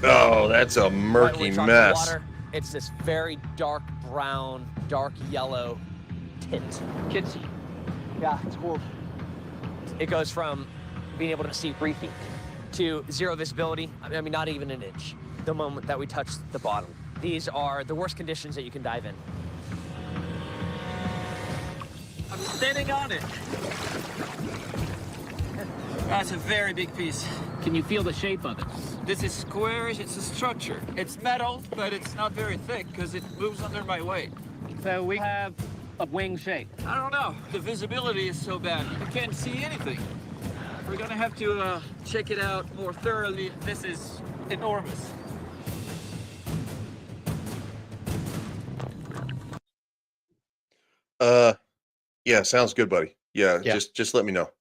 Oh, that's a Right when murky we talk about mess. water, it's this very dark brown, dark yellow tint. Kids, yeah, it's cool. It goes from being able to see 3 feet to 0 visibility. I mean, not even an inch. The moment that we touch the bottom. These are the worst conditions that you can dive in. I'm standing on it. That's a very big piece. Can you feel the shape of it? This is squarish, it's a structure. It's metal, but it's not very thick because it moves under my weight. So we have a wing shape. I don't know. The visibility is so bad. You can't see anything. We're gonna have to check it out more thoroughly. This is enormous. Yeah, sounds good, buddy. Yeah, Yeah. just let me know.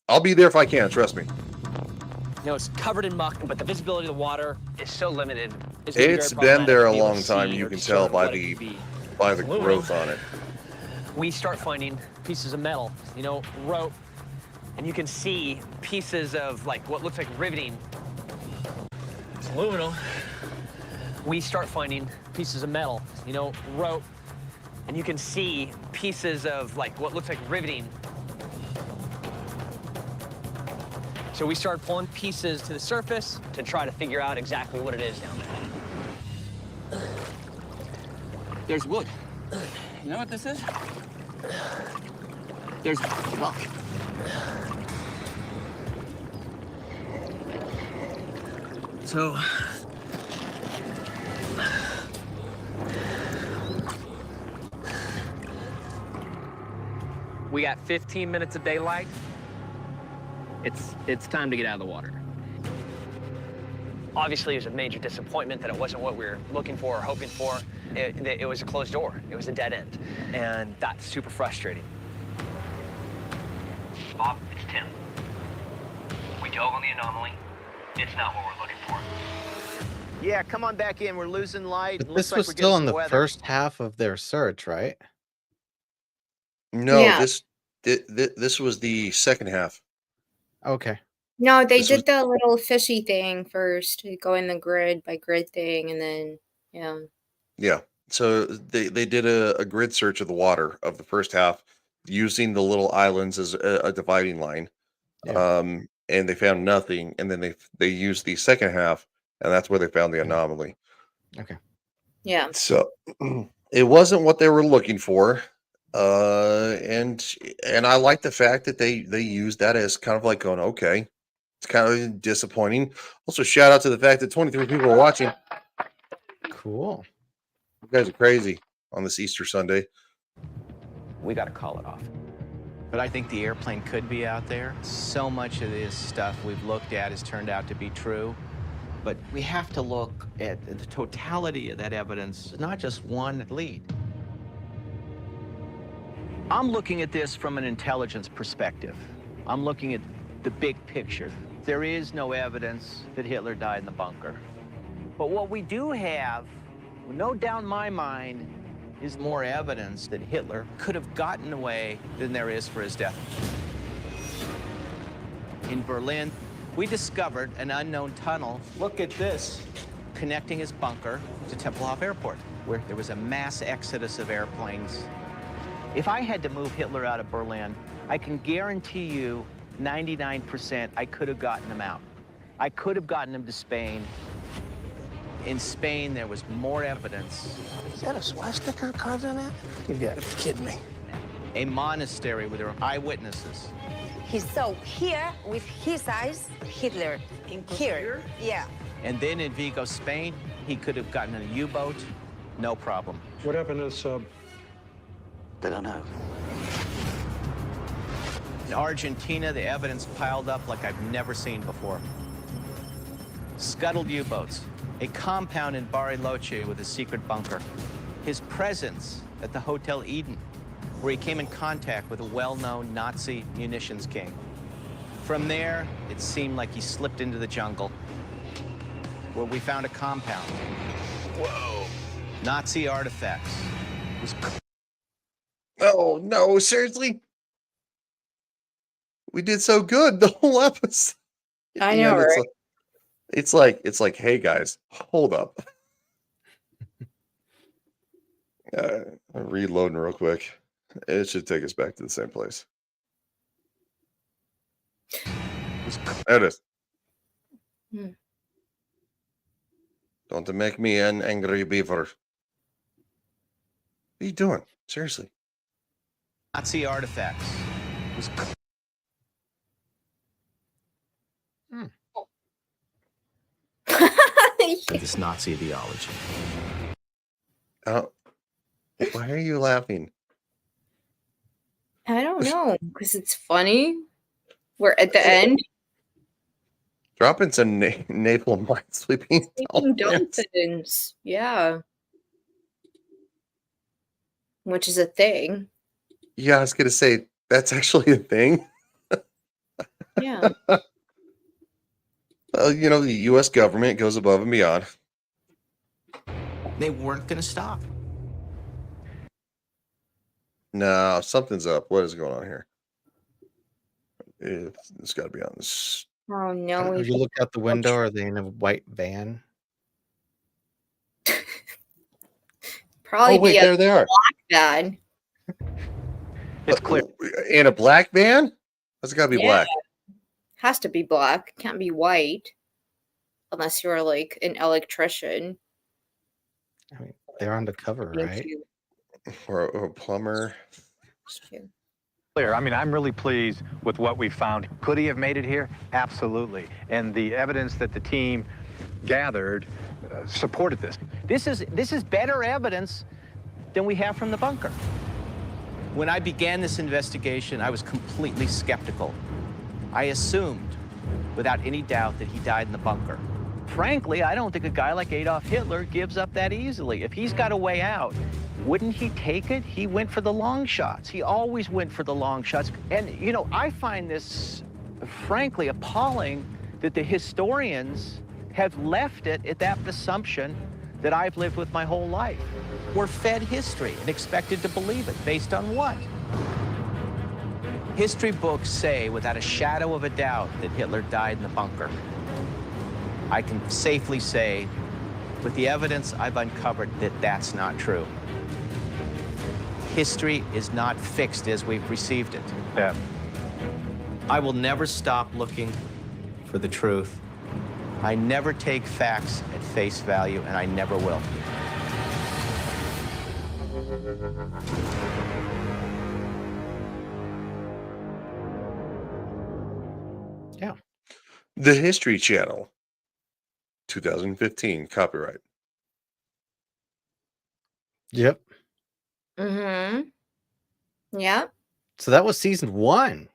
I'll be there if I can, trust me. You know, it's covered in muck, but the visibility of the water is so limited. It's gonna be been very there a problematic to be able long to time. see You or can tell discern by what it could the be. growth on it. We start finding pieces of metal, you know, rope, and you can see pieces of like what looks like riveting. It's aluminum. We start finding pieces of metal, you know, rope, and you can see pieces of like what looks like riveting. So we started pulling pieces to the surface to try to figure out exactly what it is down there. There's wood. You know what this is? There's rock. So we got 15 minutes of daylight. It's time to get out of the water. Obviously, it was a major disappointment that it wasn't what we were looking for or hoping for. It was a closed door. It was a dead end. And that's super frustrating. Bob, it's Tim. We dove on the anomaly. It's not what we're looking for. Yeah, come on back in. We're losing light. But Looks this like was we're still getting in some the weather. first half of their search, right? No, Yeah. this was the second half. Okay. No, they This did was- the little fishy thing first. Go in the grid by grid thing, and then yeah. Yeah. So they did a grid search of the water of the first half using the little islands as a dividing line. Yeah. And they found nothing, and then they used the second half, and that's where they found the anomaly. Okay. Yeah. So it wasn't what they were looking for. And I like the fact that they used that as kind of like going, okay, it's kind of disappointing. Also, shout out to the fact that 23 people are watching. Cool. You guys are crazy on this Easter Sunday. We got to call it off. But I think the airplane could be out there. So much of this stuff we've looked at has turned out to be true. But we have to look at the totality of that evidence, not just one lead. I'm looking at this from an intelligence perspective. I'm looking at the big picture. There is no evidence that Hitler died in the bunker. But what we do have, no doubt in my mind, is more evidence that Hitler could have gotten away than there is for his death. In Berlin, we discovered an unknown tunnel. Look at this, connecting his bunker to Tempelhof Airport, where there was a mass exodus of airplanes. If I had to move Hitler out of Berlin, I can guarantee you 99% I could have gotten him out. I could have gotten him to Spain. In Spain, there was more evidence. Is that a swastika carved on that? You gotta be kidding me. A monastery where there were eyewitnesses. He saw here, with his eyes, Hitler. Here? Yeah. And then in Vigo, Spain, he could have gotten in a U-boat, no problem. What happened to the sub? They don't know. In Argentina, the evidence piled up like I've never seen before. Scuttled U-boats, a compound in Bariloche with a secret bunker, his presence at the Hotel Eden, where he came in contact with a well-known Nazi munitions king. From there, it seemed like he slipped into the jungle, where we found a compound. Whoa. Nazi artifacts. Oh, no, seriously? We did so good the whole episode. I know, And right? it's like, hey guys, hold up. I'm reloading real quick. It should take us back to the same place. There it is. Hmm. Don't make me an angry beaver. What are you doing? Seriously. Nazi artifacts. This Nazi ideology. Oh, why are you laughing? I don't know, because it's funny. We're at the end. Dropping some naval minesweeping. Sleeping dolphins. Yeah. Which is a thing. Yeah, I was gonna say that's actually a thing. Yeah. You know, the U.S. government goes above and beyond. They weren't going to stop. No, something's up. What is going on here? It's got to be on this. Oh no. If you look out the window, are they in a white van? Probably Oh, wait, be a there they are. black van. It's clear. In a black van? That's got to be black. Has to be black. Can't be white. Unless you're like an electrician. I mean, they're undercover, right? Or a plumber. Clear. I mean, I'm really pleased with what we found. Could he have made it here? Absolutely. And the evidence that the team gathered supported this. This is better evidence than we have from the bunker. When I began this investigation, I was completely skeptical. I assumed, without any doubt, that he died in the bunker. Frankly, I don't think a guy like Adolf Hitler gives up that easily. If he's got a way out, wouldn't he take it? He went for the long shots. He always went for the long shots. And, you know, I find this, frankly, appalling that the historians have left it at that assumption that I've lived with my whole life. We're fed history and expected to believe it. Based on what? History books say, without a shadow of a doubt, that Hitler died in the bunker. I can safely say, with the evidence I've uncovered, that that's not true. History is not fixed as we've received it. Yeah. I will never stop looking for the truth. I never take facts at face value, and I never will. Yeah. The History Channel, 2015, copyright. Yep. Mm-hmm. Yeah. So that was season 1.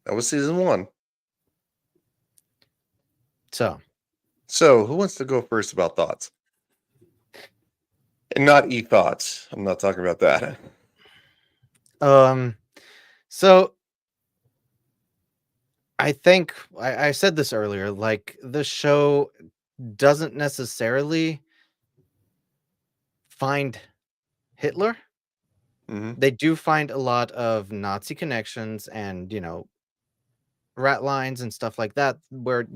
That was season 1. So who wants to go first about thoughts? And not e-thoughts. I'm not talking about that. So I think I said this earlier, like the show doesn't necessarily find Hitler. they do find a lot of Nazi connections and, rat lines and stuff like that, where,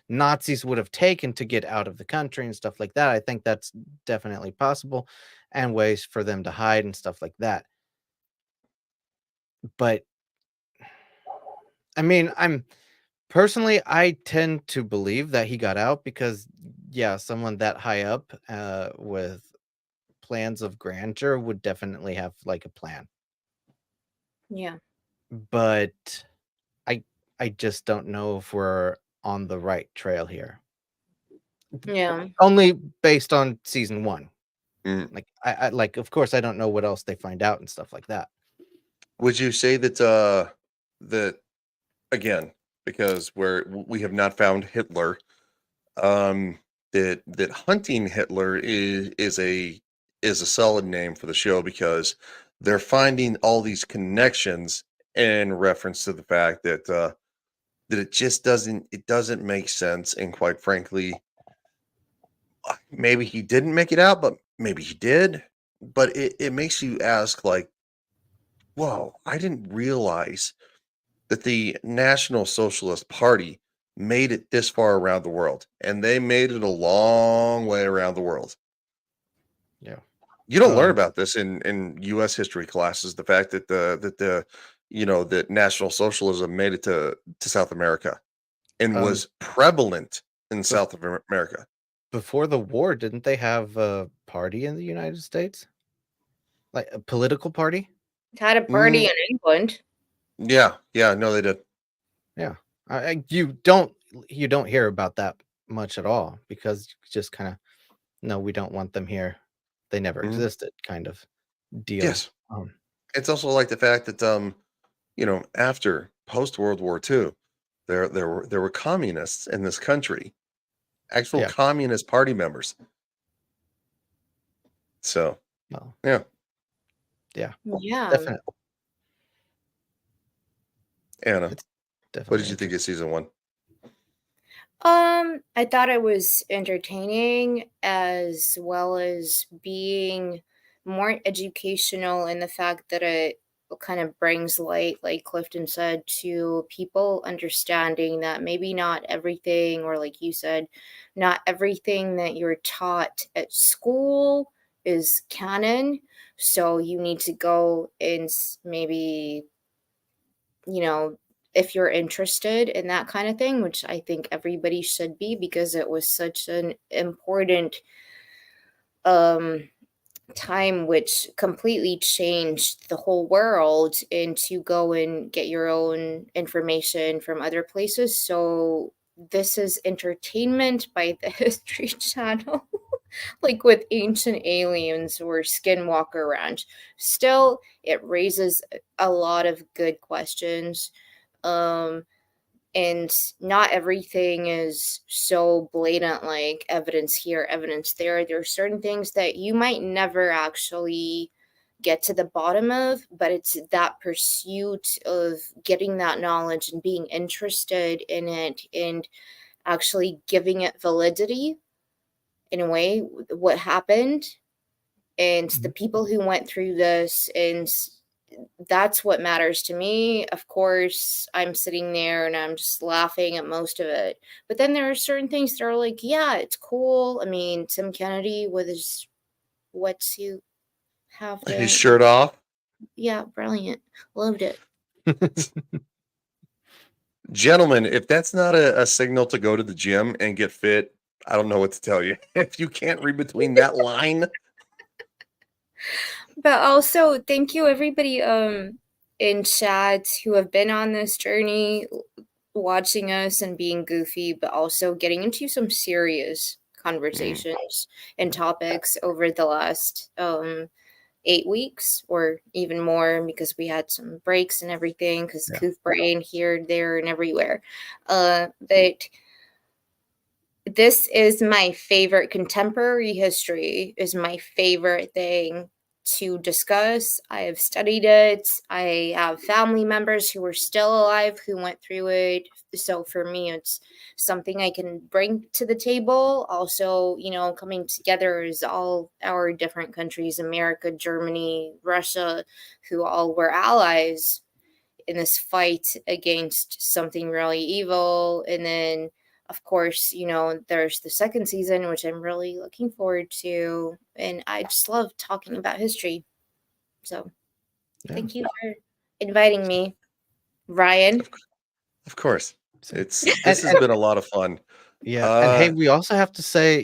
Nazis would have taken to get out of the country and stuff like that. I think that's definitely possible, and ways for them to hide and stuff like that. But I mean, I tend to believe that he got out because, yeah, someone that high up with plans of grandeur would definitely have like a plan. Yeah. But I just don't know if we're on the right trail here. Yeah. Only based on season 1. Mm. Like I like, of course, I don't know what else they find out and stuff like that. Would you say that that again, because we have not found Hitler, that hunting Hitler is a solid name for the show, because they're finding all these connections in reference to the fact that that it just doesn't make sense, and quite frankly, maybe he didn't make it out, but maybe he did. But it makes you ask, like, whoa, I didn't realize that the National Socialist Party made it this far around the world, and they made it a long way around the world. Yeah. You don't learn about this in US history classes, the fact that that National Socialism made it to South America and was prevalent in South America. Before the war, didn't they have a party in the United States? Like a political party? Had a party in England. Yeah, no, they did. Yeah. You don't hear about that much at all, because you just kind of, no, we don't want them here. They never existed, kind of deal. Yes. It's also like the fact that after post World War II, there were communists in this country, actual Communist Party members. So, yeah. Yeah. Definitely. Anna, definitely what did you think of season 1? I thought it was entertaining, as well as being more educational in the fact that it kind of brings light, like Clifton said, to people understanding that maybe not everything, or like you said, not everything that you're taught at school is canon. So you need to go and maybe, if you're interested in that kind of thing, which I think everybody should be, because it was such an important time, which completely changed the whole world, and to go and get your own information from other places. So this is entertainment by the History Channel. Like with Ancient Aliens or Skinwalker Ranch. Still, it raises a lot of good questions. And not everything is so blatant, like evidence here, evidence there. There are certain things that you might never actually get to the bottom of, but it's that pursuit of getting that knowledge and being interested in it, and actually giving it validity in a way, what happened, and the people who went through this. And that's what matters to me. Of course, I'm sitting there and I'm just laughing at most of it. But then there are certain things that are like, yeah, it's cool. I mean, Tim Kennedy with his wetsuit, half His shirt off. Yeah, brilliant. Loved it. Gentlemen, if that's not a signal to go to the gym and get fit, I don't know what to tell you. If you can't read between that line. But also, thank you everybody in chat who have been on this journey, watching us and being goofy, but also getting into some serious conversations and topics over the last 8 weeks, or even more, because we had some breaks and everything, because Coof Brain here, there, and everywhere. But this is my favorite. Contemporary history is my favorite thing to discuss. I have studied it. I have family members who are still alive who went through it. So for me, it's something I can bring to the table. Also, coming together as all our different countries, America, Germany, Russia, who all were allies in this fight against something really evil. And then, of course, there's the second season, which I'm really looking forward to. And I just love talking about history. So thank you for inviting me, Ryan. Of course. This And- has and- been a lot of fun. Yeah, and hey, we also have to say,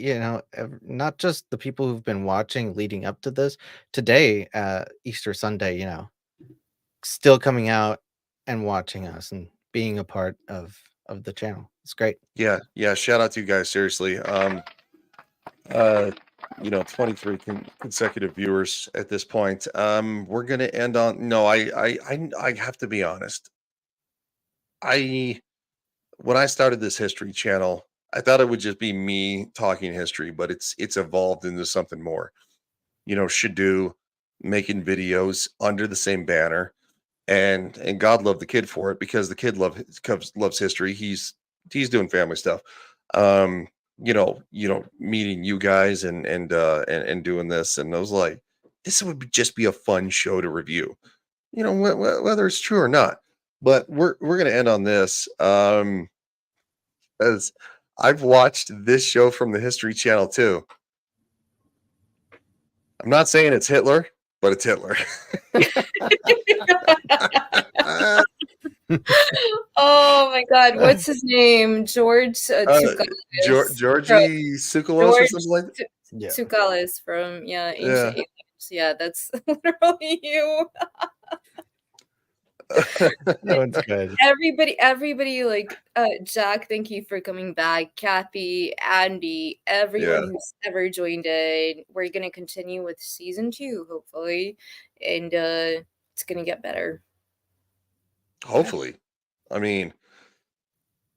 not just the people who've been watching leading up to this, today, Easter Sunday, still coming out and watching us and being a part of the channel. It's great. Yeah, shout out to you guys, seriously. 23 consecutive viewers at this point. We're gonna end on I have to be honest. When I started this history channel, I thought it would just be me talking history, but it's evolved into something more. Shadu making videos under the same banner, and God love the kid for it, because the kid loves history. He's doing family stuff. Meeting you guys and doing this, and I was like, this would just be a fun show to review. Whether it's true or not. But we're gonna end on this. As I've watched this show from the History Channel too. I'm not saying it's Hitler, but it's Hitler. Oh my God, what's his name? George Tsoukalos. Georgie Tsoukalos or something like that. Tsoukalos from Ancient Aliens. Yeah, that's literally you. That one's good. Everybody, like Jack, thank you for coming back. Kathy, Andy, everyone who's ever joined in. We're gonna continue with season 2, hopefully, and it's gonna get better. Hopefully. I mean,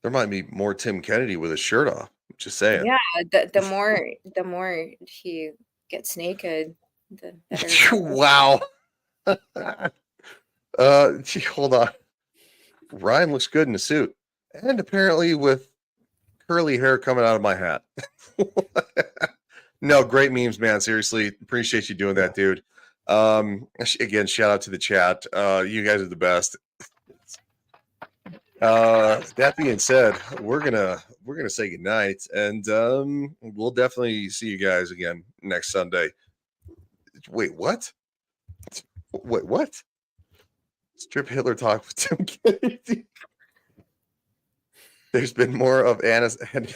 there might be more Tim Kennedy with his shirt off. Just saying. Yeah, the more he gets naked, the better. Wow. Hold on. Ryan looks good in a suit, and apparently with curly hair coming out of my hat. No, great memes, man. Seriously, appreciate you doing that, dude. Again, shout out to the chat. You guys are the best. That being said, we're gonna say goodnight, and we'll definitely see you guys again next Sunday. Wait, what? Wait, what? Strip Hitler talk with Tim Kennedy. There's been more of Anna's and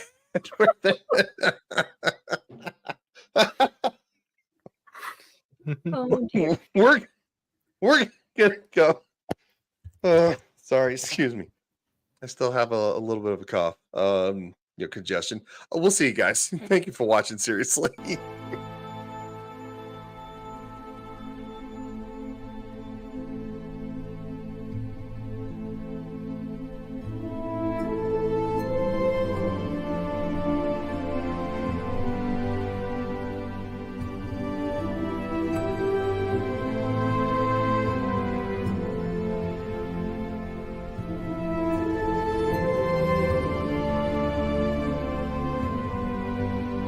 Oh dear. We're gonna go. Sorry, excuse me. I still have a little bit of a cough. Congestion. We'll see you guys. Thank you for watching. Seriously.